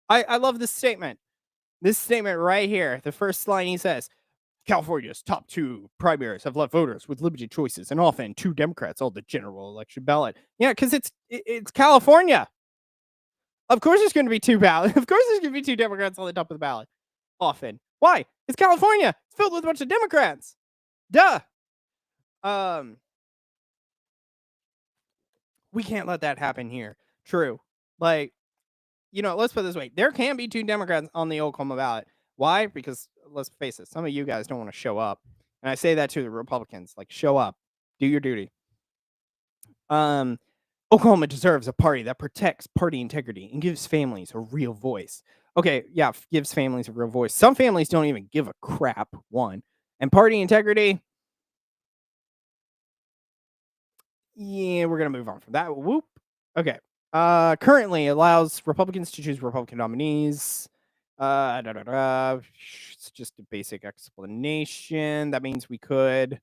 I love this statement. This statement right here, the first line he says, California's top two primaries have left voters with limited choices and often two Democrats on the general election ballot. Yeah, because it's California. Of course there's going to be two ballots. Of course there's going to be two Democrats on the top of the ballot. Often. Why? It's California. It's filled with a bunch of Democrats. Duh. We can't let that happen here. True. Like, let's put it this way. There can be two Democrats on the Oklahoma ballot. Why? Because let's face it, some of you guys don't want to show up. And I say that to the Republicans, like show up, do your duty. Oklahoma deserves a party that protects party integrity and gives families a real voice. Okay, yeah, gives families a real voice. Some families don't even give a crap, one. And party integrity, yeah, we're going to move on from that. Whoop. Okay. Currently allows Republicans to choose Republican nominees. It's just a basic explanation. That means we could.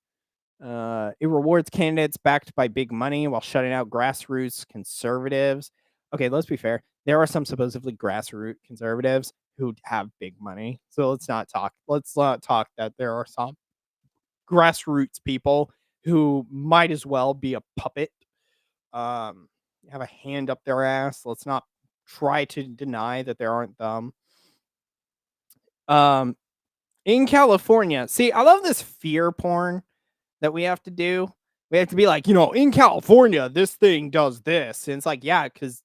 It rewards candidates backed by big money while shutting out grassroots conservatives. Okay, let's be fair. There are some supposedly grassroots conservatives who have big money. So let's not talk that there are some grassroots people who might as well be a puppet. Have a hand up their ass. Let's not try to deny that there aren't them. In California, see, I love this fear porn that we have to do. We have to be like, in California, this thing does this. And it's like, yeah, because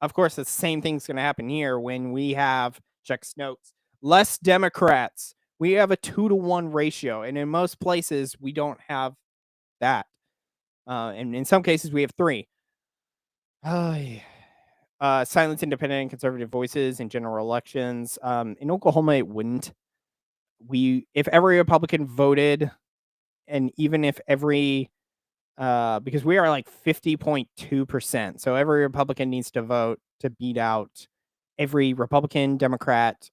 of course the same thing's going to happen here when we have, checks notes, less Democrats. We have a 2-to-1 ratio. And in most places, we don't have that. And in some cases, we have 3. Oh, yeah. Silence independent and conservative voices in general elections. In Oklahoma, it wouldn't. If every Republican voted, and even if every because we are like 50.2%, so every Republican needs to vote to beat out every Republican, Democrat,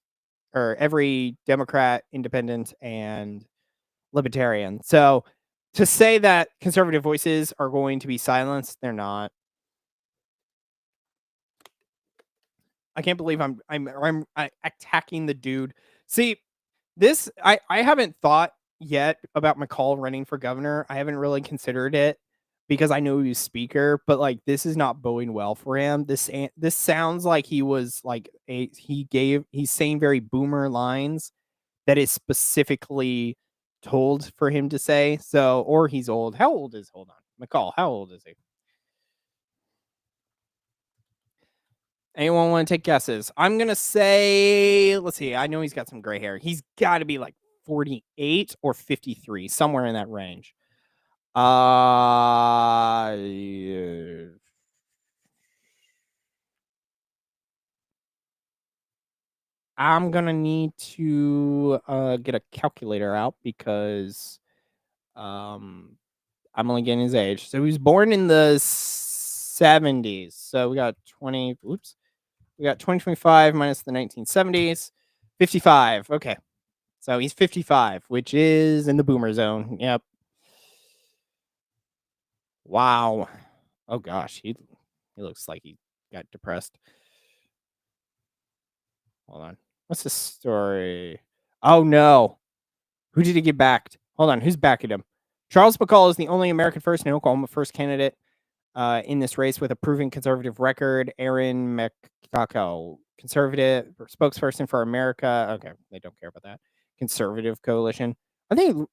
or every Democrat, Independent, and Libertarian. So to say that conservative voices are going to be silenced, they're not. I can't believe I'm attacking the dude. See, this I haven't thought yet about McCall running for governor. I haven't really considered it because I know he's speaker, but like this is not boding well for him. This sounds like he was like he's saying very boomer lines that is specifically told for him to say. So, or he's old. How old is hold on. McCall, how old is he? Anyone want to take guesses? I'm going to say, let's see. I know he's got some gray hair. He's got to be like 48 or 53, somewhere in that range. I'm going to need to get a calculator out because I'm only getting his age. So he was born in the 70s. So we got 2025 minus the 1970s, 55. Okay. So he's 55, which is in the boomer zone. Yep. Wow. Oh gosh, he looks like he got depressed. Hold on. What's the story? Oh no. Who did he get backed? Hold on, who's backing him? Charles McCall is the only American first and Oklahoma first candidate in this race with a proven conservative record. Aaron McCaco, conservative spokesperson for America. Okay, they don't care about that. conservative coalition.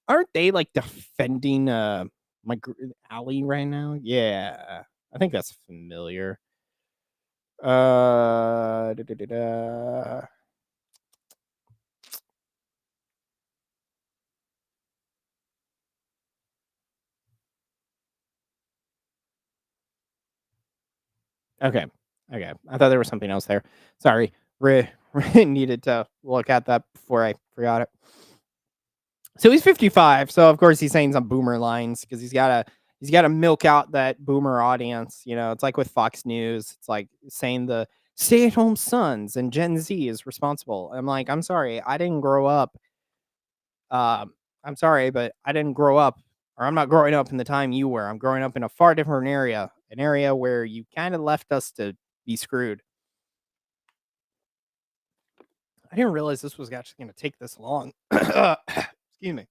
Aren't they like defending alley right now? Yeah, I think that's familiar. Da, da, da, da. Okay. Okay. I thought there was something else there. Sorry. Needed to look at that before I forgot it. So he's 55. So of course he's saying some boomer lines because he's gotta milk out that boomer audience. It's like with Fox News. It's like saying the stay-at-home sons and Gen Z is responsible. I'm like, I'm sorry, I didn't grow up. I'm sorry, but I didn't grow up, or I'm not growing up in the time you were. I'm growing up in a far different area, an area where you kind of left us to be screwed. I didn't realize this was actually going to take this long. Excuse me.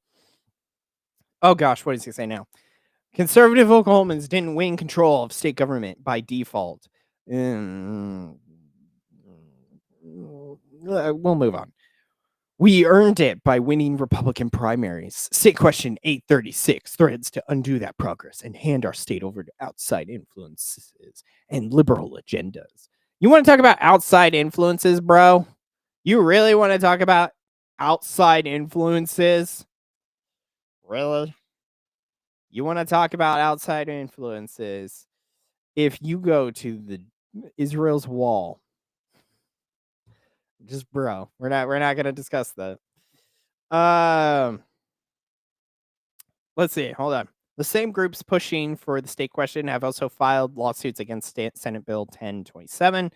Oh gosh, what does he say now? Conservative Oklahomans didn't win control of state government by default. We'll move on. We earned it by winning Republican primaries. State question 836 threatens to undo that progress and hand our state over to outside influences and liberal agendas. You want to talk about outside influences, bro? You really want to talk about outside influences? Really? You want to talk about outside influences? If you go to the Israel's wall, just bro, we're not gonna discuss that. Let's see. Hold on. The same groups pushing for the state question have also filed lawsuits against Senate Bill 1027,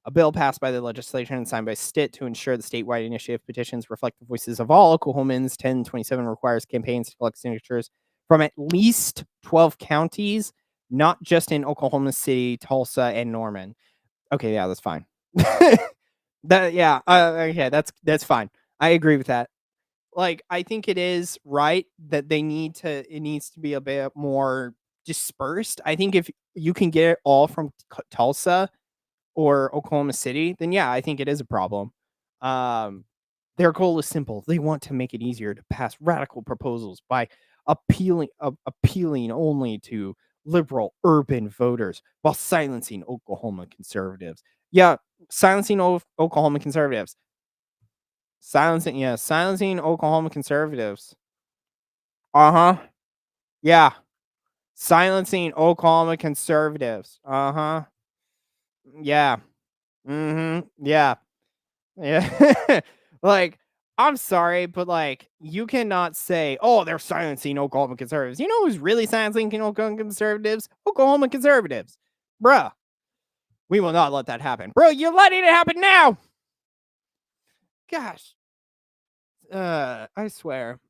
a bill passed by the legislature and signed by Stitt to ensure the statewide initiative petitions reflect the voices of all Oklahomans. 1027 requires campaigns to collect signatures from at least 12 counties, not just in Oklahoma City, Tulsa, and Norman. Okay, yeah, that's fine. Okay, that's fine. I agree with that. Like, I think it is right that it needs to be a bit more dispersed. I think if you can get it all from Tulsa or Oklahoma City, then yeah, I think it is a problem. Their goal is simple. They want to make it easier to pass radical proposals by appealing only to liberal urban voters while silencing Oklahoma conservatives. Yeah, silencing Oklahoma conservatives. Silencing Oklahoma conservatives. Uh-huh. Yeah. Silencing Oklahoma conservatives. Uh-huh. Yeah. Mhm. Yeah. Yeah. Like, I'm sorry, but like, you cannot say, "Oh, they're silencing Oklahoma conservatives." You know who's really silencing Oklahoma conservatives? Oklahoma conservatives. Bruh. We will not let that happen. Bro, you're letting it happen now. Gosh. I swear.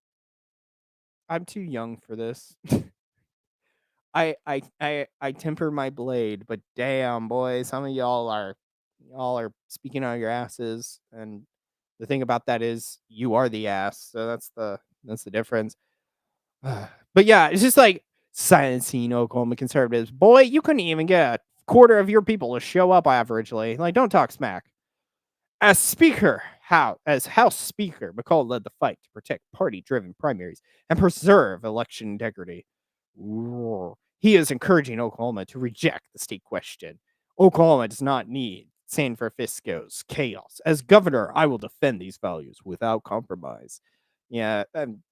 I'm too young for this. I temper my blade, but damn, boy, some of y'all are speaking out of your asses, and the thing about that is you are the ass, so that's the difference. But yeah, it's just like silencing Oklahoma conservatives. Boy, you couldn't even get a quarter of your people to show up averagely. Like, don't talk smack. As House Speaker, McCall led the fight to protect party-driven primaries and preserve election integrity. Roar. He is encouraging Oklahoma to reject the state question. Oklahoma does not need San Francisco's chaos. As governor, I will defend these values without compromise. Yeah,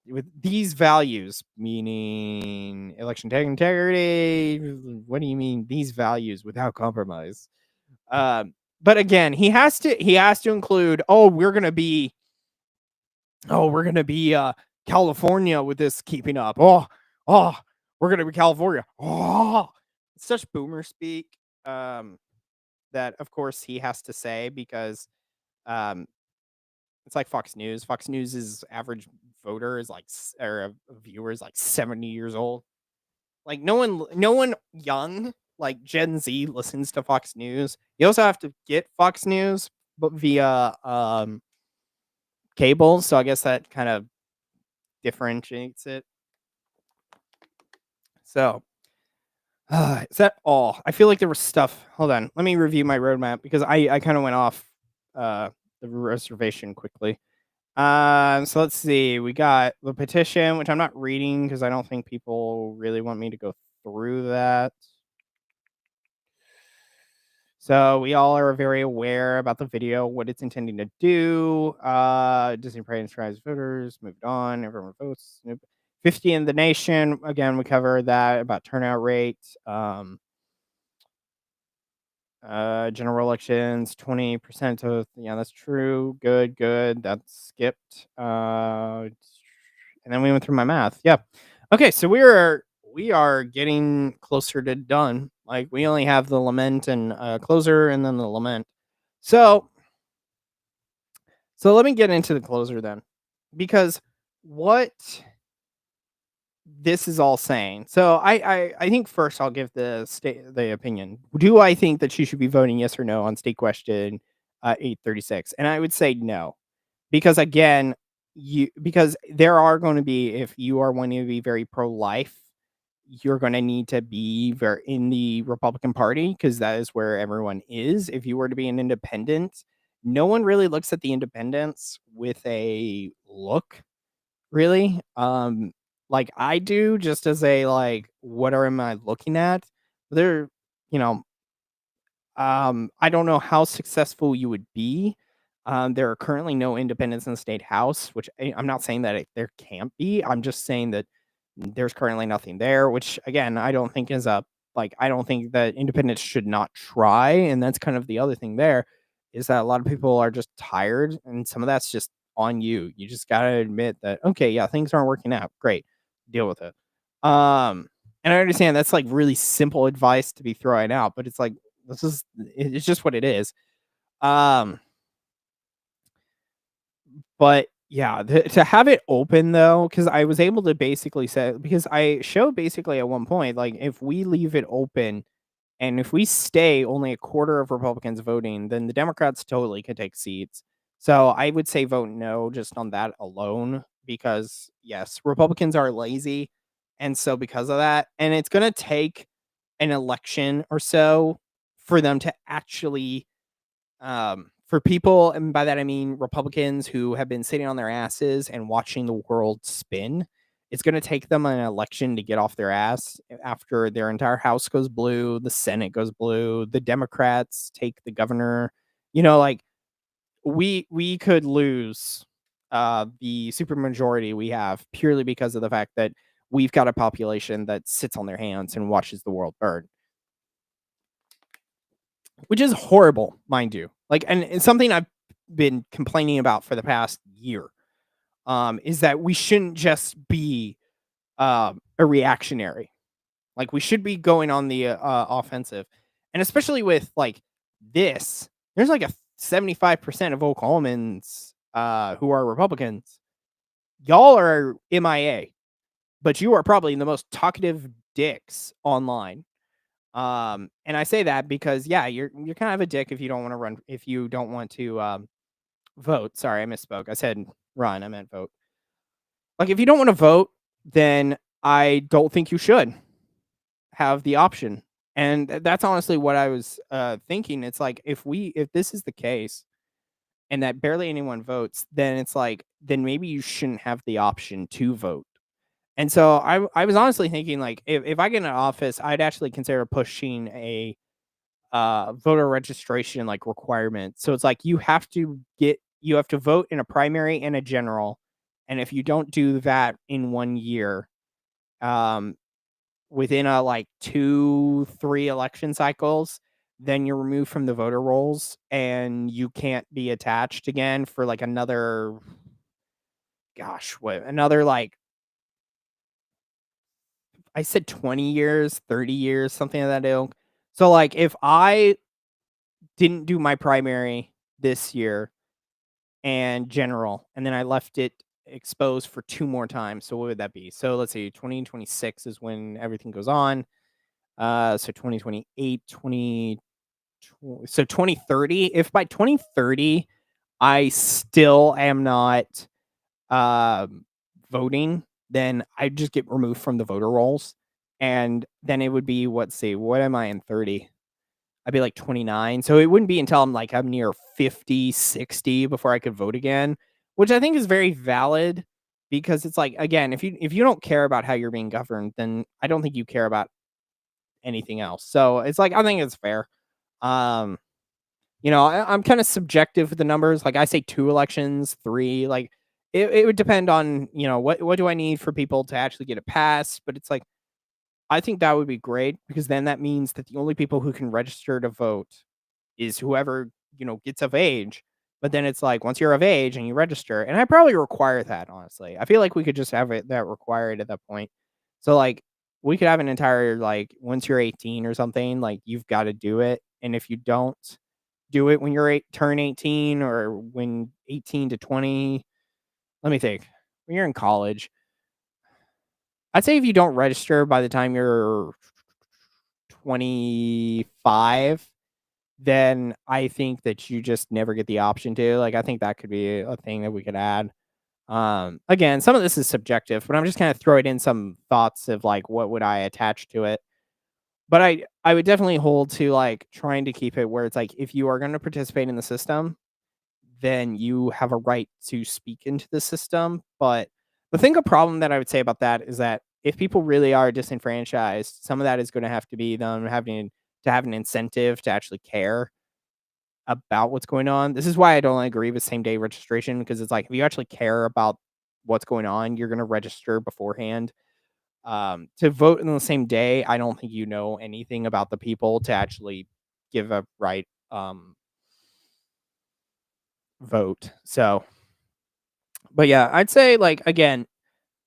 with these values, meaning election integrity. What do you mean these values without compromise? But again, he has to include, we're gonna be California with this keeping up. Oh, we're gonna be California. Oh, it's such boomer speak. That of course he has to say because um it's like Fox News. Fox News's average voter is like viewer is like 70 years old. Like no one young, like Gen Z, listens to Fox News. You also have to get Fox News but via cable, so I guess that kind of differentiates it. So, is that all? I feel like there was stuff. Hold on, let me review my roadmap because I kind of went off the reservation quickly. So let's see. We got the petition, which I'm not reading because I don't think people really want me to go through that. So we all are very aware about the video, what it's intending to do. Disney prize voters, moved on, everyone votes. Nope. 50 in the nation. Again, we covered that about turnout rate. General elections, 20% of, yeah, that's true. Good. That's skipped. And then we went through my math. Yeah. Okay, so we are getting closer to done. Like we only have the lament and closer and then the lament. So let me get into the closer then. Because what this is all saying. So I think first I'll give the opinion. Do I think that she should be voting yes or no on state question 836? And I would say no. Because again, because there are going to be, if you are wanting to be very pro-life, you're going to need to be very in the Republican Party because that is where everyone is. If you were to be an independent, no one really looks at the independents with a look, really. Like I do, just as a like, what am I looking at? They're, you know, I don't know how successful you would be. There are currently no independents in the state house, which I'm not saying that there can't be. I'm just saying that there's currently nothing there, which again, I don't think is a like. I don't think that independents should not try, and that's kind of the other thing. There is that a lot of people are just tired, and some of that's just on you. You just gotta admit that okay, yeah, things aren't working out. Great, deal with it. And I understand that's like really simple advice to be throwing out, but it's like it's just what it is. Um, but yeah, to have it open though, because I was able to basically say because I showed basically at one point, like if we leave it open and if we stay only a quarter of Republicans voting, then the Democrats totally could take seats. So I would say vote no just on that alone, because yes, Republicans are lazy. And so because of that, and it's gonna take an election or so for them to actually for people, and by that I mean Republicans who have been sitting on their asses and watching the world spin. It's going to take them an election to get off their ass after their entire house goes blue, the Senate goes blue, the Democrats take the governor. Like we could lose the supermajority we have purely because of the fact that we've got a population that sits on their hands and watches the world burn, which is horrible, mind you. Like, and it's something I've been complaining about for the past year. Is that we shouldn't just be a reactionary. Like, we should be going on the offensive, and especially with like this, there's like a 75% of Oklahomans who are Republicans. Y'all are MIA, but you are probably the most talkative dicks online. And I say that because yeah, you're kind of a dick if you don't want to run, if you don't want to vote. Sorry, I misspoke. I said run, I meant vote. Like if you don't want to vote, then I don't think you should have the option. And that's honestly what I was thinking. It's like if this is the case and that barely anyone votes, then it's like then maybe you shouldn't have the option to vote. And so I was honestly thinking like if I get in office, I'd actually consider pushing a voter registration like requirement. So it's like you have to vote in a primary and a general. And if you don't do that in 1 year, um, within a like 2-3 election cycles, then you're removed from the voter rolls and you can't be attached again for like another another like I said 20 years, 30 years, something of that ilk. So like if I didn't do my primary this year and general, and then I left it exposed for 2 more times. So what would that be? So let's see, 2026 is when everything goes on. So 2028, so 2030. If by 2030 I still am not voting, then I just get removed from the voter rolls. And then it would be what am I in 30? I'd be like 29. So it wouldn't be until I'm near 50, 60 before I could vote again, which I think is very valid because it's like, again, if you don't care about how you're being governed, then I don't think you care about anything else. So it's like, I think it's fair. Um, I'm kind of subjective with the numbers. Like I say 2 elections, 3, like it would depend on, what do I need for people to actually get it passed, but it's like I think that would be great because then that means that the only people who can register to vote is whoever, gets of age. But then it's like once you're of age and you register, and I probably require that, honestly. I feel like we could just have it that required at that point. So like we could have an entire like once you're 18 or something, like you've got to do it. And if you don't do it when turn 18 or when 18 to 20, let me think. When you're in college, I'd say if you don't register by the time you're 25, then I think that you just never get the option to. Like, I think that could be a thing that we could add. Again, some of this is subjective, but I'm just kind of throwing in some thoughts of like what would I attach to it. But I would definitely hold to like trying to keep it where it's like if you are going to participate in the system, then you have a right to speak into the system. But the thing, a problem that I would say about that is that if people really are disenfranchised, some of that is going to have to be them having to have an incentive to actually care about what's going on. This is why I don't agree with same day registration because it's like if you actually care about what's going on, you're going to register beforehand. To vote in the same day, I don't think you know anything about the people to actually give a right vote. So, but yeah, I'd say like again,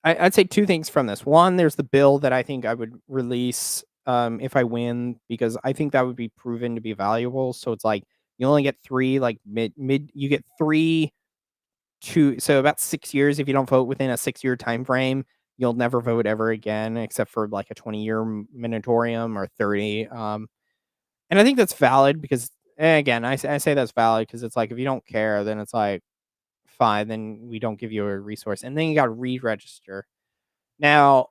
I'd say 2 things from this. One, there's the bill that I think I would release, if I win, because I think that would be proven to be valuable. So it's like you only get 3, like mid you get 3 to so about 6 years. If you don't vote within a 6-year time frame, you'll never vote ever again except for like a 20-year moratorium or 30. And I think that's valid because, again, I say that's valid because it's like if you don't care, then it's like, fine, then we don't give you a resource, and then you gotta re-register. Now,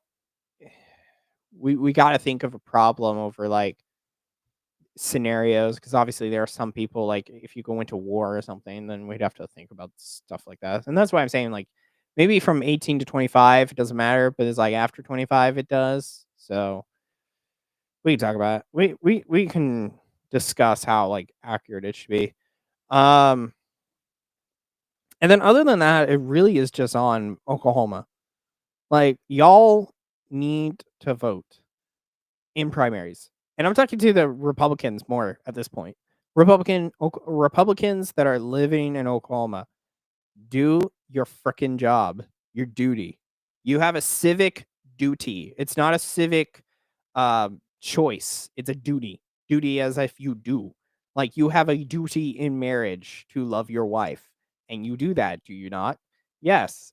we gotta think of a problem over, like, scenarios because obviously there are some people, like, if you go into war or something, then we'd have to think about stuff like that, and that's why I'm saying, like, maybe from 18 to 25, it doesn't matter, but it's, like, after 25, it does, so we can talk about it. We can discuss how, like, accurate it should be. Um, and then other than that, it really is just on Oklahoma. Like, y'all need to vote in primaries. And I'm talking to the Republicans more at this point. Republicans that are living in Oklahoma, do your frickin' job, your duty. You have a civic duty. It's not a civic choice. It's a duty. Duty as if you do. Like you have a duty in marriage to love your wife, and you do that, do you not? Yes.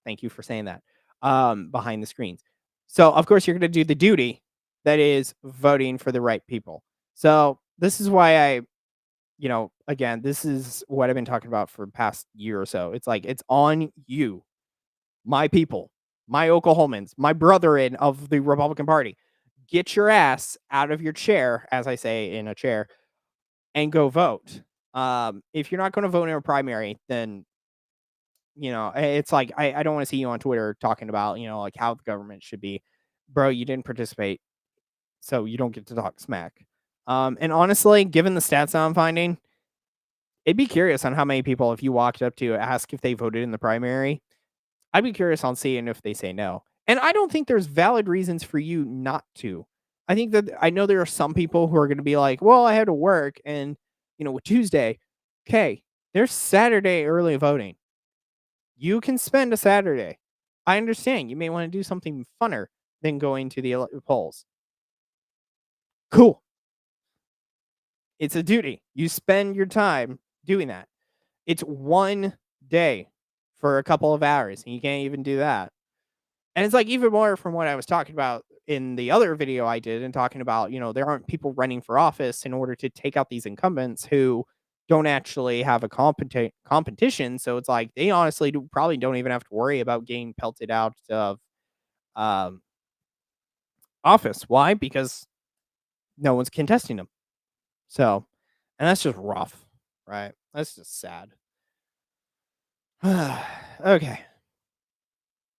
Thank you for saying that. Behind the screens. So, of course, you're going to do the duty that is voting for the right people. So, this is why again, this is what I've been talking about for the past year or so. It's like, it's on you, my people, my Oklahomans, my brethren of the Republican Party. Get your ass out of your chair, as I say in a chair, and go vote. If you're not going to vote in a primary, then it's like I don't want to see you on Twitter talking about, like how the government should be. Bro, you didn't participate, so you don't get to talk smack. And honestly, given the stats that I'm finding, it'd be curious on how many people, if you walked up to ask if they voted in the primary, I'd be curious on seeing if they say no. And I don't think there's valid reasons for you not to. I think that I know there are some people who are going to be like, well, I had to work and, with Tuesday, okay, there's Saturday early voting. You can spend a Saturday. I understand you may want to do something funner than going to the polls. Cool. It's a duty. You spend your time doing that. It's one day for a couple of hours, and you can't even do that. And it's like even more from what I was talking about in the other video I did and talking about, there aren't people running for office in order to take out these incumbents who don't actually have a competition. So it's like they honestly probably don't even have to worry about getting pelted out of um, office. Why? Because no one's contesting them. So, and that's just rough, right? That's just sad. Okay.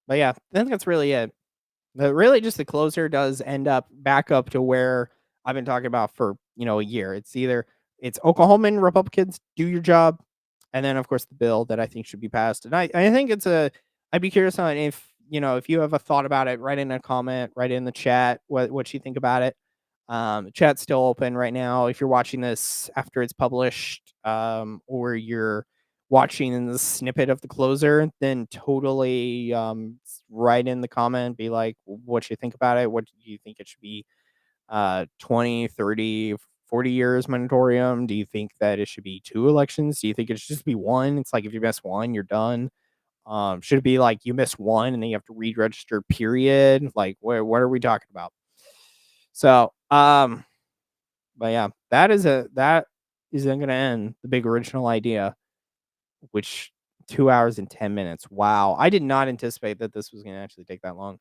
But yeah, I think that's really it. Really just the closer does end up back up to where I've been talking about for, a year. It's either it's Oklahoman Republicans do your job, and then of course the bill that I think should be passed. And I think I'd be curious on if you have a thought about it, write in a comment, write in the chat what you think about it. Chat's still open right now. If you're watching this after it's published, or you're watching the snippet of the closer, then totally write in the comment, be like, what you think about it. What do you think it should be? 20, 30, 40 years moratorium? Do you think that it should be 2 elections? Do you think it should just be one? It's like if you miss one, you're done. Should it be like you miss one and then you have to re-register, period? Like, what are we talking about? So, but yeah, that isn't gonna end the big original idea, which 2 hours and 10 minutes. Wow, I did not anticipate that this was gonna actually take that long.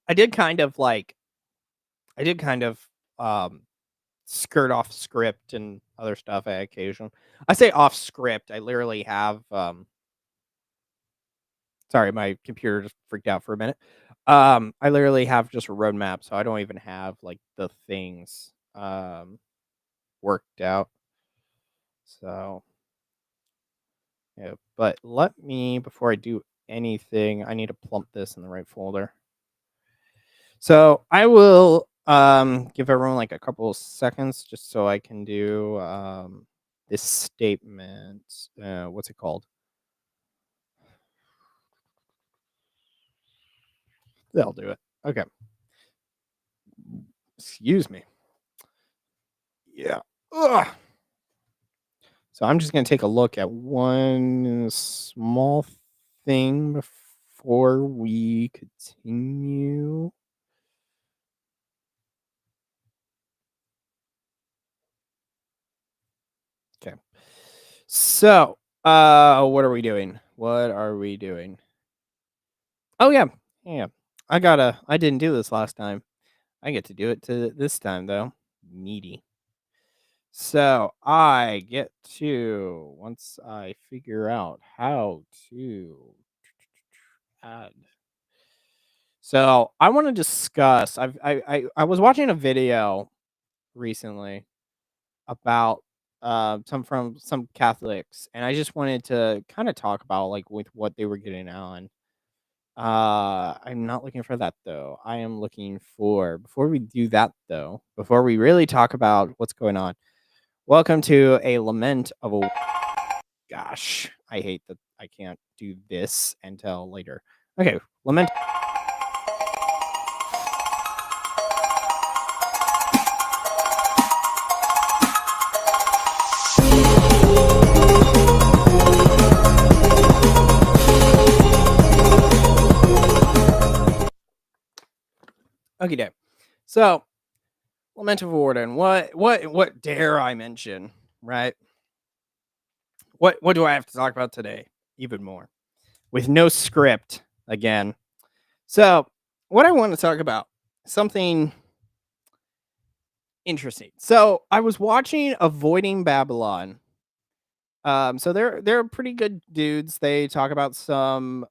I did kind of like I did kind of um skirt off script and other stuff at occasion. I say off script. I literally have sorry, my computer just freaked out for a minute. I literally have just a roadmap, so I don't even have like the things worked out. So yeah, but let me before I do anything, I need to plump this in the right folder. So I will give everyone like a couple of seconds just so I can do this statement. What's it called? That'll do it. Okay. Excuse me. Yeah. Ugh. So I'm just gonna take a look at one small thing before we continue. Okay. So, what are we doing? What are we doing? Oh yeah. Yeah. I didn't do this last time. I get to do it to this time though. Needy. So, I get to once I figure out how to add. So, I want to discuss I was watching a video recently about from some Catholics, and I just wanted to kind of talk about like with what they were getting on. I'm not looking for that though. I am looking for before we do that though, before we really talk about what's going on. Welcome to a lament of a gosh. I hate that I can't do this until later. Okay, lament. Okay, day. So, lament of a Warden. What dare I mention? Right? What do I have to talk about today? Even more with no script again. So, what I want to talk about something interesting. So, I was watching Avoiding Babylon. So they're pretty good dudes. They talk about some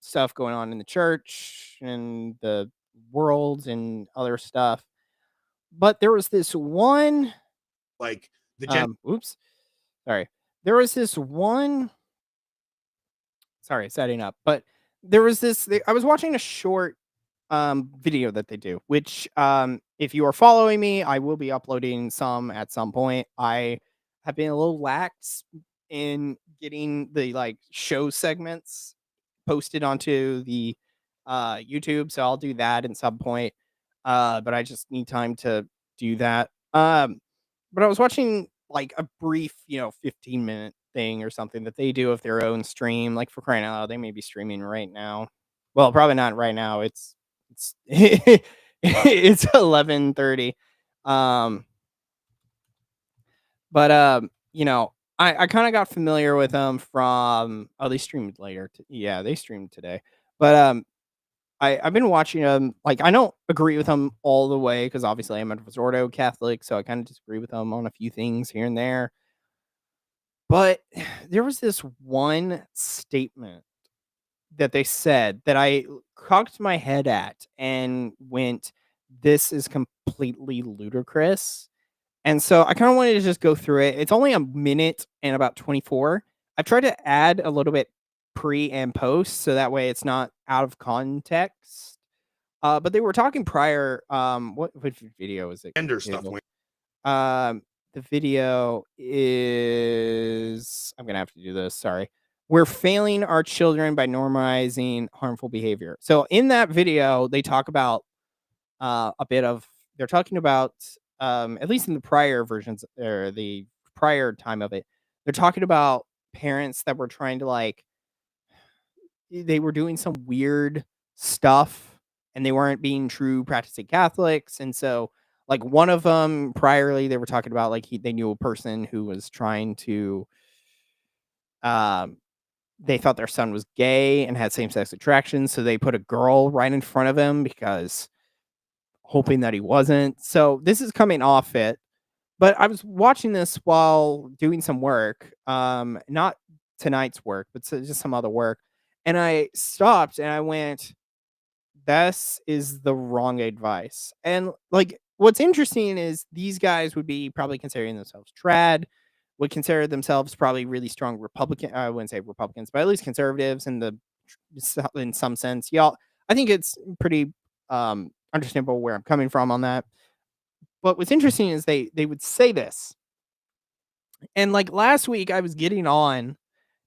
stuff going on in the church and the world and other stuff. But there was this one like the oops. Sorry. There was this one sorry, setting up. But there was I was watching a short video that they do, which if you are following me, I will be uploading some at some point. I have been a little lax in getting the like show segments posted onto the YouTube, so I'll do that at some point. But I just need time to do that. But I was watching like a brief, 15-minute thing or something that they do of their own stream, like for crying out loud, they may be streaming right now. Well, probably not right now. It's it's 11:30. Um, but I kind of got familiar with them from they streamed later. Yeah, they streamed today. But I've been watching them. Like I don't agree with them all the way because obviously I'm a Orthodox Catholic, so I kind of disagree with them on a few things here and there. But there was this one statement that they said that I cocked my head at and went, "This is completely ludicrous." And so I kinda wanted to just go through it. It's only a minute and about 24. I've tried to add a little bit pre and post, so that way it's not out of context. But they were talking prior, what video is it? Gender stuff. Google? The video is I'm gonna have to do this, sorry. We're failing our children by normalizing harmful behavior. So in that video, they talk about a bit of they're talking about at least in the prior versions or the prior time of it, they're talking about parents that were trying to like they were doing some weird stuff and they weren't being true practicing Catholics. And so like one of them priorly they were talking about like they knew a person who was trying to um they thought their son was gay and had same-sex attraction, so they put a girl right in front of him because hoping that he wasn't. So this is coming off it. But I was watching this while doing some work, not tonight's work, but just some other work. And I stopped and I went, this is the wrong advice. And like what's interesting is these guys would be probably considering themselves trad, would consider themselves probably really strong Republican. I wouldn't say Republicans, but at least conservatives in some sense. Y'all, I think it's pretty understandable where I'm coming from on that. But what's interesting is they would say this. And like last week I was getting on,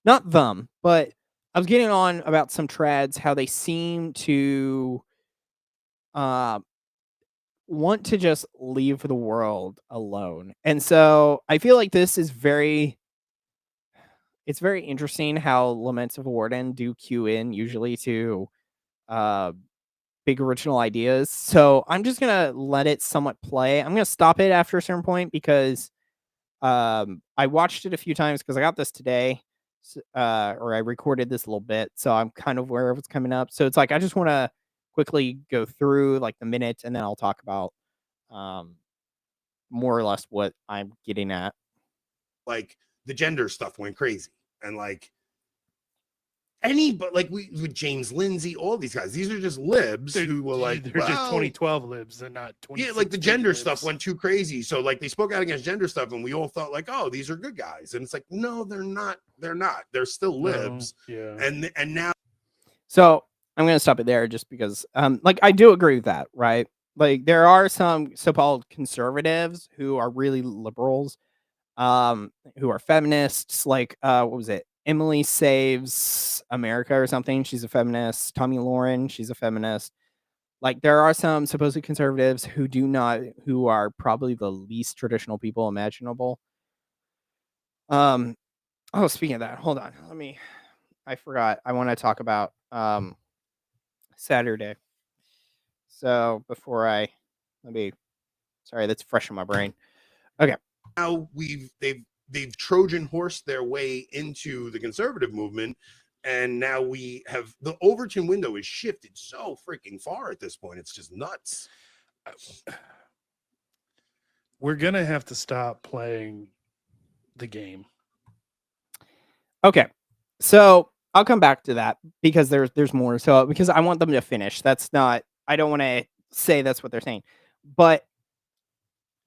not them, but I was getting on about some trads, how they seem to uh want to just leave the world alone. And so I feel like this is it's very interesting how Laments of Warden do cue in usually to uh big original ideas. So I'm just gonna let it somewhat play. I'm gonna stop it after a certain point because I watched it a few times because I got this today, or I recorded this a little bit, so I'm kind of aware of what's coming up. So it's like I just want to quickly go through like the minute, and then I'll talk about um, more or less what I'm getting at. Like the gender stuff went crazy, and like but like we with James Lindsay, all these guys, these are just libs who were like they're just 2012 libs, they're not 20. Yeah, like the gender stuff went too crazy. So like they spoke out against gender stuff, and we all thought like, oh, these are good guys, and it's like, no, they're not. They're not. They're still libs. Yeah. And now. So I'm gonna stop it there just because like I do agree with that, right? Like there are some so-called conservatives who are really liberals, who are feminists, like what was it? Emily Saves America or something. She's a feminist. Tommy Lauren, she's a feminist. Like there are some supposed conservatives who are probably the least traditional people imaginable. Oh, speaking of that, hold on. I forgot. I want to talk about Saturday. So before sorry, that's fresh in my brain. Okay. Now they've Trojan horsed their way into the conservative movement, and now we have the Overton window is shifted so freaking far at this point. It's just nuts. We're gonna have to stop playing the game. Okay. So I'll come back to that because there's more. So because I want them to finish. I don't want to say that's what they're saying. But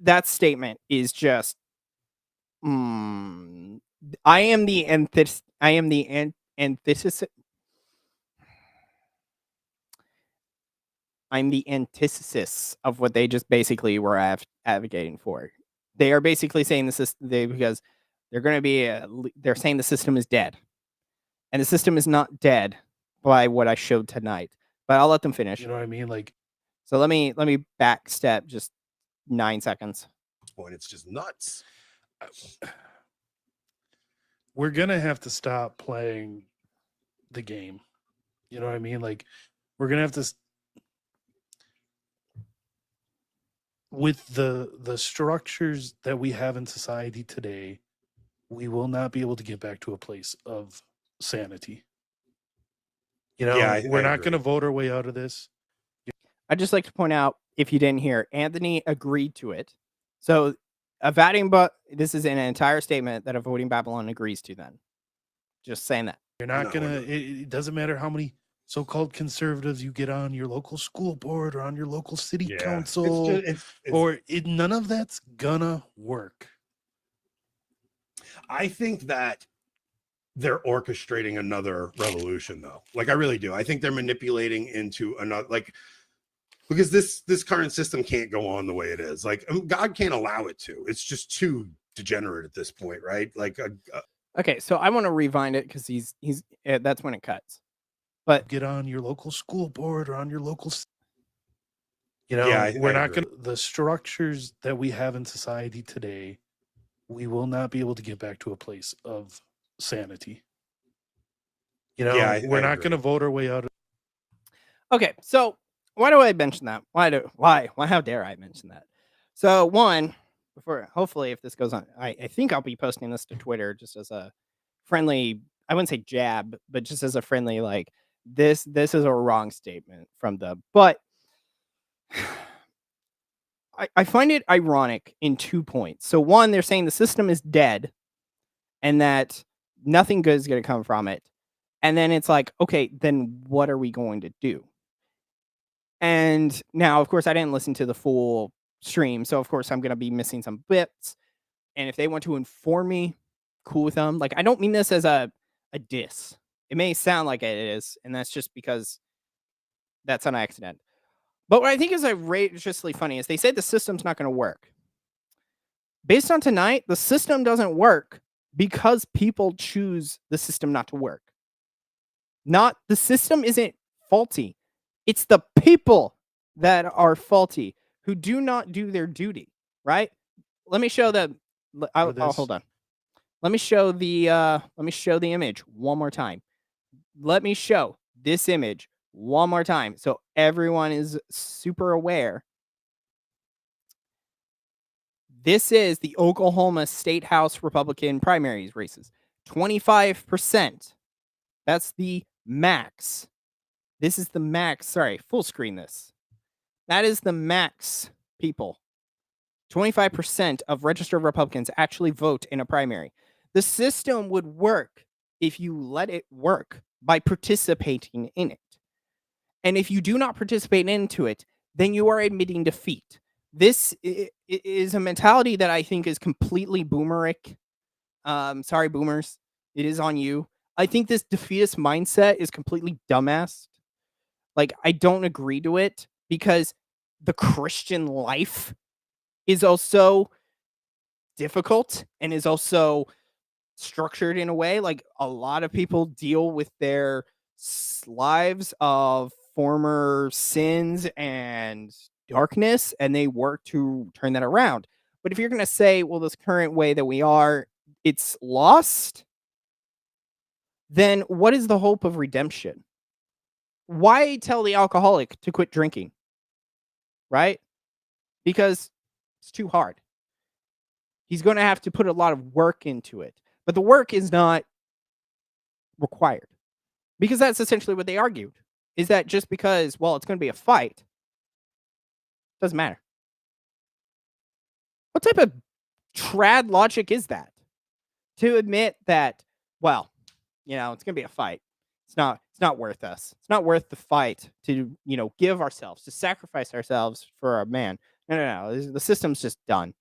that statement is just I am the antithesis I'm the antithesis of what they just basically were advocating for. They are basically saying because they're saying the system is dead. And the system is not dead by what I showed tonight. But I'll let them finish. You know what I mean? Like, so let me backstep just 9 seconds. Point, it's just nuts. We're gonna have to stop playing the game. You know what I mean? Like, we're gonna have to, with the structures that we have in society today, we will not be able to get back to a place of sanity. You know, Yeah, we're I not agree. going to vote our way out of this. I'd just like to point out, if you didn't hear, Anthony agreed to it. So but this is an entire statement that Avoiding Babylon agrees to. Then, just saying that. You're not No, gonna. It doesn't matter how many so-called conservatives you get on your local school board or on your local city Yeah, council, none of that's gonna work. I think that they're orchestrating another revolution, though. Like, I really do. I think they're manipulating into another, like, because this current system can't go on the way it is. Like, God can't allow it to. It's just too degenerate at this point, right? Like, Okay, so I want to rewind it because he's that's when it cuts. But get on your local school board or on your local. Yeah, we're I not agree. gonna. The structures that we have in society today, we will not be able to get back to a place of sanity. Yeah, we're I not agree. going to vote our way out of. okay, so why do I mention that? Why? How dare I mention that? So one, before hopefully if this goes on, I think I'll be posting this to Twitter just as a friendly. I wouldn't say jab, but just as a friendly like this is a wrong statement from them. But I find it ironic in 2 points. So one, they're saying the system is dead and that nothing good is going to come from it. And then it's like, okay, then what are we going to do? And now, of course, I didn't listen to the full stream. So, of course, I'm going to be missing some bits. And if they want to inform me, cool with them. Like, I don't mean this as a diss. It may sound like it is. And that's just because that's an accident. But what I think is outrageously funny is they say the system's not going to work. Based on tonight, the system doesn't work because people choose the system not to work. Not the system isn't faulty. It's the people that are faulty who do not do their duty, right? Let me show the I'll hold on. Let me show the image one more time. Let me show this image one more time so everyone is super aware. This is the Oklahoma State House Republican primaries races. 25%. That's the max. This is the max. Sorry, full screen this. That is the max, people. 25% of registered Republicans actually vote in a primary. The system would work if you let it work by participating in it. And if you do not participate into it, then you are admitting defeat. This is a mentality that I think is completely boomeric. Sorry, boomers. It is on you. I think this defeatist mindset is completely dumbass. Like, I don't agree to it because the Christian life is also difficult and is also structured in a way. Like, a lot of people deal with their lives of former sins and darkness, and they work to turn that around. But if you're going to say, well, this current way that we are, it's lost, then what is the hope of redemption? Why tell the alcoholic to quit drinking? Right? Because it's too hard. He's going to have to put a lot of work into it. But the work is not required. Because that's essentially what they argued. Is that just because, well, it's going to be a fight, doesn't matter. What type of trad logic is that? To admit that, well, it's going to be a fight. It's not worth us. It's not worth the fight to, give ourselves, to sacrifice ourselves for a man. No. The system's just done.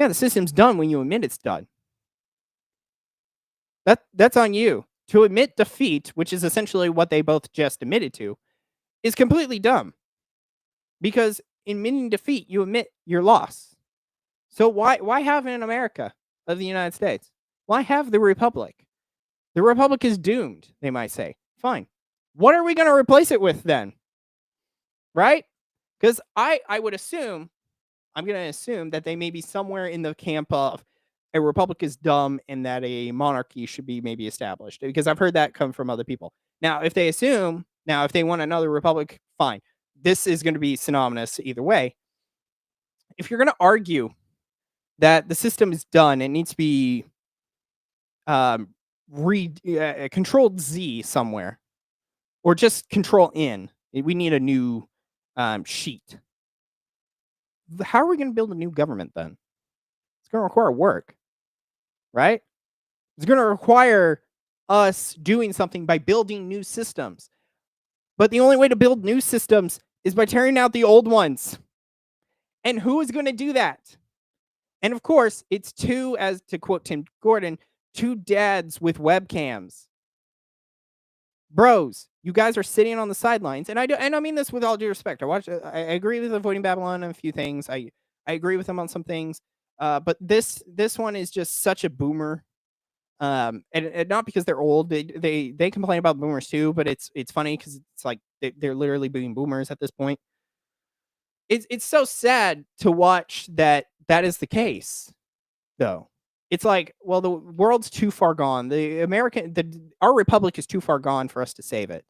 Yeah, the system's done when you admit it's done. That's on you. To admit defeat, which is essentially what they both just admitted to, is completely dumb. Because admitting defeat, you admit your loss. So why have an America of the United States? Why have the Republic? The Republic is doomed, they might say. Fine. What are we going to replace it with then? Right? Because I'm going to assume that they may be somewhere in the camp of a republic is dumb and that a monarchy should be maybe established. Because I've heard that come from other people. Now, if they want another republic, fine. This is going to be synonymous either way. If you're going to argue that the system is done, it needs to be controlled Z somewhere, or just control N. We need a new sheet. how are we going to build a new government then? It's going to require work, right? It's going to require us doing something by building new systems. But the only way to build new systems is by tearing out the old ones. And who is going to do that? And of course, it's two, as to quote Tim Gordon, two dads with webcams. Bros, you guys are sitting on the sidelines, and I mean this with all due respect. I agree with Avoiding Babylon on a few things. I agree with them on some things, but this one is just such a boomer. And not because they're old. They complain about boomers too, but it's funny because it's like they're literally being boomers at this point. It's so sad to watch that is the case, though. It's like, well, the world's too far gone. Our republic is too far gone for us to save it.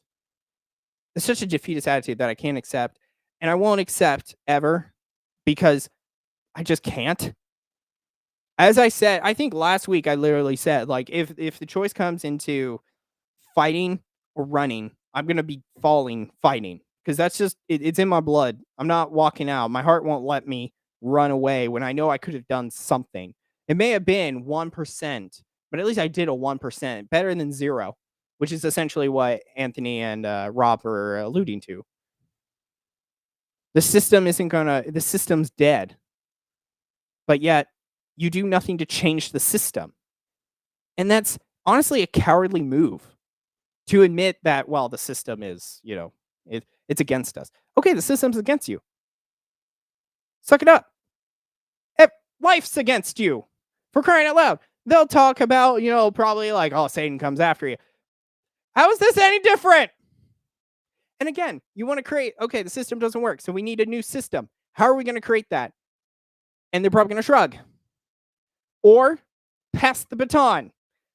It's such a defeatist attitude that I can't accept, and I won't accept ever because I just can't. As I said, I think last week I literally said, like, if the choice comes into fighting or running, I'm gonna be fighting because that's just it's in my blood. I'm not walking out. My heart won't let me run away when I know I could have done something. It may have been 1%, but at least I did a 1%, better than 0, which is essentially what Anthony and Rob are alluding to. The system's dead. But yet, you do nothing to change the system. And that's honestly a cowardly move to admit that, well, the system is, it's against us. Okay, the system's against you. Suck it up. Life's against you. For crying out loud. They'll talk about, probably like, oh, Satan comes after you. How is this any different? And again, you want to create, okay, the system doesn't work, so we need a new system. How are we going to create that? And they're probably going to shrug. Or pass the baton,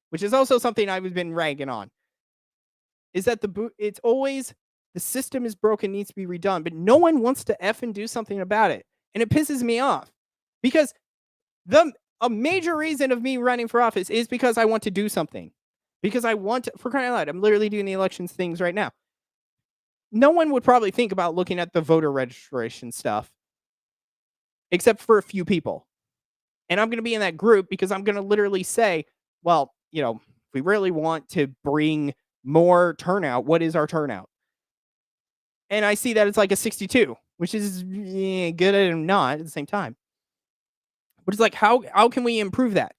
which is also something I've been ragging on. Is that it's always the system is broken, needs to be redone, but no one wants to effing do something about it. And it pisses me off because a major reason of me running for office is because I want to do something. Because I want to, for crying out loud, I'm literally doing the elections things right now. No one would probably think about looking at the voter registration stuff, except for a few people. And I'm going to be in that group because I'm going to literally say, well, if we really want to bring more turnout, what is our turnout? And I see that it's like a 62, which is good and not at the same time. But it's like, how can we improve that?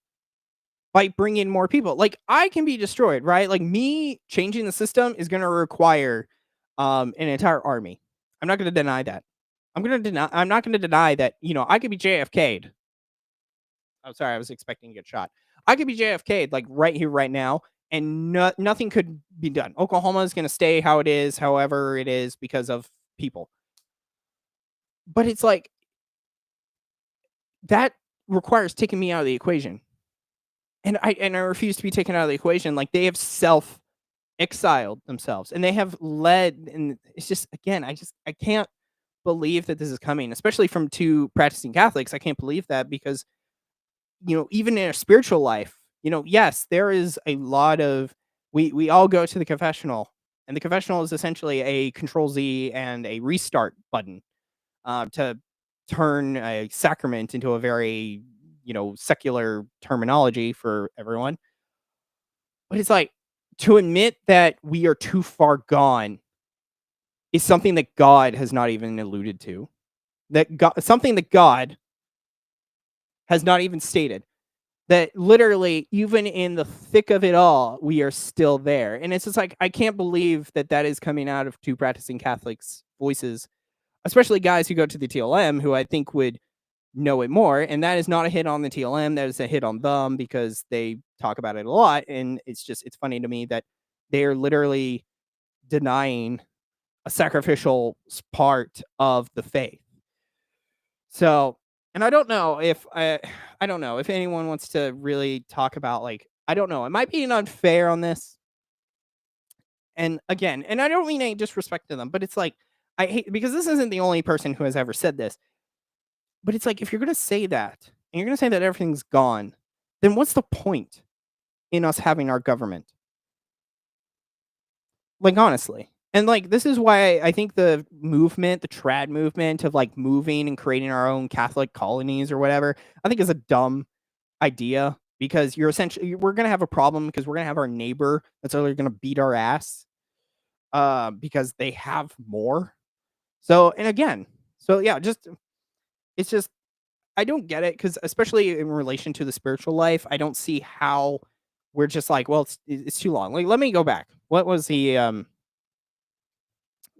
By bringing more people. Like, I can be destroyed, right? Like, me changing the system is going to require an entire army. I'm not going to deny that. I'm not going to deny that, I could be JFK'd. Oh, sorry, I was expecting to get shot. I could be JFK'd, like, right here, right now, and nothing could be done. Oklahoma is going to stay how it is, however it is, because of people. But it's like, that requires taking me out of the equation. And I refuse to be taken out of the equation. Like, they have self-exiled themselves, and they have led, and it's just, again, I can't believe that this is coming, especially from two practicing Catholics. I can't believe that because, even in a spiritual life, yes, there is a lot of, we all go to the confessional, and the confessional is essentially a Control-Z and a restart button to turn a sacrament into a very, secular terminology for everyone. But it's like, to admit that we are too far gone is something that God has not even alluded to. Something that God has not even stated. That literally, even in the thick of it all, we are still there. And it's just like, I can't believe that is coming out of two practicing Catholics' voices, especially guys who go to the TLM, who I think would know it more. And that is not a hit on the TLM. That is a hit on them because they talk about it a lot. And it's funny to me that they are literally denying a sacrificial part of the faith. So, and I don't know if anyone wants to really talk about, like, I don't know. It might be unfair on this. And again, and I don't mean any disrespect to them, but it's like, I hate, because this isn't the only person who has ever said this. But it's like, if you're going to say that, and you're going to say that everything's gone, then what's the point in us having our government? Like, honestly. And, like, this is why I think the movement, the trad movement of, like, moving and creating our own Catholic colonies or whatever, I think is a dumb idea because we're gonna have a problem because we're gonna have our neighbor that's either gonna beat our ass, because they have more. So, and again, so yeah, it's just I don't get it because especially in relation to the spiritual life, I don't see how we're just like, well, it's too long. Like, let me go back. What was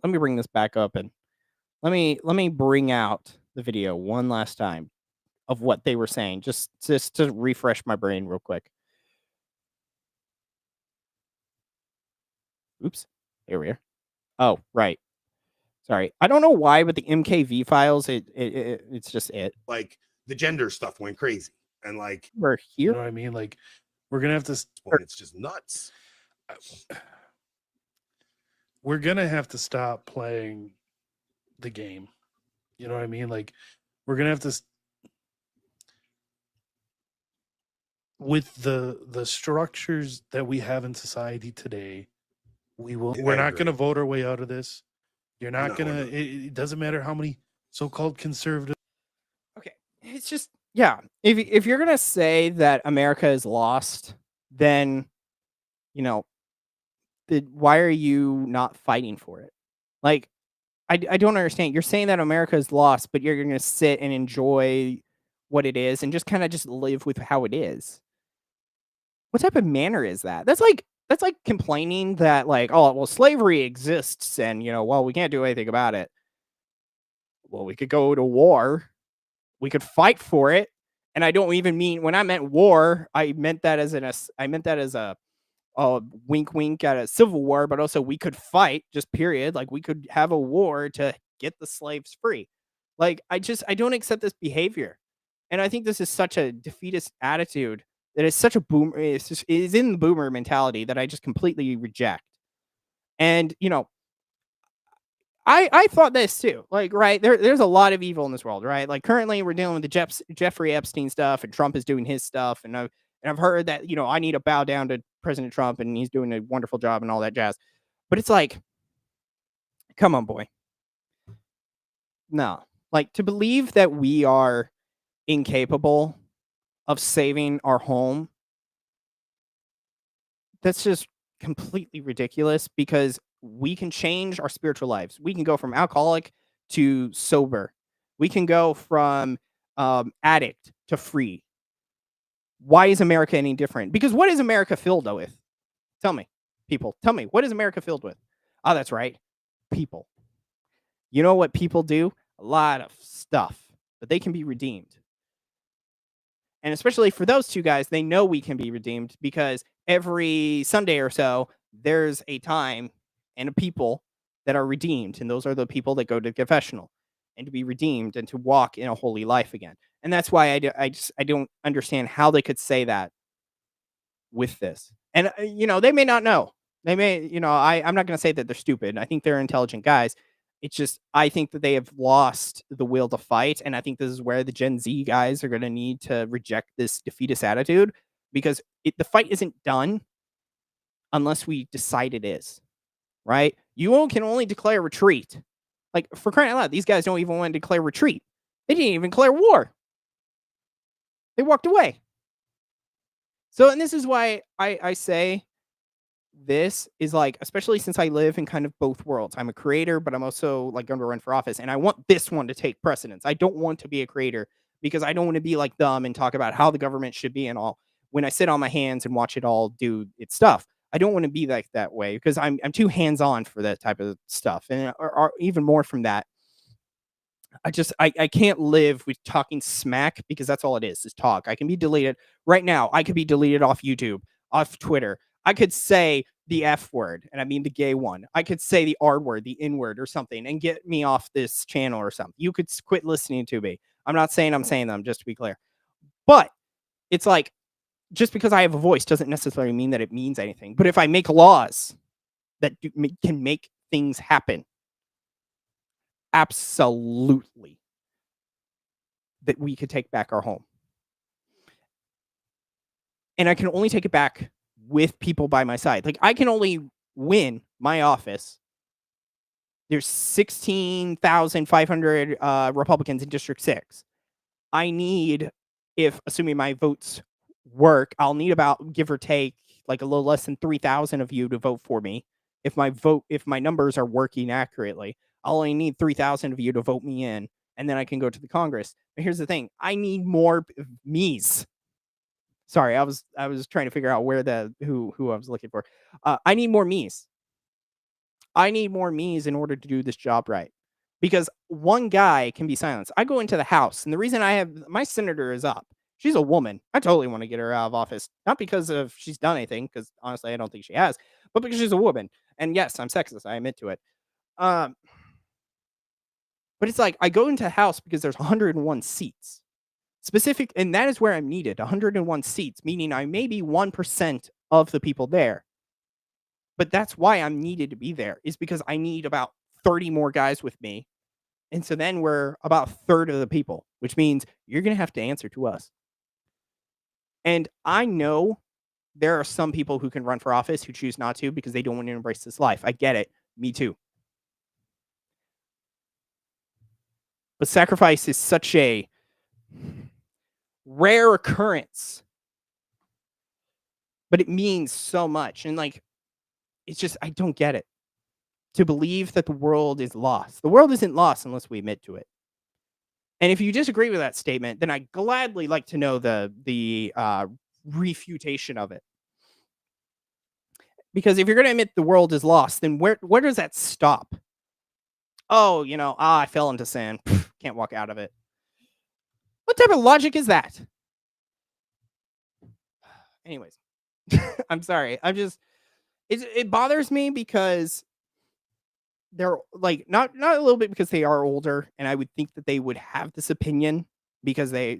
let me bring this back up and let me bring out the video one last time of what they were saying, just to refresh my brain real quick. Oops. Here we are. Oh, right. Sorry. I don't know why, but the MKV files, it's just it. Like the gender stuff went crazy, and like We're You here. know what I mean? Like, we're gonna have to it's just nuts. we're gonna have to stop playing the game. You know what I mean? Like, we're gonna have to with the structures that we have in society today. We're not gonna vote our way out of this. You're not No, gonna. no. It doesn't matter how many so-called conservative. Okay. It's just, yeah. If you're gonna say that America is lost, then you know, why are you not fighting for it? Like, I don't understand. You're saying that America is lost, but you're gonna sit and enjoy what it is and just kind of just live with how it is. What type of manner is that? That's like complaining that, like, oh, well, slavery exists and well, we can't do anything about it. Well, we could go to war. We could fight for it. And I don't even mean, when I meant war, I meant that as a wink wink at a civil war, but also we could fight, just period. Like, we could have a war to get the slaves free. Like, I don't accept this behavior. And I think this is such a defeatist attitude that is such a boomer. It is in the boomer mentality that I just completely reject. And I thought this too. Like, right, there's a lot of evil in this world, right? Like, currently we're dealing with the Jeffrey Epstein stuff, and Trump is doing his stuff, and I've heard that I need to bow down to President Trump, and he's doing a wonderful job and all that jazz. But it's like, come on, boy, no. Like, to believe that we are incapable of saving our home, that's just completely ridiculous because we can change our spiritual lives. We can go from alcoholic to sober. We can go from addict to free. Why is America any different? Because what is America filled with? Tell me, people. Tell me, what is America filled with? Oh, that's right. People. You know what people do? A lot of stuff, but they can be redeemed. And especially for those two guys, they know we can be redeemed because every Sunday or so, there's a time and a people that are redeemed. And those are the people that go to confessional and to be redeemed and to walk in a holy life again. And that's why I don't understand how they could say that with this. And, they may not know. They may, I'm not going to say that they're stupid. I think they're intelligent guys. It's just, I think that they have lost the will to fight. And I think this is where the Gen Z guys are going to need to reject this defeatist attitude because the fight isn't done unless we decide it is, right? You can only declare retreat. Like, for crying out loud, these guys don't even want to declare retreat. They didn't even declare war. They walked away. So, and this is why I say this is like, especially since I live in kind of both worlds. I'm a creator, but I'm also like going to run for office. And I want this one to take precedence. I don't want to be a creator because I don't want to be like them and talk about how the government should be and all. When I sit on my hands and watch it all do its stuff, I don't want to be like that way because I'm too hands on for that type of stuff. And or even more from that, I can't live with talking smack because that's all it is talk. I can be deleted right now. I could be deleted off YouTube, off Twitter. I could say the F word, and I mean the gay one. I could say the R word, the N word or something and get me off this channel or something. You could quit listening to me. I'm not saying I'm saying them, just to be clear. But it's like, just because I have a voice doesn't necessarily mean that it means anything. But if I make laws that can make things happen, absolutely, that we could take back our home. And I can only take it back with people by my side. Like, I can only win my office There's 16,500 Republicans in District 6. I need, if assuming my votes work, I'll need about, give or take, like a little less than 3,000 of you to vote for me. If my numbers are working accurately, I'll only need 3,000 of you to vote me in, and then I can go to the Congress. But here's the thing: I need more me's. Sorry, I was trying to figure out where who I was looking for. I need more me's. I need more me's in order to do this job right. Because one guy can be silenced. I go into the House, and the reason I have my senator is up. She's a woman. I totally want to get her out of office, not because of she's done anything, because honestly, I don't think she has, but because she's a woman. And yes, I'm sexist. I admit to it. Um, but it's like I go into the House because there's 101 seats, specific, and that is where I'm needed. 101 seats, meaning I may be 1% of the people there. But that's why I'm needed to be there, is because I need about 30 more guys with me. And so then we're about a third of the people, which means you're going to have to answer to us. And I know there are some people who can run for office who choose not to because they don't want to embrace this life. I get it. Me too. But sacrifice is such a rare occurrence. But it means so much. And like, it's just, I don't get it. To believe that the world is lost. The world isn't lost unless we admit to it. And if you disagree with that statement, then I'd gladly like to know the refutation of it. Because if you're going to admit the world is lost, then where does that stop? Oh, I fell into sin. Can't walk out of it. What type of logic is that? Anyways, I'm sorry. It bothers me because they're like not a little bit because they are older, and I would think that they would have this opinion because I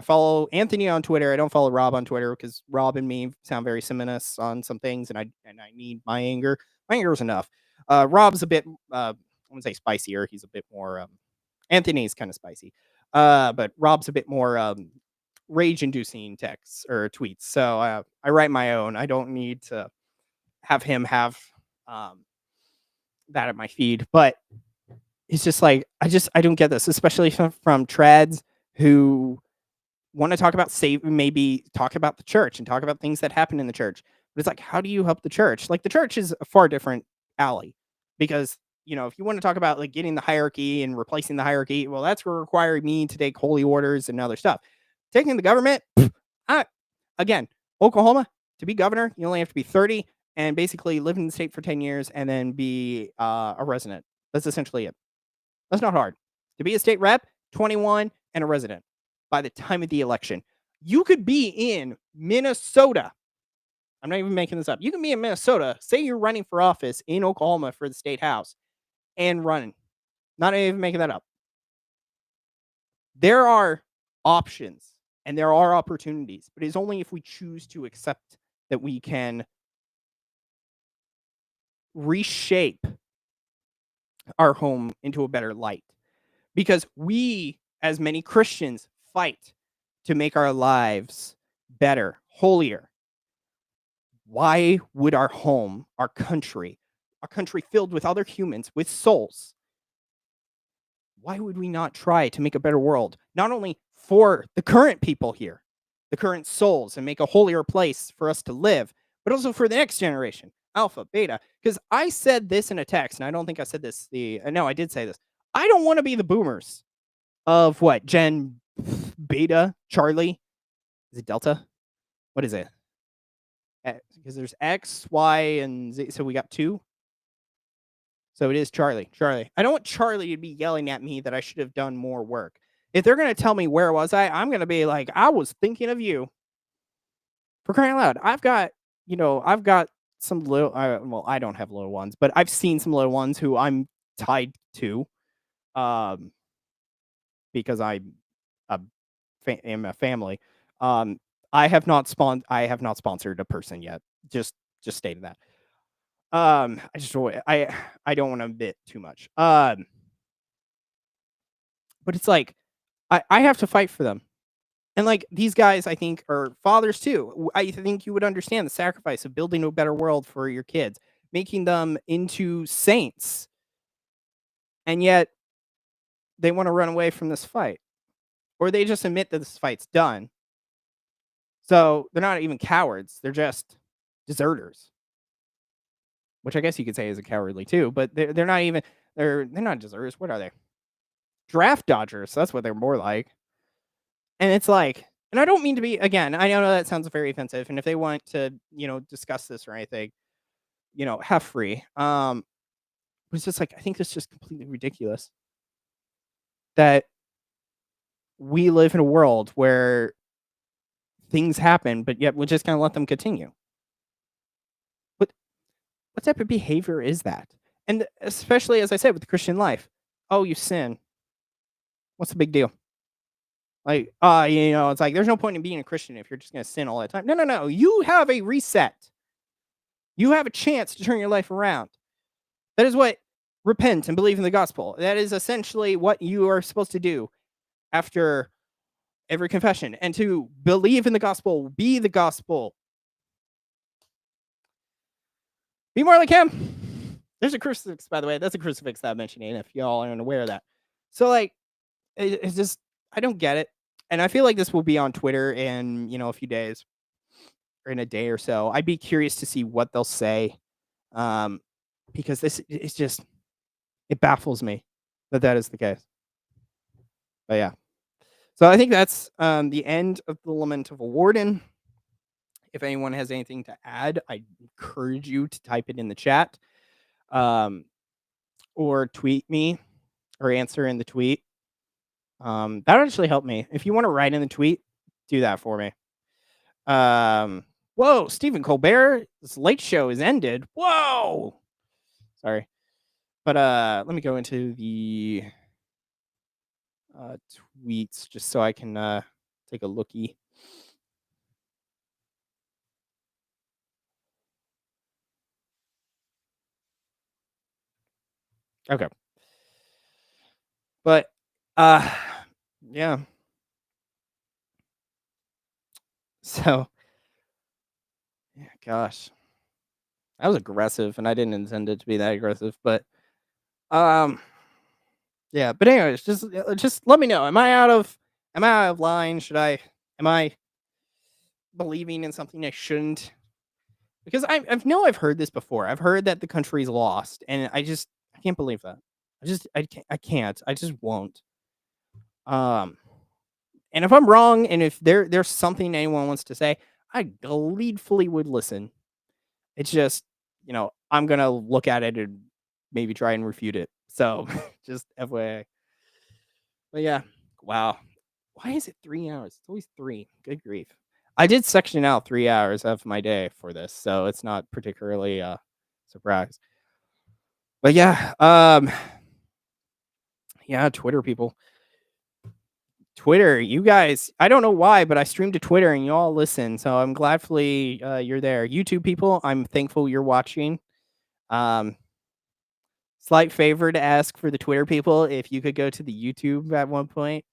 follow Anthony on Twitter. I don't follow Rob on Twitter because Rob and me sound very similar on some things, and I need my anger. My anger is enough. Rob's a bit I wouldn't say spicier. He's a bit more Anthony's kind of spicy. But Rob's a bit more rage-inducing texts or tweets. So I write my own. I don't need to have him have that at my feed, but it's just like I don't get this, especially from trads who want to talk about maybe talk about the church and talk about things that happen in the church. But it's like, how do you help the church? Like, the church is a far different alley, because if you want to talk about like getting the hierarchy and replacing the hierarchy, well, that's requiring me to take holy orders and other stuff. Taking the government, again, Oklahoma, to be governor, you only have to be 30 and basically live in the state for 10 years and then be a resident. That's essentially it. That's not hard. To be a state rep, 21 and a resident by the time of the election. You could be in Minnesota. I'm not even making this up. You can be in Minnesota. Say you're running for office in Oklahoma for the state house and running. Not even making that up. There are options and there are opportunities, but it's only if we choose to accept that we can reshape our home into a better light. Because we, as many Christians, fight to make our lives better, holier. Why would our home, our country filled with other humans, with souls, why would we not try to make a better world? Not only for the current people here, the current souls, and make a holier place for us to live, but also for the next generation, alpha, beta. Because I said this in a text, and I don't think I said this. No, I did say this. I don't want to be the boomers of what? Gen Beta? Charlie? Is it Delta? What is it? Because there's X, Y, and Z. So we got 2. So it is Charlie. I don't want Charlie to be yelling at me that I should have done more work. If they're going to tell me where was I'm going to be like, I was thinking of you. For crying out loud. I've got some little, well, I don't have little ones, but I've seen some little ones who I'm tied to, because I am a family. I have not sponsored a person yet. Just stated that. I don't want to admit too much. But it's like I have to fight for them. And like, these guys, I think, are fathers too. I think you would understand the sacrifice of building a better world for your kids, making them into saints, and yet they want to run away from this fight, or they just admit that this fight's done. So they're not even cowards; they're just deserters, which I guess you could say is a cowardly too. But they're not even they're not deserters. What are they? Draft dodgers. That's what they're more like. And it's like, and I don't mean to be, again, I know that sounds very offensive. And if they want to, discuss this or anything, have free. It's just like, I think that's just completely ridiculous that we live in a world where things happen, but yet we're just going to let them continue. What type of behavior is that? And especially, as I said, with the Christian life, oh, you sin. What's the big deal? Like, it's like, there's no point in being a Christian if you're just going to sin all the time. No. You have a reset. You have a chance to turn your life around. That is what repent and believe in the gospel. That is essentially what you are supposed to do after every confession. And to believe in the gospel, be the gospel. Be more like him. There's a crucifix, by the way. That's a crucifix that I'm mentioning, if y'all aren't aware of that. So, like, it's just, I don't get it. And I feel like this will be on Twitter in, a few days or in a day or so. I'd be curious to see what they'll say. Because this is just, it baffles me that is the case. But yeah. So I think that's the end of the Lament of a Warden. If anyone has anything to add, I encourage you to type it in the chat. Or tweet me or answer in the tweet. That would actually help me. If you want to write in the tweet, do that for me. Whoa, Stephen Colbert, this late show is ended. Whoa. Sorry. But let me go into the tweets just so I can take a lookie. Okay. But yeah. So yeah, gosh. That was aggressive, and I didn't intend it to be that aggressive, but yeah, but anyways, just let me know. Am I out of line? Am I believing in something I shouldn't? Because I've heard this before. I've heard that the country's lost, and I can't believe that. I can't. I just won't. And if I'm wrong, and if there's something anyone wants to say, I gleefully would listen. It's just, I'm gonna look at it and maybe try and refute it. So just FYI. But yeah, wow. Why is it 3 hours? It's always 3. Good grief. I did section out 3 hours of my day for this, so it's not particularly a surprise. But yeah, yeah, Twitter people. Twitter, you guys, I don't know why, but I streamed to Twitter and you all listen, so I'm gladfully you're there. YouTube people, I'm thankful you're watching. Slight favor to ask for the Twitter people, if you could go to the YouTube at one point,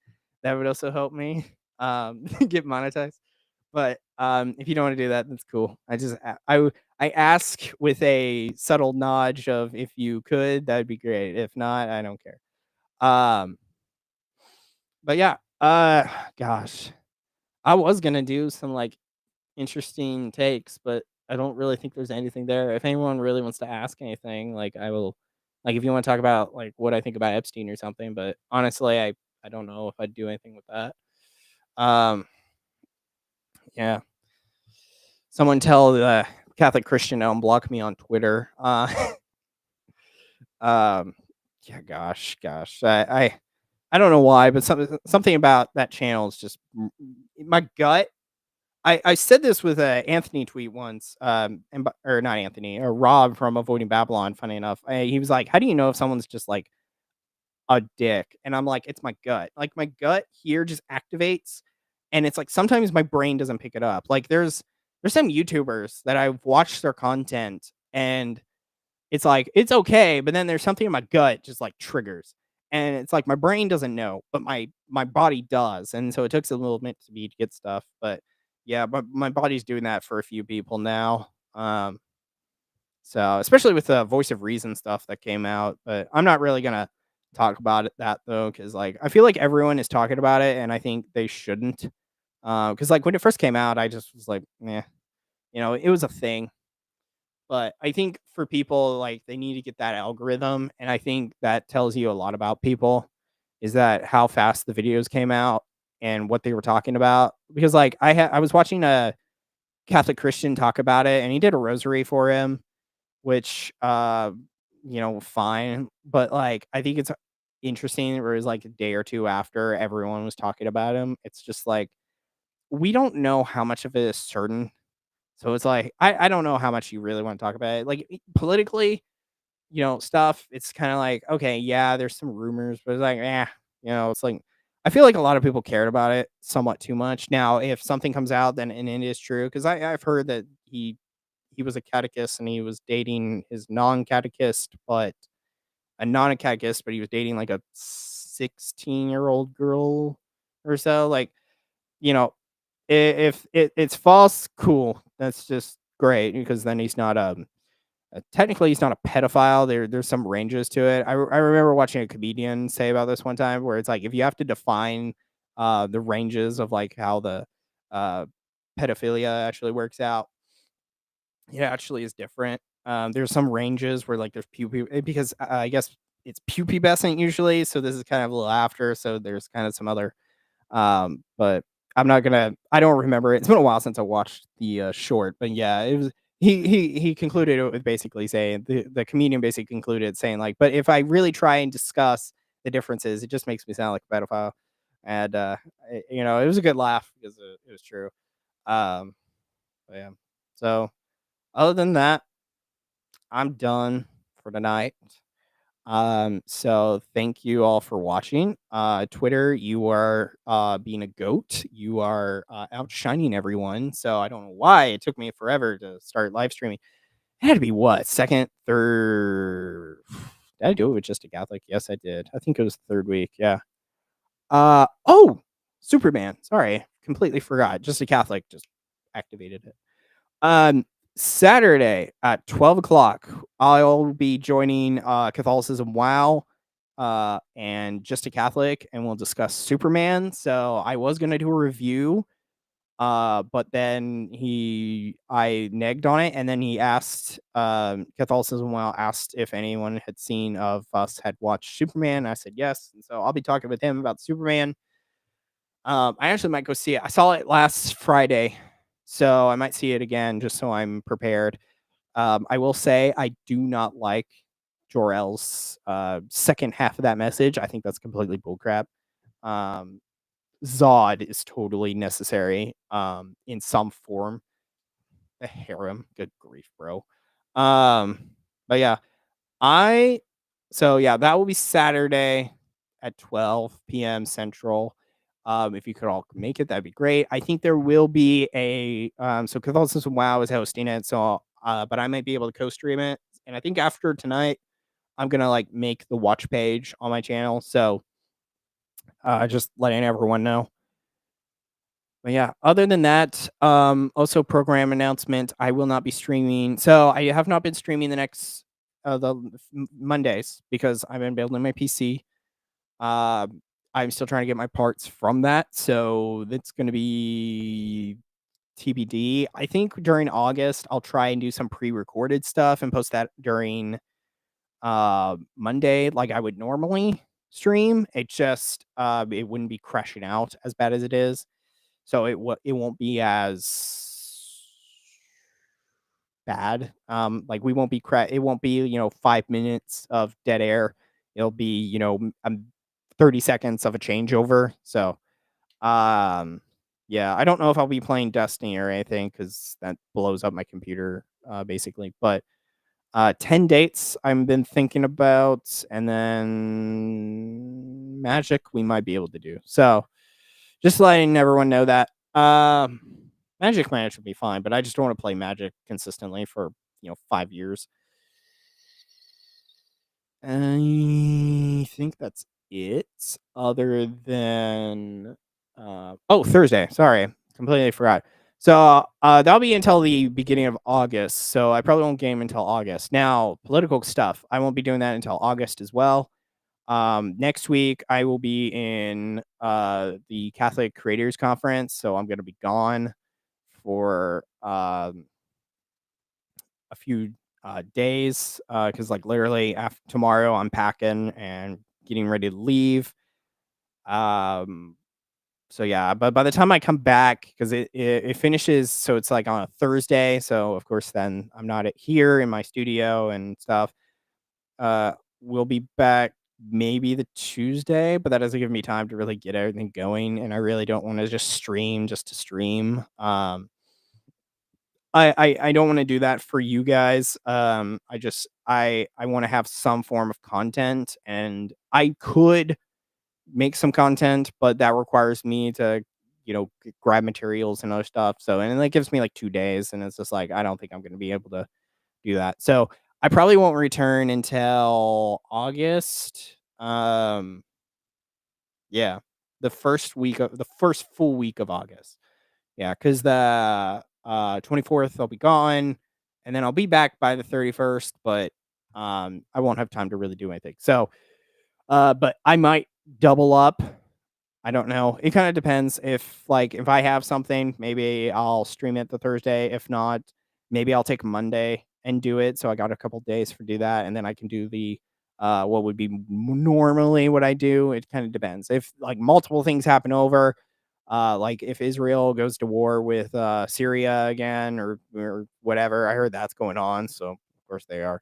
that would also help me get monetized. But if you don't want to do that, that's cool. I ask with a subtle nudge of, if you could, that'd be great. If not, I don't care. But yeah, gosh, I was gonna do some like interesting takes, but I don't really think there's anything there. If anyone really wants to ask anything, like, I will, like, if you want to talk about like what I think about Epstein or something, but honestly, I don't know if I'd do anything with that. Yeah. Someone tell the Catholic Christian to unblock me on Twitter. Yeah, gosh. I don't know why, but something about that channel is just my gut. I said this with a Anthony tweet once, or not Anthony, or Rob from Avoiding Babylon. Funny enough, he was like, "How do you know if someone's just like a dick?" And I'm like, "It's my gut. Like, my gut here just activates, and it's like sometimes my brain doesn't pick it up. Like, there's some YouTubers that I've watched their content, and it's like, it's okay, but then there's something in my gut just like triggers. And it's like my brain doesn't know, but my body does. And so it took a little bit to me to get stuff. But yeah, my body's doing that for a few people now. So especially with the Voice of Reason stuff that came out. But I'm not really gonna talk about that though, because like I feel like everyone is talking about it, and I think they shouldn't. Because like when it first came out, I just was like, yeah, it was a thing. But I think for people, like, they need to get that algorithm, and I think that tells you a lot about people, is that how fast the videos came out and what they were talking about. Because, like, I was watching a Catholic Christian talk about it, and he did a rosary for him, which, fine. But, like, I think it's interesting where it was, like, a day or 2 after everyone was talking about him. It's just like, we don't know how much of it is certain, so it's like, I don't know how much you really wanna talk about it. Like, politically, stuff, it's kinda like, okay, yeah, there's some rumors, but it's like, it's like I feel like a lot of people cared about it somewhat too much. Now, if something comes out, then and it is true, 'cause I've heard that he was a catechist and he was dating his non-catechist, but a non-catechist, but he was dating, like, a 16-year-old girl or so, like, you know, if it's false, cool. That's just great because then he's not technically he's not a pedophile. There's some ranges to it. I remember watching a comedian say about this one time where it's like if you have to define the ranges of like how the uh pedophilia actually works out, it actually is different. There's some ranges where like there's because I guess it's pubescent usually, so this is kind of a little after, so there's kind of some other but I don't remember it. It's been a while since I watched the short, but yeah, it was he concluded it with basically saying the comedian basically concluded saying like, but if I really try and discuss the differences, it just makes me sound like a pedophile. And it was a good laugh because it was true. Um, but yeah. So other than that, I'm done for tonight. So thank you all for watching. Twitter, you are being a goat. You are outshining everyone. So I don't know why it took me forever to start live streaming. It had to be what, second, third? Did I do it with just a Catholic? Yes, I did. I think it was the third week. Yeah. Oh, Superman. Sorry, completely forgot. Just a Catholic just activated it. Saturday at 12 o'clock, I'll be joining Catholicism WoW and Just a Catholic, and we'll discuss Superman. So I was gonna do a review, but then I negged on it, and then he asked Catholicism WoW asked if anyone had seen of us had watched Superman. I said yes, and so I'll be talking with him about Superman. I actually might go see it. I saw it last Friday, so I might see it again just so I'm prepared. I will say I do not like Jor-El's second half of that message. I think that's completely bullcrap. Um, Zod is totally necessary in some form. A harem, good grief, bro. But yeah, I that will be Saturday at 12 p.m. Central. If you could all make it, that'd be great. I think there will be a so Catholicism WoW is hosting it, so but I might be able to co-stream it. And I think after tonight, I'm gonna like make the watch page on my channel. So just letting everyone know. But yeah, other than that, also program announcement. I will not be streaming. So I have not been streaming the next Mondays because I've been building my PC. I'm still trying to get my parts from that, so that's gonna be TBD. I think during August I'll try and do some pre-recorded stuff and post that during Monday like I would normally stream. It just it wouldn't be crashing out as bad as it is. So it won't be as bad. Like we won't be it won't be, 5 minutes of dead air. It'll be, 30 seconds of a changeover. So, yeah, I don't know if I'll be playing Destiny or anything cuz that blows up my computer basically, but 10 dates I've been thinking about, and then Magic we might be able to do. So, just letting everyone know that. Magic Manage would be fine, but I just don't want to play Magic consistently for 5 years. I think that's it. Other than Thursday. Sorry, completely forgot. So that'll be until the beginning of August. So I probably won't game until August. Now, political stuff, I won't be doing that until August as well. Next week I will be in the Catholic Creators Conference, so I'm going to be gone for a few days because like literally after tomorrow I'm packing and getting ready to leave. So yeah, but by the time I come back, because it finishes, so it's like on a Thursday. So of course then I'm not here in my studio and stuff. Uh, we'll be back maybe the Tuesday, but that doesn't give me time to really get everything going, and I really don't want to just stream just to stream. I don't want to do that for you guys. I want to have some form of content, and I could make some content, but that requires me to, grab materials and other stuff. So, and that gives me like 2 days, and it's just like I don't think I'm going to be able to do that. So I probably won't return until August. Yeah, the first full week of August. Yeah, because the 24th I'll be gone, and then I'll be back by the 31st, but I won't have time to really do anything. So, but I might double up. I don't know. It kind of depends. If I have something, maybe I'll stream it the Thursday. If not, maybe I'll take Monday and do it. So I got a couple days for do that, and then I can do the what would be normally what I do. It kind of depends. If like multiple things happen over, like if Israel goes to war with Syria again or whatever. I heard that's going on, so of course they are.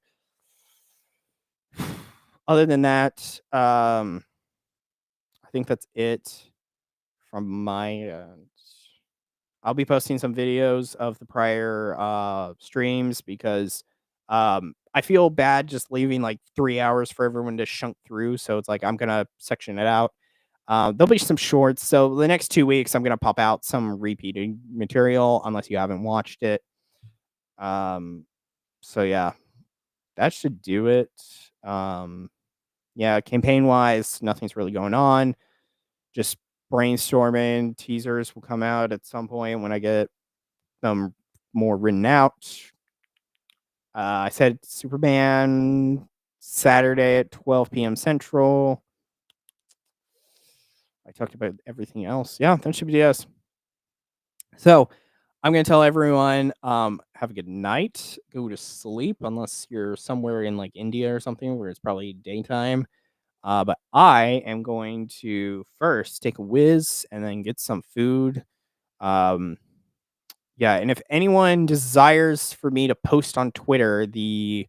Other than that, I think that's it from my end. I'll be posting some videos of the prior streams because I feel bad just leaving like 3 hours for everyone to shunk through. So it's like I'm gonna section it out. There'll be some shorts. So the next 2 weeks, I'm gonna pop out some repeating material unless you haven't watched it. So yeah, that should do it. Yeah, campaign wise, nothing's really going on. Just brainstorming. Teasers will come out at some point when I get them more written out. I said Superman Saturday at 12 p.m. Central. I talked about everything else. Yeah, that should be yes. So I'm gonna tell everyone, have a good night. Go to sleep unless you're somewhere in like India or something where it's probably daytime. But I am going to first take a whiz and then get some food. Um, yeah, and if anyone desires for me to post on Twitter the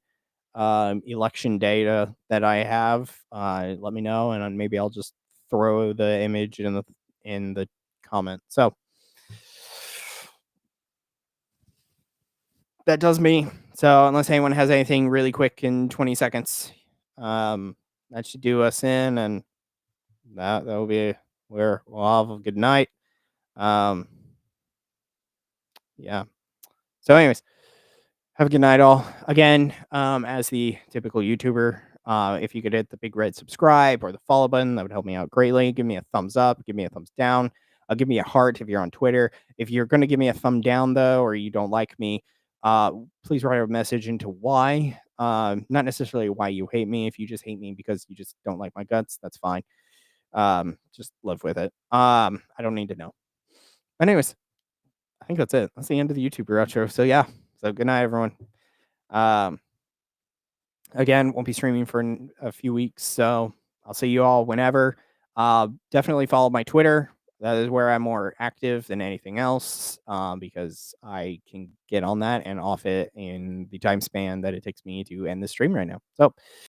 election data that I have, let me know, and then maybe I'll just throw the image in the comment. So that does me. So unless anyone has anything really quick in 20 seconds, that should do us in, and that will be where we'll have a good night. Yeah. So, anyways, have a good night, all. Again, as the typical YouTuber, if you could hit the big red subscribe or the follow button, that would help me out greatly. Give me a thumbs up, give me a thumbs down. Give me a heart if you're on Twitter. If you're going to give me a thumb down, though, or you don't like me, please write a message into why. Not necessarily why you hate me. If you just hate me because you just don't like my guts, that's fine. Just live with it. I don't need to know. But anyways, I think that's it. That's the end of the YouTuber outro. So yeah. So good night, everyone. Again, won't be streaming for a few weeks, so I'll see you all whenever. Definitely follow my Twitter. That is where I'm more active than anything else, because I can get on that and off it in the time span that it takes me to end the stream right now. So